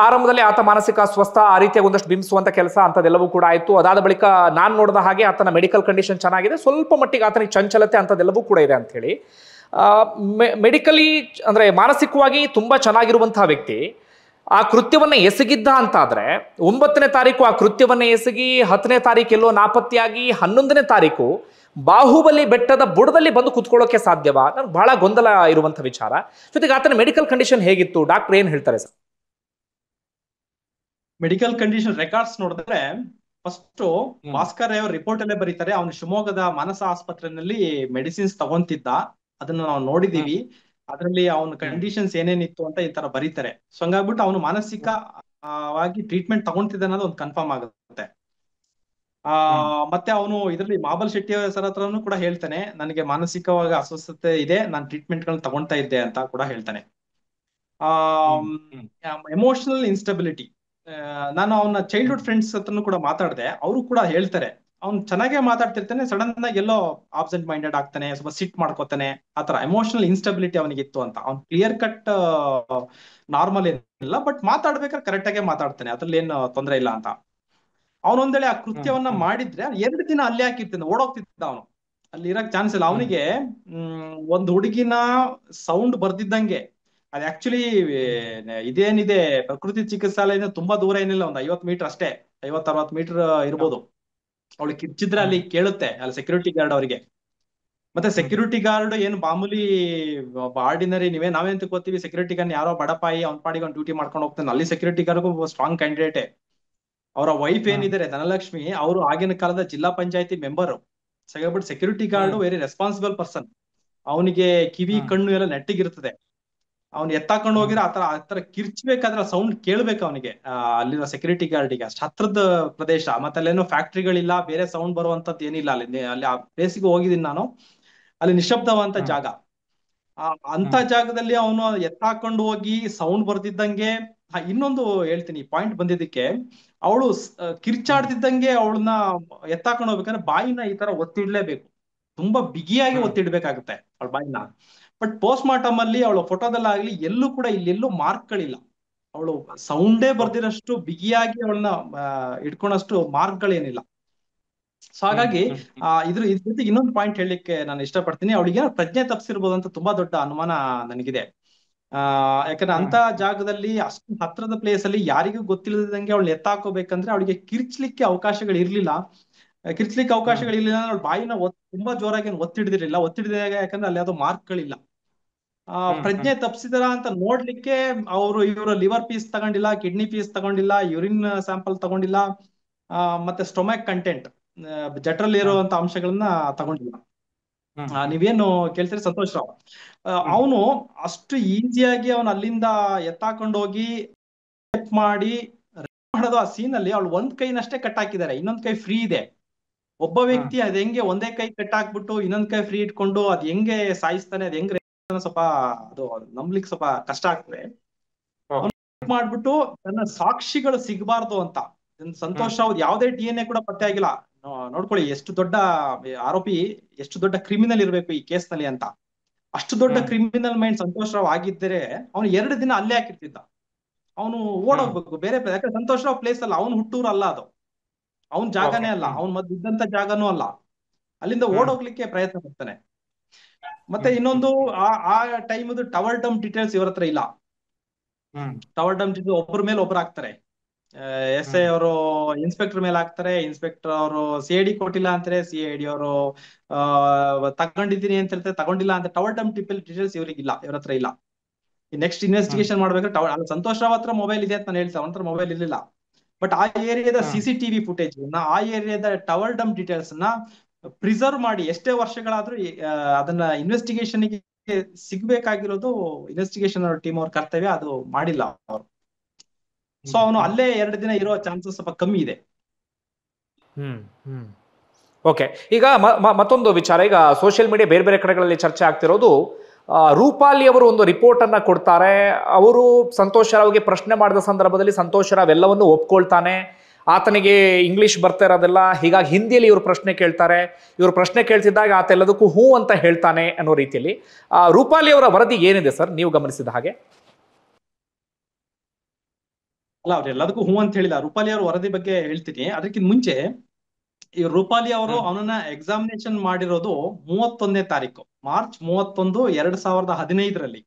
ಆರಂಭದಲ್ಲಿ ಆತ ಮಾನಸಿಕ ಅಸ್ವಸ್ಥ ಆ ರೀತಿಯಾಗಿ ಒಂದಷ್ಟು ಬಿಂಬಿಸುವಂತ ಕೆಲಸ ಅಂತದೆಲ್ಲವೂ ಕೂಡ ಆಯಿತು. ಅದಾದ ಬಳಿಕ ನಾನು ನೋಡಿದ ಹಾಗೆ ಆತನ ಮೆಡಿಕಲ್ ಕಂಡೀಷನ್ ಚೆನ್ನಾಗಿದೆ, ಸ್ವಲ್ಪ ಮಟ್ಟಿಗೆ ಆತನಿಗೆ ಚಂಚಲತೆ ಅಂತದೆಲ್ಲವೂ ಕೂಡ ಇದೆ ಅಂತ ಹೇಳಿ. ಮೆಡಿಕಲಿ ಅಂದ್ರೆ ಮಾನಸಿಕವಾಗಿ ತುಂಬಾ ಚೆನ್ನಾಗಿರುವಂತಹ ವ್ಯಕ್ತಿ ಆ ಕೃತ್ಯವನ್ನ ಎಸಗಿದ್ದ ಅಂತಾದ್ರೆ 9ನೇ ತಾರೀಕು ಆ ಕೃತ್ಯವನ್ನ ಎಸಗಿ 10ನೇ ತಾರೀಕು ಎಲ್ಲೋ ನಾಪತ್ತೆಯಾಗಿ 11ನೇ ತಾರೀಕು ಬಾಹುಬಲಿ ಬೆಟ್ಟದ ಬುಡದಲ್ಲಿ ಬಂದು ಕುತ್ಕೊಳ್ಳೋಕೆ ಸಾಧ್ಯವಾ? ನನ್ಗೆ ಬಹಳ ಗೊಂದಲ ಇರುವಂತ ವಿಚಾರ. ಜೊತೆಗೆ ಆತನ ಮೆಡಿಕಲ್ ಕಂಡೀಷನ್ ಹೇಗಿತ್ತು? ಡಾಕ್ಟರ್ ಏನ್ ಹೇಳ್ತಾರೆ ಸರ್? ಮೆಡಿಕಲ್ ಕಂಡೀಷನ್ ರೆಕಾರ್ಡ್ಸ್ ನೋಡಿದ್ರೆ ಫಸ್ಟ್ ಭಾಸ್ಕರ್ ಅವ್ರ ರಿಪೋರ್ಟ್ ಅಲ್ಲೇ ಬರೀತಾರೆ, ಅವನು ಶಿವಮೊಗ್ಗದ ಮಾನಸ ಆಸ್ಪತ್ರೆಯಲ್ಲಿ ಮೆಡಿಸಿನ್ಸ್ ತಗೊಂತಿದ್ದ, ಅದನ್ನ ನಾವು ನೋಡಿದೀವಿ, ಅದರಲ್ಲಿ ಅವನ ಕಂಡೀಷನ್ಸ್ ಏನೇನಿತ್ತು ಅಂತ ಈ ತರ ಬರೀತಾರೆ. ಸೊ ಹಂಗಾಗ್ಬಿಟ್ಟು ಅವನು ಮಾನಸಿಕವಾಗಿ ಟ್ರೀಟ್ಮೆಂಟ್ ತಗೊಂತಿದ್ದ ಅನ್ನೋದು ಒಂದು ಕನ್ಫರ್ಮ್ ಆಗುತ್ತೆ. ಮತ್ತೆ ಅವನು ಇದರಲ್ಲಿ ಮಹಾಬಲ್ ಶೆಟ್ಟಿ ಸರ್ ಹತ್ರನು ಕೂಡ ಹೇಳ್ತಾನೆ, ನನಗೆ ಮಾನಸಿಕವಾಗಿ ಅಸ್ವಸ್ಥತೆ ಇದೆ, ನಾನು ಟ್ರೀಟ್ಮೆಂಟ್ ಗಳನ್ನ ತಗೊಂತಾ ಇದ್ದೆ ಅಂತ ಕೂಡ ಹೇಳ್ತಾನೆ. ಎಮೋಷನಲ್ ಇನ್ಸ್ಟೆಬಿಲಿಟಿ, ನಾನು ಅವನ ಚೈಲ್ಡ್ಹುಡ್ ಫ್ರೆಂಡ್ಸ್ ಹತ್ರನು ಕೂಡ ಮಾತಾಡಿದೆ, ಅವರು ಕೂಡ ಹೇಳ್ತಾರೆ ಅವ್ನು ಚೆನ್ನಾಗೇ ಮಾತಾಡ್ತಿರ್ತಾನೆ, ಸಡನ್ ಆಗಿ ಎಲ್ಲೋ ಆಬ್ಸೆಂಟ್ ಮೈಂಡೆಡ್ ಆಗ್ತಾನೆ, ಸ್ವಲ್ಪ ಸಿಟ್ ಮಾಡ್ಕೋತಾನೆ, ಆತರ ಎಮೋಷನಲ್ ಇನ್ಸ್ಟೆಬಿಲಿಟಿ ಅವನಿಗಿತ್ತು ಅಂತ. ಅವ್ನು ಕ್ಲಿಯರ್ ಕಟ್ ನಾರ್ಮಲ್ ಏನಿಲ್ಲ, ಬಟ್ ಮಾತಾಡ್ಬೇಕಾದ್ರೆ ಕರೆಕ್ಟ್ ಆಗೇ ಮಾತಾಡ್ತಾನೆ, ಅದ್ರಲ್ಲಿ ಏನು ತೊಂದರೆ ಇಲ್ಲ ಅಂತ. ಅವನೊಂದೇಳೆ ಆ ಕೃತ್ಯವನ್ನ ಮಾಡಿದ್ರೆ 2 ದಿನ ಅಲ್ಲೇ ಹಾಕಿರ್ತಾನೆ, ಓಡೋಗ್ತಿದ್ದ ಅವನು, ಅಲ್ಲಿ ಇರಕ್ ಚಾನ್ಸ್ ಇಲ್ಲ. ಅವನಿಗೆ ಒಂದು ಹುಡುಗಿನ ಸೌಂಡ್ ಬರ್ದಿದ್ದಂಗೆ, ಅದು ಆಕ್ಚುಲಿ ಇದೇನಿದೆ ಪ್ರಕೃತಿ ಚಿಕಿತ್ಸಾಲಯದಿಂದ ತುಂಬಾ ದೂರ ಏನಿಲ್ಲ, ಒಂದು 50 ಮೀಟರ್ ಅಷ್ಟೇ, 50-60 ಮೀಟರ್ ಇರ್ಬೋದು. ಅವಳು ಕಿರ್ಚಿದ್ರೆ ಅಲ್ಲಿ ಕೇಳುತ್ತೆ, ಅಲ್ಲಿ ಸೆಕ್ಯೂರಿಟಿ ಗಾರ್ಡ್ ಅವರಿಗೆ. ಮತ್ತೆ ಸೆಕ್ಯೂರಿಟಿ ಗಾರ್ಡ್ ಏನು ಮಾಮೂಲಿ ಆರ್ಡಿನರಿ ನಾವೇನ್ ತಿಳ್ಕೊತೀವಿ, ಸೆಕ್ಯೂರಿಟಿ ಗಾರ್ಡ್ ಯಾರೋ ಬಡಪಾಯಿ ಅವ್ನ ಪಾಡಿಗೆ ಅವ್ನು ಡ್ಯೂಟಿ ಮಾಡ್ಕೊಂಡು ಹೋಗ್ತಾನೆ. ಅಲ್ಲಿ ಸೆಕ್ಯೂರಿಟಿ ಗಾರ್ಡ್ಗೂ ಸ್ಟ್ರಾಂಗ್ ಕ್ಯಾಂಡಿಡೇಟೇ. ಅವರ ವೈಫ್ ಏನಿದ್ದಾರೆ ಧನಲಕ್ಷ್ಮಿ, ಅವರು ಆಗಿನ ಕಾಲದ ಜಿಲ್ಲಾ ಪಂಚಾಯತಿ member. But security guard very responsible person. ಅವನಿಗೆ ಕಿವಿ ಕಣ್ಣು ಎಲ್ಲ ನೆಟ್ಟಿಗಿರ್ತದೆ. ಅವ್ನು ಎತ್ತಾಕೊಂಡು ಹೋಗಿರೋ ಆತರ ಕಿರ್ಚ್ಬೇಕಾದ್ರೆ ಸೌಂಡ್ ಕೇಳ್ಬೇಕು ಅವನಿಗೆ, ಅಲ್ಲಿರೋ ಸೆಕ್ಯೂರಿಟಿ ಗಾರ್ಡಿಗೆ. ಅಷ್ಟು ಹತ್ರದ ಪ್ರದೇಶ, ಮತ್ತೆ ಅಲ್ಲೇನೋ ಫ್ಯಾಕ್ಟ್ರಿಗಳಿಲ್ಲ, ಬೇರೆ ಸೌಂಡ್ ಬರುವಂತದ್ದು ಏನಿಲ್ಲ. ಅಲ್ಲಿ ಆ ಪ್ಲೇಸಿಗೆ ಹೋಗಿದ್ದೀನಿ ನಾನು, ಅಲ್ಲಿ ನಿಶಬ್ದವಂತ ಜಾಗ. ಅಂತ ಜಾಗದಲ್ಲಿ ಅವನು ಎತ್ತಾಕೊಂಡು ಹೋಗಿ ಸೌಂಡ್ ಬರ್ದಿದ್ದಂಗೆ. ಇನ್ನೊಂದು ಹೇಳ್ತೀನಿ, ಪಾಯಿಂಟ್ ಬಂದಿದ್ದಕ್ಕೆ, ಅವಳು ಕಿರ್ಚಾಡ್ತಿದ್ದಂಗೆ ಅವಳನ್ನ ಎತ್ತಾಕೊಂಡು ಹೋಗ್ಬೇಕಂದ್ರೆ ಬಾಯಿನ ಈ ತರ ಒತ್ತಿಡ್ಲೇಬೇಕು, ತುಂಬಾ ಬಿಗಿಯಾಗಿ ಒತ್ತಿಡ್ಬೇಕಾಗುತ್ತೆ ಅವಳ ಬಾಯಿನ. ಬಟ್ ಪೋಸ್ಟ್ ಮಾರ್ಟಮ್ ಅಲ್ಲಿ ಅವಳ ಫೋಟೋದಲ್ಲಾಗ್ಲಿ ಎಲ್ಲೂ ಕೂಡ ಇಲ್ಲೆಲ್ಲೂ ಮಾರ್ಕ್ಗಳಿಲ್ಲ. ಅವಳು ಸೌಂಡೇ ಬರ್ದಿರಷ್ಟು ಬಿಗಿಯಾಗಿ ಅವಳನ್ನ ಇಟ್ಕೊಳಷ್ಟು ಮಾರ್ಕ್ಗಳೇನಿಲ್ಲ. ಸೊ ಹಾಗಾಗಿ ಇದ್ರ ಜೊತೆಗೆ ಇನ್ನೊಂದು ಪಾಯಿಂಟ್ ಹೇಳಲಿಕ್ಕೆ ನಾನು ಇಷ್ಟಪಡ್ತೀನಿ. ಅವಳಿಗೆ ಪ್ರಜ್ಞೆ ತಪ್ಪಿಸಿರ್ಬೋದು ಅಂತ ತುಂಬಾ ದೊಡ್ಡ ಅನುಮಾನ ನನಗಿದೆ. ಯಾಕಂದ್ರೆ ಅಂತ ಜಾಗದಲ್ಲಿ ಅಷ್ಟು ಹತ್ರದ ಪ್ಲೇಸ್ ಅಲ್ಲಿ ಯಾರಿಗೂ ಗೊತ್ತಿಲ್ಲದಂಗೆ ಅವಳು ಎತ್ತಾಕೋಬೇಕಂದ್ರೆ ಅವಳಿಗೆ ಕಿರ್ಚ್ಲಿಕ್ಕೆ ಅವಕಾಶಗಳು ಇರ್ಲಿಲ್ಲ. ಅವಳು ಬಾಯಿನ ತುಂಬಾ ಜೋರಾಗಿ ಒತ್ತಿಡಿದಿರ್ಲಿಲ್ಲ. ಒತ್ತಿಡಿದಾಗ ಯಾಕಂದ್ರೆ ಅಲ್ಲಿ ಯಾವ್ದೋ ಮಾರ್ಕ್ಗಳಿಲ್ಲ. ಪ್ರಜ್ಞೆ ತಪ್ಪಿಸಿದಾರ ಅಂತ ನೋಡ್ಲಿಕ್ಕೆ ಇವರು ಲಿವರ್ ಪೀಸ್ ತಗೊಂಡಿಲ್ಲ, ಕಿಡ್ನಿ ಪೀಸ್ ತಗೊಂಡಿಲ್ಲ, ಯೂರಿನ್ ಸ್ಯಾಂಪಲ್ ತಗೊಂಡಿಲ್ಲ, ಮತ್ತೆ ಸ್ಟೊಮ್ಯಾಕ್ ಕಂಟೆಂಟ್ ಜಠರಲ್ಲಿ ಇರುವಂತ ಅಂಶಗಳನ್ನ ತಗೊಂಡಿಲ್ಲ. ನೀವೇನು ಕೇಳ್ತೀರಿ ಸಂತೋಷ್ ರಾವ್, ಅವನು ಅಷ್ಟು ಈಸಿಯಾಗಿ ಅವನು ಅಲ್ಲಿಂದ ಎತ್ತಾಕೊಂಡು ಹೋಗಿ ಮಾಡಿ ಮಾಡೋದು. ಆ ಸೀನ್ ಅಲ್ಲಿ ಅವಳು ಒಂದ್ ಕೈನಷ್ಟೇ ಕಟ್ ಹಾಕಿದ್ದಾರೆ, ಇನ್ನೊಂದ್ ಕೈ ಫ್ರೀ ಇದೆ. ಒಬ್ಬ ವ್ಯಕ್ತಿ ಅದ್ ಹೆಂಗೆ ಒಂದೇ ಕೈ ಕಟ್ ಹಾಕ್ಬಿಟ್ಟು ಇನ್ನೊಂದ್ ಕೈ ಫ್ರೀ ಇಟ್ಕೊಂಡು ಅದ್ ಹೆಂಗೆ ಸಾಯಿಸ್ತಾನೆ, ಅದ್ ಹೆಂಗ್ ಸ್ವಲ್ಪ ಅದು ನಂಬ್ಲಿಕ್ಕೆ ಸ್ವಲ್ಪ ಕಷ್ಟ ಆಗ್ತದೆ. ಮಾಡ್ಬಿಟ್ಟು ತನ್ನ ಸಾಕ್ಷಿಗಳು ಸಿಗಬಾರ್ದು ಅಂತ ಸಂತೋಷ್ ರಾವ್ ಯಾವುದೇ DNA ಕೂಡ ಪತ್ತೆ ಆಗಿಲ್ಲ. ನೋಡ್ಕೊಳ್ಳಿ ಎಷ್ಟು ದೊಡ್ಡ ಆರೋಪಿ, ಎಷ್ಟು ದೊಡ್ಡ ಕ್ರಿಮಿನಲ್ ಇರ್ಬೇಕು ಈ ಕೇಸ್ ನಲ್ಲಿ ಅಂತ. ಅಷ್ಟು ದೊಡ್ಡ ಕ್ರಿಮಿನಲ್ ಮೈಂಡ್ ಸಂತೋಷ್ ರಾವ್ ಆಗಿದ್ದರೆ ಅವನು 2 ದಿನ ಅಲ್ಲೇ ಹಾಕಿರ್ತಿದ್ದ. ಅವನು ಓಡೋಗ್ಬೇಕು ಬೇರೆ. ಯಾಕಂದ್ರೆ ಸಂತೋಷ್ ರಾವ್ ಪ್ಲೇಸ್ ಅಲ್ಲ, ಅವನು ಹುಟ್ಟೂರು ಅಲ್ಲ, ಅದು ಅವನ್ ಜಾಗನೇ ಅಲ್ಲ, ಅವನ್ ಇದ್ದಂತ ಜಾಗನೂ ಅಲ್ಲ. ಅಲ್ಲಿಂದ ಓಡೋಗ್ಲಿಕ್ಕೆ ಪ್ರಯತ್ನ ಪಡ್ತಾನೆ. ಮತ್ತೆ ಇನ್ನೊಂದು ಆ ಟೈಮ್ ಟವರ್ ಡಂಪ್ ಡೀಟೇಲ್ಸ್ ಇವ್ರ ಹತ್ರ ಇಲ್ಲ. ಟವರ್ ಡಂಪ್ ಒಬ್ಬರ ಮೇಲೆ ಒಬ್ರು ಹಾಕ್ತಾರೆ. SI ಅವರು ಇನ್ಸ್ಪೆಕ್ಟರ್ ಮೇಲೆ ಹಾಕ್ತಾರೆ, ಇನ್ಸ್ಪೆಕ್ಟರ್ ಅವರು CID ಕೊಟ್ಟಿಲ್ಲ ಅಂತಾರೆ, CID ಅವರು ತಗೊಂಡಿದ್ದೀನಿ ಅಂತ ಹೇಳ್ತಾರೆ, ತಗೊಂಡಿಲ್ಲ ಅಂತ. ಟವರ್ ಡಂಪ್ ಡೀಟೇಲ್ಸ್ ಇವ್ರಿಗಿಲ್ಲ, ಇವ್ರ ಹತ್ರ ಇಲ್ಲ. ನೆಕ್ಸ್ಟ್ ಇನ್ವೆಸ್ಟಿಗೇಷನ್ ಮಾಡ್ಬೇಕಾದ್ರೆ ಸಂತೋಷ್ ರಾವ್ ಹತ್ರ ಮೊಬೈಲ್ ಇದೆ ಅಂತ ನಾನು ಹೇಳ್ತೇನೆ, ಅವನ ಹತ್ರ ಮೊಬೈಲ್ ಇರ್ಲಿಲ್ಲ. ಬಟ್ ಆ ಏರಿಯಾದ CCTV ಫುಟೇಜ್ ಆ ಏರಿಯಾದ ಟವರ್ ಡಂಪ್ ಡೀಟೇಲ್ಸ್ ನ ಪ್ರಿಸರ್ವ್ ಮಾಡಿ ಎಷ್ಟೇ ವರ್ಷಗಳಾದ್ರೂ ಅದನ್ನ ಇನ್ವೆಸ್ಟಿಗೇಷನ್ ಗೆ ಸಿಗ್ಬೇಕಾಗಿರೋದು ಇನ್ವೆಸ್ಟಿಗೇಷನ್ ಟೀಮ್ ಅವ್ರ ಕರ್ತವ್ಯ, ಅದು ಮಾಡಿಲ್ಲ ಅವರು. ಸೊ ಅವನು ಅಲ್ಲೇ 2 ದಿನ ಇರೋ ಚಾನ್ಸಸ್ ಸ್ವಲ್ಪ ಕಮ್ಮಿ ಇದೆ. ಓಕೆ, ಈಗ ಮತ್ತೊಂದು ವಿಚಾರ, ಈಗ ಸೋಷಿಯಲ್ ಮೀಡಿಯಾ ಬೇರೆ ಬೇರೆ ಕಡೆಗಳಲ್ಲಿ ಚರ್ಚೆ ಆಗ್ತಿರೋದು, ರೂಪಾಲಿ ಅವರು ಒಂದು ರಿಪೋರ್ಟ್ ಅನ್ನ ಕೊಡ್ತಾರೆ. ಅವರು ಸಂತೋಷ್ ರಾವ್ಗೆ ಪ್ರಶ್ನೆ ಮಾಡಿದ ಸಂದರ್ಭದಲ್ಲಿ ಸಂತೋಷ್ ರಾವ್ ಎಲ್ಲವನ್ನು ಒಪ್ಕೊಳ್ತಾನೆ. ಆತನಿಗೆ ಇಂಗ್ಲಿಷ್ ಬರ್ತಾ ಇರೋದಿಲ್ಲ, ಹೀಗಾಗಿ ಹಿಂದಿಯಲ್ಲಿ ಇವರು ಪ್ರಶ್ನೆ ಕೇಳ್ತಾರೆ. ಇವರು ಪ್ರಶ್ನೆ ಕೇಳ್ತಿದ್ದಾಗ ಆತ ಎಲ್ಲದಕ್ಕೂ ಹೂ ಅಂತ ಹೇಳ್ತಾನೆ ಅನ್ನೋ ರೀತಿಯಲ್ಲಿ ರೂಪಾಲಿ ಅವರ ವರದಿ ಏನಿದೆ ಸರ್, ನೀವು ಗಮನಿಸಿದ ಹಾಗೆ? ಅಲ್ಲ, ಅವ್ರು ಎಲ್ಲದಕ್ಕೂ ಹೂ ಅಂತ ಹೇಳಿಲ್ಲ. ರೂಪಾಲಿ ಅವ್ರ ವರದಿ ಬಗ್ಗೆ ಹೇಳ್ತೀನಿ. ಅದಕ್ಕಿಂತ ಮುಂಚೆ ಈ ರೂಪಾಲಿ ಅವರು ಅವನನ್ನ ಎಕ್ಸಾಮಿನೇಷನ್ ಮಾಡಿರೋದು 31ನೇ ತಾರೀಕು ಮಾರ್ಚ್ 31, 2015ರಲ್ಲಿ.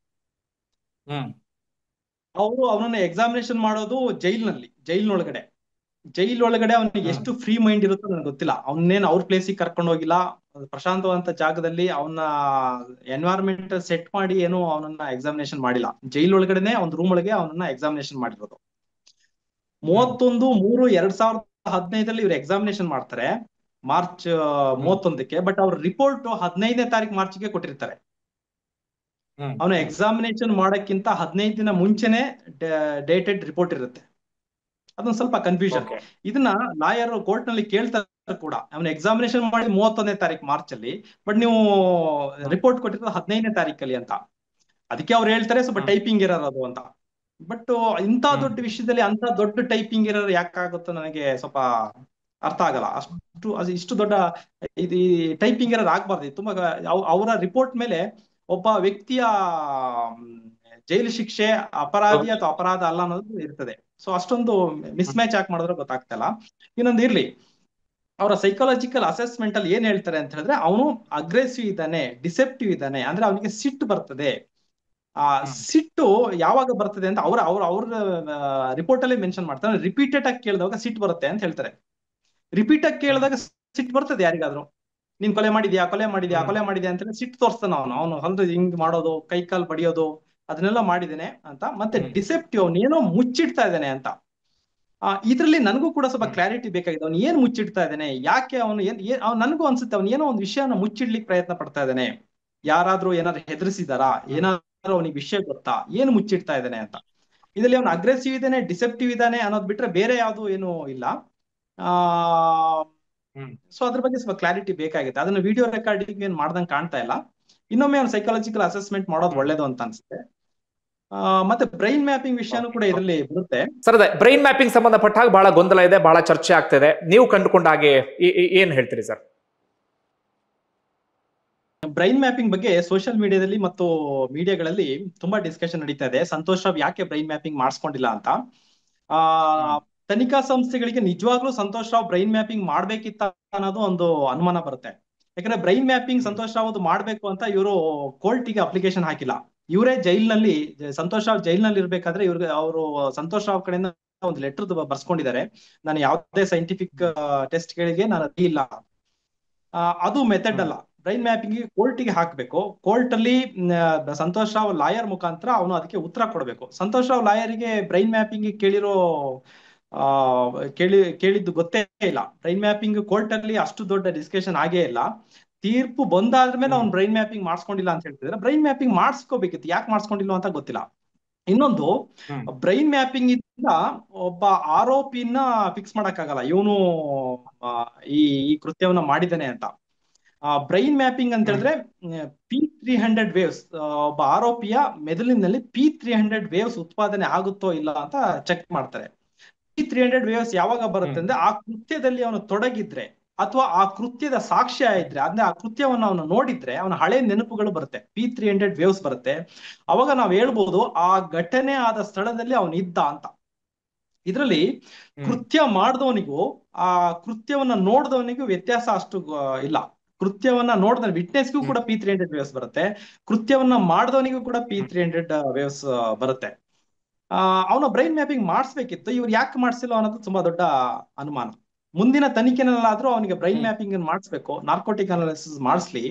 ಅವರು ಅವನನ್ನ ಎಕ್ಸಾಮಿನೇಷನ್ ಮಾಡೋದು ಜೈಲಿನೊಳಗಡೆ. ಅವನಿಗೆ ಎಷ್ಟು ಫ್ರೀ ಮೈಂಡ್ ಇರುತ್ತೋ ನನಗೆ ಗೊತ್ತಿಲ್ಲ. ಅವನ್ನೇನು ಅವ್ರ ಪ್ಲೇಸಿಗೆ ಕರ್ಕೊಂಡು ಹೋಗಿಲ್ಲ, ಪ್ರಶಾಂತವಂತ ಜಾಗದಲ್ಲಿ ಅವನ ಎನ್ವೈರನ್ಮೆಂಟ್ ಸೆಟ್ ಮಾಡಿ ಏನು ಅವನನ್ನ ಎಕ್ಸಾಮಿನೇಷನ್ ಮಾಡಿಲ್ಲ. ಜೈಲೊಳಗಡೆನೆ ಒಂದು ರೂಮ್ ಒಳಗೆ ಅವನನ್ನ ಎಕ್ಸಾಮಿನೇಷನ್ ಮಾಡಿರೋದು. 31/3/2015 ಇವ್ರು ಎಕ್ಸಾಮಿನೇಷನ್ ಮಾಡ್ತಾರೆ, ಮಾರ್ಚ್ 31ಕ್ಕೆ. ಬಟ್ ಅವ್ರ ರಿಪೋರ್ಟ್ 15ನೇ ತಾರೀಕು ಮಾರ್ಚ್ಗೆ ಕೊಟ್ಟಿರ್ತಾರೆ. ಅವನು ಎಕ್ಸಾಮಿನೇಷನ್ ಮಾಡಕ್ಕಿಂತ 15 ದಿನ ಮುಂಚೆನೆ ಡೇಟೆಡ್ ರಿಪೋರ್ಟ್ ಇರುತ್ತೆ. ಅದೊಂದು ಸ್ವಲ್ಪ ಕನ್ಫ್ಯೂಷನ್. ಇದನ್ನ ಲಾಯರ್ ಕೋರ್ಟ್ ನಲ್ಲಿ ಕೇಳ್ತಾರೆ ಕೂಡ. ಅವನು ಎಕ್ಸಾಮಿನೇಷನ್ ಮಾಡಿ 31ನೇ ತಾರೀಕು ಮಾರ್ಚ್ ಅಲ್ಲಿ, ಬಟ್ ನೀವು ರಿಪೋರ್ಟ್ ಕೊಟ್ಟಿರೋದು 15ನೇ ತಾರೀಕಲ್ಲಿ ಅಂತ. ಅದಕ್ಕೆ ಅವ್ರು ಹೇಳ್ತಾರೆ ಸ್ವಲ್ಪ ಟೈಪಿಂಗ್ ಎರರ್ ಅದು ಅಂತ. ಬಟ್ ಇಂಥ ದೊಡ್ಡ ವಿಷಯದಲ್ಲಿ ಅಂತ ದೊಡ್ಡ ಟೈಪಿಂಗ್ ಎರರ್ ಯಾಕಾಗುತ್ತೋ ನನಗೆ ಸ್ವಲ್ಪ ಅರ್ಥ ಆಗಲ್ಲ. ಇಷ್ಟು ದೊಡ್ಡ ಇದು ಟೈಪಿಂಗ್ ಎರರ್ ಆಗ್ಬಾರ್ದು. ತುಂಬಾ ಅವರ ರಿಪೋರ್ಟ್ ಮೇಲೆ ಒಬ್ಬ ವ್ಯಕ್ತಿಯ ಜೈಲು ಶಿಕ್ಷೆ ಅಪರಾಧಿ ಅಥವಾ ಅಪರಾಧ ಅಲ್ಲ ಅನ್ನೋದು ಇರ್ತದೆ. ಸೊ ಅಷ್ಟೊಂದು ಮಿಸ್ ಮ್ಯಾಚ್ ಯಾಕೆ ಮಾಡಿದ್ರೆ ಗೊತ್ತಾಗ್ತಲ್ಲ. ಇನ್ನೊಂದು ಇರ್ಲಿ, ಅವರ ಸೈಕಾಲಜಿಕಲ್ ಅಸೆಸ್ಮೆಂಟ್ ಅಲ್ಲಿ ಏನ್ ಹೇಳ್ತಾರೆ ಅಂತ ಹೇಳಿದ್ರೆ, ಅವನು ಅಗ್ರೆಸಿವ್ ಇದ್ದಾನೆ, ಡಿಸೆಪ್ಟಿವ್ ಇದ್ದಾನೆ, ಅಂದ್ರೆ ಅವನಿಗೆ ಸಿಟ್ಟು ಬರ್ತದೆ. ಆ ಸಿಟ್ಟು ಯಾವಾಗ ಬರ್ತದೆ ಅಂತ ಅವ್ರ ರಿಪೋರ್ಟ್ ಅಲ್ಲಿ ಮೆನ್ಷನ್ ಮಾಡ್ತಾರೆ. ರಿಪೀಟೆಡ್ ಆಗಿ ಕೇಳಿದಾಗ ಸಿಟ್ಟು ಬರುತ್ತೆ ಅಂತ ಹೇಳ್ತಾರೆ. ರಿಪೀಟ್ ಆಗಿ ಕೇಳಿದಾಗ ಸಿಟ್ಟು ಬರ್ತದೆ ಯಾರಿಗಾದ್ರೂ. ನೀನ್ ಕೊಲೆ ಮಾಡಿದ್ಯಾ ಅಂತ ಸಿಟ್ಟು ತೋರಿಸ್ತಾನ ಅವನು ಅಂದ್ರೆ ಹಿಂಗ್ ಮಾಡೋದು, ಕೈ ಕಾಲ್ ಬಡಿಯೋದು, ಅದನ್ನೆಲ್ಲ ಮಾಡಿದ್ದೇನೆ ಅಂತ. ಮತ್ತೆ ಡಿಸೆಪ್ಟಿವ್, ಅವನೇನೋ ಮುಚ್ಚಿಡ್ತಾ ಇದ್ದಾನೆ ಅಂತ. ಇದ್ರಲ್ಲಿ ನನಗೂ ಕೂಡ ಸ್ವಲ್ಪ ಕ್ಲಾರಿಟಿ ಬೇಕಾಗಿದೆ. ಅವ್ನು ಏನ್ ಮುಚ್ಚಿಡ್ತಾ ಇದ್ದಾನೆ, ಯಾಕೆ ಅವನು ನನಗೂ ಅನ್ಸುತ್ತೆ ಅವ್ನು ಏನೋ ಒಂದು ವಿಷಯನ ಮುಚ್ಚಿಡ್ಲಿಕ್ಕೆ ಪ್ರಯತ್ನ ಪಡ್ತಾ ಇದ್ದಾನೆ. ಯಾರಾದ್ರೂ ಏನಾದ್ರು ಹೆದರ್ಸಿದಾರಾ, ಏನಾದ್ರು ಅವನಿಗೆ ವಿಷಯ ಗೊತ್ತಾ, ಏನು ಮುಚ್ಚಿಡ್ತಾ ಇದ್ದಾನೆ ಅಂತ. ಇದರಲ್ಲಿ ಅವನು ಅಗ್ರೆಸಿವ್ ಇದ್ದಾನೆ, ಡಿಸೆಪ್ಟಿವ್ ಇದ್ದಾನೆ ಅನ್ನೋದು ಬಿಟ್ರೆ ಬೇರೆ ಯಾವ್ದು ಏನು ಇಲ್ಲ. ಸೊ ಅದ್ರ ಬಗ್ಗೆ ಸ್ವಲ್ಪ ಕ್ಲಾರಿಟಿ ಬೇಕಾಗುತ್ತೆ. ಅದನ್ನ ವಿಡಿಯೋ ರೆಕಾರ್ಡಿಂಗ್ ಏನ್ ಮಾಡ್ದಂಗೆ ಕಾಣ್ತಾ ಇಲ್ಲ. ಇನ್ನೊಮ್ಮೆ ಅವ್ನು ಸೈಕಾಲಜಿಕಲ್ ಅಸೆಸ್ಮೆಂಟ್ ಮಾಡೋದು ಒಳ್ಳೇದು ಅಂತ ಅನ್ಸುತ್ತೆ. ಮತ್ತೆ ಬ್ರೈನ್ ಮ್ಯಾಪಿಂಗ್ ವಿಷಯನೂ ಕೂಡ ಇದರಲ್ಲಿ ಬರುತ್ತೆ ಸರ್. ಅದೇ ಬ್ರೈನ್ ಮ್ಯಾಪಿಂಗ್ ಸಂಬಂಧಪಟ್ಟ ಹಾಗೆ ಬಹಳ ಗೊಂದಲ ಇದೆ, ಬಹಳ ಚರ್ಚೆ ಆಗ್ತಿದೆ. ನೀವು ಕಂಡುಕೊಂಡ ಹಾಗೆ ಏನ್ ಹೇಳ್ತೀರಿ ಸರ್? ಬ್ರೈನ್ ಮ್ಯಾಪಿಂಗ್ ಬಗ್ಗೆ ಸೋಷಿಯಲ್ ಮೀಡಿಯಾದಲ್ಲಿ ಮತ್ತು ಮೀಡಿಯಾಗಳಲ್ಲಿ ತುಂಬಾ ಡಿಸ್ಕಷನ್ ನಡೀತಾ ಇದೆ. ಸಂತೋಷ್ ರಾವ್ ಯಾಕೆ ಬ್ರೈನ್ ಮ್ಯಾಪಿಂಗ್ ಮಾಡಿಸ್ಕೊಂಡಿಲ್ಲ ಅಂತ. ತನಿಖಾ ಸಂಸ್ಥೆಗಳಿಗೆ ನಿಜವಾಗ್ಲೂ ಸಂತೋಷ್ ರಾವ್ ಬ್ರೈನ್ ಮ್ಯಾಪಿಂಗ್ ಮಾಡ್ಬೇಕಿತ್ತ ಅನ್ನೋದು ಒಂದು ಅನುಮಾನ ಬರುತ್ತೆ. ಯಾಕಂದ್ರೆ ಬ್ರೈನ್ ಮ್ಯಾಪಿಂಗ್ ಸಂತೋಷ್ ರಾವ್ ಅದು ಮಾಡ್ಬೇಕು ಅಂತ ಇವರು ಕೋರ್ಟಿಗೆ ಅಪ್ಲಿಕೇಶನ್ ಹಾಕಿಲ್ಲ. ಇವರೇ ಜೈಲ್ನಲ್ಲಿ, ಸಂತೋಷ್ ರಾವ್ ಜೈಲ್ನಲ್ಲಿ ಇರ್ಬೇಕಾದ್ರೆ ಇವ್ರಿಗೆ ಅವರು ಸಂತೋಷ್ ರಾವ್ ಕಡೆಯಿಂದ ಒಂದು ಲೆಟರ್ ಬರ್ಸ್ಕೊಂಡಿದ್ದಾರೆ, ನಾನು ಯಾವುದೇ ಸೈಂಟಿಫಿಕ್ ಟೆಸ್ಟ್ ಗಳಿಗೆ ನಾನು ಇಲ್ಲ. ಅದು ಮೆಥಡ್ ಅಲ್ಲ. ಬ್ರೈನ್ ಮ್ಯಾಪಿಂಗ್ ಕೋರ್ಟಿಗೆ ಹಾಕ್ಬೇಕು. ಕೋರ್ಟ್ ಅಲ್ಲಿ ಸಂತೋಷ್ ರಾವ್ ಲಾಯರ್ ಮುಖಾಂತರ ಅವನು ಅದಕ್ಕೆ ಉತ್ತರ ಕೊಡಬೇಕು. ಸಂತೋಷ್ ರಾವ್ ಲಾಯರ್ಗೆ ಬ್ರೈನ್ ಮ್ಯಾಪಿಂಗ್ ಆ ಕೇಳಿದ್ದು ಗೊತ್ತೇ ಇಲ್ಲ. ಬ್ರೈನ್ ಮ್ಯಾಪಿಂಗ್ ಕೋರ್ಟ್ ಅಲ್ಲಿ ಅಷ್ಟು ದೊಡ್ಡ ಡಿಸ್ಕಷನ್ ಆಗೇ ಇಲ್ಲ. ತೀರ್ಪು ಬಂದಾದ್ಮೇಲೆ ಅವ್ನು ಬ್ರೈನ್ ಮ್ಯಾಪಿಂಗ್ ಮಾಡಿಸ್ಕೊಂಡಿಲ್ಲ ಅಂತ ಹೇಳ್ತಿದ್ರೆ, ಬ್ರೈನ್ ಮ್ಯಾಪಿಂಗ್ ಮಾಡಿಸ್ಕೋಬೇಕಿತ್ತು, ಯಾಕೆ ಮಾಡಿಸ್ಕೊಂಡಿಲ್ಲ ಅಂತ ಗೊತ್ತಿಲ್ಲ. ಇನ್ನೊಂದು, ಬ್ರೈನ್ ಮ್ಯಾಪಿಂಗ್ ಇಂದ ಒಬ್ಬ ಆರೋಪಿನ ಫಿಕ್ಸ್ ಮಾಡಕ್ಕಾಗಲ್ಲ, ಇವನು ಈ ಕೃತ್ಯವನ್ನ ಮಾಡಿದ್ದಾನೆ ಅಂತ. ಬ್ರೈನ್ ಮ್ಯಾಪಿಂಗ್ ಅಂತ ಹೇಳಿದ್ರೆ P300 ವೇವ್ಸ್, ಒಬ್ಬ ಆರೋಪಿಯ ಮೆದುಳಿನಲ್ಲಿ P300 ವೇವ್ಸ್ ಉತ್ಪಾದನೆ ಆಗುತ್ತೋ ಇಲ್ಲ ಅಂತ ಚೆಕ್ ಮಾಡ್ತಾರೆ. P300 ವೇವ್ಸ್ ಯಾವಾಗ ಬರುತ್ತೆ ಅಂದ್ರೆ ಆ ಕೃತ್ಯದಲ್ಲಿ ಅವನು ತೊಡಗಿದ್ರೆ ಅಥವಾ ಆ ಕೃತ್ಯದ ಸಾಕ್ಷ್ಯ ಇದ್ರೆ, ಅಂದ್ರೆ ಆ ಕೃತ್ಯವನ್ನು ಅವನು ನೋಡಿದ್ರೆ ಅವನ ಹಳೆ ನೆನಪುಗಳು ಬರುತ್ತೆ, P300 ವೇವ್ಸ್ ಬರುತ್ತೆ. ಅವಾಗ ನಾವ್ ಹೇಳ್ಬೋದು ಆ ಘಟನೆ ಆದ ಸ್ಥಳದಲ್ಲಿ ಅವನು ಇದ್ದ ಅಂತ. ಇದರಲ್ಲಿ ಕೃತ್ಯ ಮಾಡಿದವನಿಗೂ ಆ ಕೃತ್ಯವನ್ನ ನೋಡಿದವನಿಗೂ ವ್ಯತ್ಯಾಸ ಅಷ್ಟು ಇಲ್ಲ. ಕೃತ್ಯವನ್ನ ನೋಡಿದ ವಿಟ್ನೆಸ್ಗೂ ಕೂಡ P300 ವೇವ್ಸ್ ಬರುತ್ತೆ, ಕೃತ್ಯವನ್ನ ಮಾಡಿದವನಿಗೂ ಕೂಡ P300 ವೇವ್ಸ್ ಬರುತ್ತೆ. ಅವನ ಬ್ರೈನ್ ಮ್ಯಾಪಿಂಗ್ ಮಾಡಿಸ್ಬೇಕಿತ್ತು, ಇವ್ರು ಯಾಕೆ ಮಾಡಿಸಿಲ್ಲ ಅನ್ನೋದು ತುಂಬಾ ದೊಡ್ಡ ಅನುಮಾನ. ಮುಂದಿನ ತನಿಖೆನಲ್ಲಾದ್ರೂ ಅವನಿಗೆ ಬ್ರೈನ್ ಮ್ಯಾಪಿಂಗ್ ಮಾಡಿಸ್ಬೇಕು, ನಾರ್ಕೋಟಿಕ್ ಅನಾಲಿಸಿಸ್ ಮಾಡಿಸ್ಲಿ.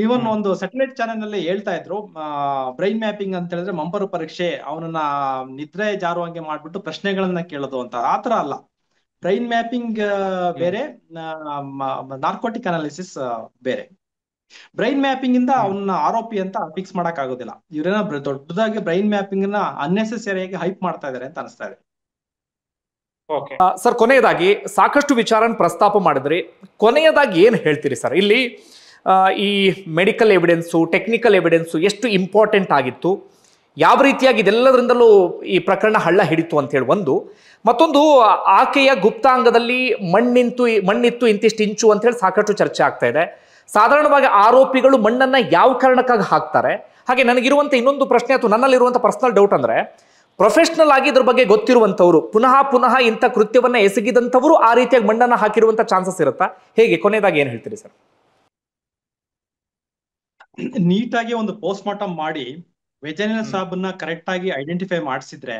ಇವನ್ ಒಂದು ಸ್ಯಾಟಲೈಟ್ ಚಾನೆಲ್ ನಲ್ಲಿ ಹೇಳ್ತಾ ಇದ್ರು, ಬ್ರೈನ್ ಮ್ಯಾಪಿಂಗ್ ಅಂತ ಹೇಳಿದ್ರೆ ಮಂಪರು ಪರೀಕ್ಷೆ, ಅವನನ್ನ ನಿದ್ರೆ ಜಾರುವಂಗೆ ಮಾಡ್ಬಿಟ್ಟು ಪ್ರಶ್ನೆಗಳನ್ನ ಕೇಳೋದು ಅಂತ. ಆತರ ಅಲ್ಲ. ಬ್ರೈನ್ ಮ್ಯಾಪಿಂಗ್ ಬೇರೆ, ನಾರ್ಕೋಟಿಕ್ ಅನಾಲಿಸಿಸ್ ಬೇರೆ. ಬ್ರೈನ್ ಮ್ಯಾಪಿಂಗ್ ಇಂದ ಅವನ್ನ ಆರೋಪಿ ಅಂತ ಫಿಕ್ಸ್ ಮಾಡಕ್ ಆಗೋದಿಲ್ಲ. ಇವ್ರೇನ ದೊಡ್ಡದಾಗಿ ಬ್ರೈನ್ ಮ್ಯಾಪಿಂಗ್ ನ ಅನ್ನೆಸೆಸರಿಯಾಗಿ ಹೈಪ್ ಮಾಡ್ತಾ ಇದಾರೆ ಅಂತ ಅನಿಸ್ತಾ ಇದೆ. ಸರ್, ಕೊನೆಯದಾಗಿ ಸಾಕಷ್ಟು ವಿಚಾರನ ಪ್ರಸ್ತಾಪ ಮಾಡಿದ್ರಿ, ಕೊನೆಯದಾಗಿ ಏನ್ ಹೇಳ್ತೀರಿ ಸರ್? ಇಲ್ಲಿ ಈ ಮೆಡಿಕಲ್ ಎವಿಡೆನ್ಸು, ಟೆಕ್ನಿಕಲ್ ಎವಿಡೆನ್ಸು ಎಷ್ಟು ಇಂಪಾರ್ಟೆಂಟ್ ಆಗಿತ್ತು, ಯಾವ ರೀತಿಯಾಗಿ ಇದೆಲ್ಲದರಿಂದಲೂ ಈ ಪ್ರಕರಣ ಹಳ್ಳ ಹಿಡಿತು ಅಂತ ಹೇಳಿ ಒಂದು. ಮತ್ತೊಂದು, ಆಕೆಯ ಗುಪ್ತಾಂಗದಲ್ಲಿ ಮಣ್ಣಿತ್ತು ಇಂತಿಷ್ಟು ಇಂಚು ಅಂತ ಹೇಳಿ ಸಾಕಷ್ಟು ಚರ್ಚೆ ಆಗ್ತಾ ಇದೆ. ಸಾಧಾರಣವಾಗಿ ಆರೋಪಿಗಳು ಮಣ್ಣನ್ನ ಯಾವ ಕಾರಣಕ್ಕಾಗಿ ಹಾಕ್ತಾರೆ? ಹಾಗೆ ನನಗಿರುವಂತ ಇನ್ನೊಂದು ಪ್ರಶ್ನೆ ಅಥವಾ ನನ್ನಲ್ಲಿರುವಂತ ಪರ್ಸನಲ್ ಡೌಟ್ ಅಂದ್ರೆ, ಪ್ರೊಫೆಷನಲ್ ಆಗಿ ಇದ್ರ ಬಗ್ಗೆ ಗೊತ್ತಿರುವಂತವ್ರು ಪುನಃ ಇಂಥ ಕೃತ್ಯವನ್ನ ಎಸಗಿದಂಥವರು ಆ ರೀತಿಯಾಗಿ ಮಣ್ಣನ್ನ ಹಾಕಿರುವಂತ ಚಾನ್ಸಸ್ ಇರುತ್ತಾ? ಹೇಗೆ? ಕೊನೆಯದಾಗಿ ಏನ್ ಹೇಳ್ತೀರಿ ಸರ್? ನೀಟಾಗಿ ಒಂದು ಪೋಸ್ಟ್ ಮಾರ್ಟಮ್ ಮಾಡಿ ವೆಜೈನಲ್ ಸ್ವಾಬ್ ನ ಕರೆಕ್ಟ್ ಆಗಿ ಐಡೆಂಟಿಫೈ ಮಾಡಿಸಿದ್ರೆ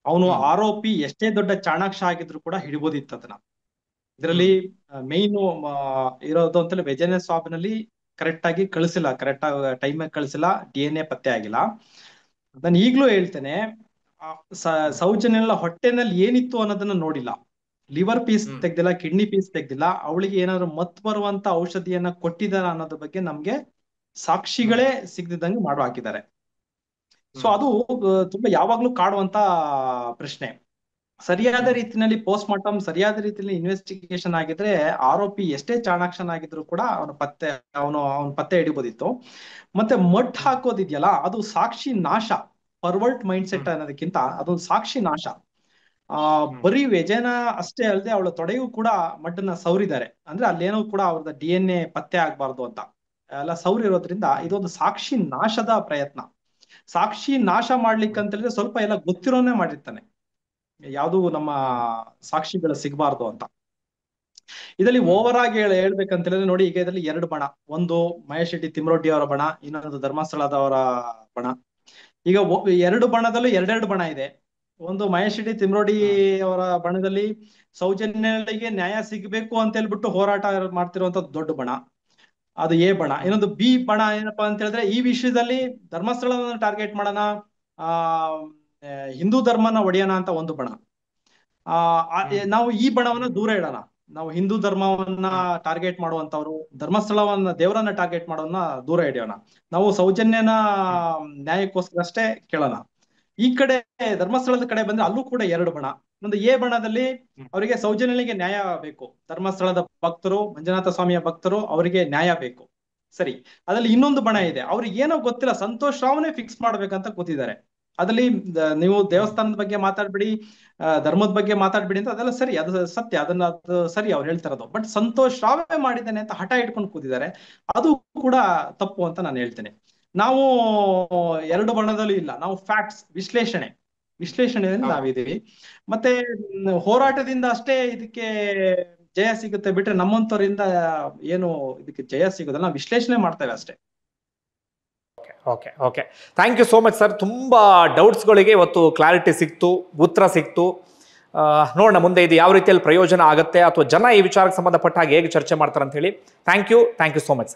ಅವನು ಆರೋಪಿ ಎಷ್ಟೇ ದೊಡ್ಡ ಚಾಣಾಕ್ಷ ಆಗಿದ್ರು ಕೂಡ ಹಿಡಿಬೋದಿತ್ತು ಅದನ್ನ. ಇದರಲ್ಲಿ ಮೇನ್ ಇರೋದು ಅಂತೇಳಿ ವೆಜೈನಲ್ ಸ್ವಾಬ್ ನಲ್ಲಿ ಕರೆಕ್ಟ್ ಆಗಿ ಕಳಿಸಿಲ್ಲ, ಕರೆಕ್ಟ್ ಆಗಿ ಟೈಮ್ ಕಳಿಸಿಲ್ಲ, DNA ಪತ್ತೆ ಆಗಿಲ್ಲ. ನಾನು ಈಗ್ಲೂ ಹೇಳ್ತೇನೆ, ಸೌಜನ್ಯ ಹೊಟ್ಟೆನಲ್ಲಿ ಏನಿತ್ತು ಅನ್ನೋದನ್ನ ನೋಡಿಲ್ಲ, ಲಿವರ್ ಪೀಸ್ ತೆಗ್ದಿಲ್ಲ, ಕಿಡ್ನಿ ಪೀಸ್ ತೆಗ್ದಿಲ್ಲ, ಅವಳಿಗೆ ಏನಾದ್ರು ಮತ್ ಬರುವಂತ ಔಷಧಿಯನ್ನ ಕೊಟ್ಟಿದಾರ ಅನ್ನೋದ್ರ ಬಗ್ಗೆ ನಮ್ಗೆ ಸಾಕ್ಷಿಗಳೇ ಸಿಗದಿದ್ದಂಗೆ ಮಾಡು ಹಾಕಿದ್ದಾರೆ. ಸೊ ಅದು ತುಂಬಾ ಯಾವಾಗ್ಲೂ ಕಾಡುವಂತ ಪ್ರಶ್ನೆ. ಸರಿಯಾದ ರೀತಿಯಲ್ಲಿ ಪೋಸ್ಟ್ ಮಾರ್ಟಮ್, ಸರಿಯಾದ ರೀತಿಯಲ್ಲಿ ಇನ್ವೆಸ್ಟಿಗೇಷನ್ ಆಗಿದ್ರೆ ಆರೋಪಿ ಎಷ್ಟೇ ಚಾಣಾಕ್ಷನಾಗಿದ್ರು ಕೂಡ ಅವನ ಪತ್ತೆ ಹಿಡಿಬೋದಿತ್ತು. ಮತ್ತೆ ಮಟ್ ಹಾಕೋದಿದ್ಯಲ್ಲ, ಅದು ಸಾಕ್ಷಿ ನಾಶ. ಪರ್ವರ್ಟ್ ಮೈಂಡ್ ಸೆಟ್ ಅನ್ನೋದಕ್ಕಿಂತ ಅದೊಂದು ಸಾಕ್ಷಿ ನಾಶ. ಬರೀ ವೆಜೆನ ಅಷ್ಟೇ ಅಲ್ಲದೆ ಅವಳ ತೊಡೆಯೂ ಕೂಡ ಮಡ್ಡನ್ನ ಸೌರಿದ್ದಾರೆ. ಅಂದ್ರೆ ಅಲ್ಲೇನೋ ಕೂಡ ಅವ್ರದ್ದು DNA ಪತ್ತೆ ಆಗ್ಬಾರ್ದು ಅಂತ ಎಲ್ಲ ಸೌರಿರೋದ್ರಿಂದ ಇದೊಂದು ಸಾಕ್ಷಿ ನಾಶದ ಪ್ರಯತ್ನ. ಸಾಕ್ಷಿ ನಾಶ ಮಾಡ್ಲಿಕ್ಕಂತ ಹೇಳಿದ್ರೆ ಸ್ವಲ್ಪ ಎಲ್ಲ ಗೊತ್ತಿರೋನೇ ಮಾಡಿರ್ತಾನೆ, ಯಾವ್ದು ನಮ್ಮ ಸಾಕ್ಷಿಗಳು ಸಿಗಬಾರ್ದು ಅಂತ. ಇದರಲ್ಲಿ ಓವರ್ ಆಗಿ ಹೇಳ್ಬೇಕಂತ ಹೇಳಿದ್ರೆ ನೋಡಿ, ಈಗ ಇದರಲ್ಲಿ 2 ಬಣ, ಒಂದು ಮಹೇಶ್ ಶೆಟ್ಟಿ ತಿಮ್ರೋಡಿ ಅವರ ಬಣ, ಇನ್ನೊಂದು ಧರ್ಮಸ್ಥಳದವರ ಬಣ. ಈಗ 2 ಬಣದಲ್ಲೂ 2 ಬಣ ಇದೆ. ಒಂದು ಮಹೇಶ್ ಶೆಟ್ಟಿ ತಿಮ್ರೋಡಿ ಅವರ ಬಣದಲ್ಲಿ ಸೌಜನ್ಯಗಳಿಗೆ ನ್ಯಾಯ ಸಿಗಬೇಕು ಅಂತ ಹೇಳ್ಬಿಟ್ಟು ಹೋರಾಟ ಮಾಡ್ತಿರುವಂತ ದೊಡ್ಡ ಬಣ, ಅದು A ಬಣ. ಇನ್ನೊಂದು B ಬಣ ಏನಪ್ಪಾ ಅಂತ ಹೇಳಿದ್ರೆ, ಈ ವಿಷಯದಲ್ಲಿ ಧರ್ಮಸ್ಥಳವನ್ನು ಟಾರ್ಗೆಟ್ ಮಾಡೋಣ, ಹಿಂದೂ ಧರ್ಮನ ಒಡೆಯೋಣ ಅಂತ ಒಂದು ಬಣ. ನಾವು ಈ ಬಣವನ್ನ ದೂರ ಇಡೋಣ, ನಾವು ಹಿಂದೂ ಧರ್ಮವನ್ನ ಟಾರ್ಗೆಟ್ ಮಾಡುವಂತವ್ರು, ಧರ್ಮಸ್ಥಳವನ್ನ, ದೇವರನ್ನ ಟಾರ್ಗೆಟ್ ಮಾಡೋನ್ನ ದೂರ ಹಿಡಿಯೋಣ, ನಾವು ಸೌಜನ್ಯನ ನ್ಯಾಯಕ್ಕೋಸ್ಕರ ಅಷ್ಟೇ ಕೇಳೋಣ. ಈ ಕಡೆ ಧರ್ಮಸ್ಥಳದ ಕಡೆ ಬಂದ್ರೆ ಅಲ್ಲೂ ಕೂಡ 2 ಬಣ. ಒಂದು A ಬಣದಲ್ಲಿ ಅವರಿಗೆ ಸೌಜನ್ಯನಿಗೆ ನ್ಯಾಯ ಬೇಕು, ಧರ್ಮಸ್ಥಳದ ಭಕ್ತರು, ಮಂಜುನಾಥ ಸ್ವಾಮಿಯ ಭಕ್ತರು, ಅವರಿಗೆ ನ್ಯಾಯ ಬೇಕು. ಸರಿ, ಅದ್ರಲ್ಲಿ ಇನ್ನೊಂದು ಬಣ ಇದೆ, ಅವ್ರಿಗೆ ಏನೋ ಗೊತ್ತಿಲ್ಲ, ಸಂತೋಷ್ ರಾವ್ನೇ ಫಿಕ್ಸ್ ಮಾಡ್ಬೇಕಂತ ಕೂತಿದ್ದಾರೆ. ಅದ್ರಲ್ಲಿ ನೀವು ದೇವಸ್ಥಾನದ ಬಗ್ಗೆ ಮಾತಾಡ್ಬಿಡಿ, ಧರ್ಮದ ಬಗ್ಗೆ ಮಾತಾಡ್ಬಿಡಿ ಅಂತ, ಅದೆಲ್ಲ ಸರಿ, ಅದು ಸತ್ಯ, ಅದು ಸರಿ ಅವ್ರು ಹೇಳ್ತಾರದು. ಬಟ್ ಸಂತೋಷ್ ರಾವೇ ಮಾಡಿದ್ದಾನೆ ಅಂತ ಹಠ ಇಟ್ಕೊಂಡು ಕೂತಿದ್ದಾರೆ, ಅದು ಕೂಡ ತಪ್ಪು ಅಂತ ನಾನು ಹೇಳ್ತೇನೆ. ನಾವು 2 ಬಣದಲ್ಲೂ ಇಲ್ಲ, ನಾವು ಫ್ಯಾಕ್ಟ್ಸ್, ವಿಶ್ಲೇಷಣೆ, ವಿಶ್ಲೇಷಣೆಯಲ್ಲಿ ನಾವಿದೀವಿ. ಮತ್ತೆ ಹೋರಾಟದಿಂದ ಅಷ್ಟೇ ಇದಕ್ಕೆ ಜಯ ಸಿಗುತ್ತೆ ಬಿಟ್ರೆ ನಮ್ಮಂತವರಿಂದ ಏನು ಇದಕ್ಕೆ ಜಯ ಸಿಗೋದಲ್ಲ. ನಾವು ವಿಶ್ಲೇಷಣೆ ಮಾಡ್ತೇವೆ ಅಷ್ಟೇ. Okay okay, thank you so much sir. ತುಂಬ ಡೌಟ್ಸ್ಗಳಿಗೆ ಇವತ್ತು ಕ್ಲಾರಿಟಿ ಸಿಕ್ತು, ಉತ್ತರ ಸಿಕ್ತು. ನೋಡೋಣ ಮುಂದೆ ಇದು ಯಾವ ರೀತಿಯಲ್ಲಿ ಪ್ರಯೋಜನ ಆಗುತ್ತೆ ಅಥವಾ ಜನ ಈ ವಿಚಾರಕ್ಕೆ ಸಂಬಂಧಪಟ್ಟ ಹಾಗೆ ಹೇಗೆ ಚರ್ಚೆ ಮಾಡ್ತಾರೆ ಅಂತ ಹೇಳಿ. Thank you so much sir.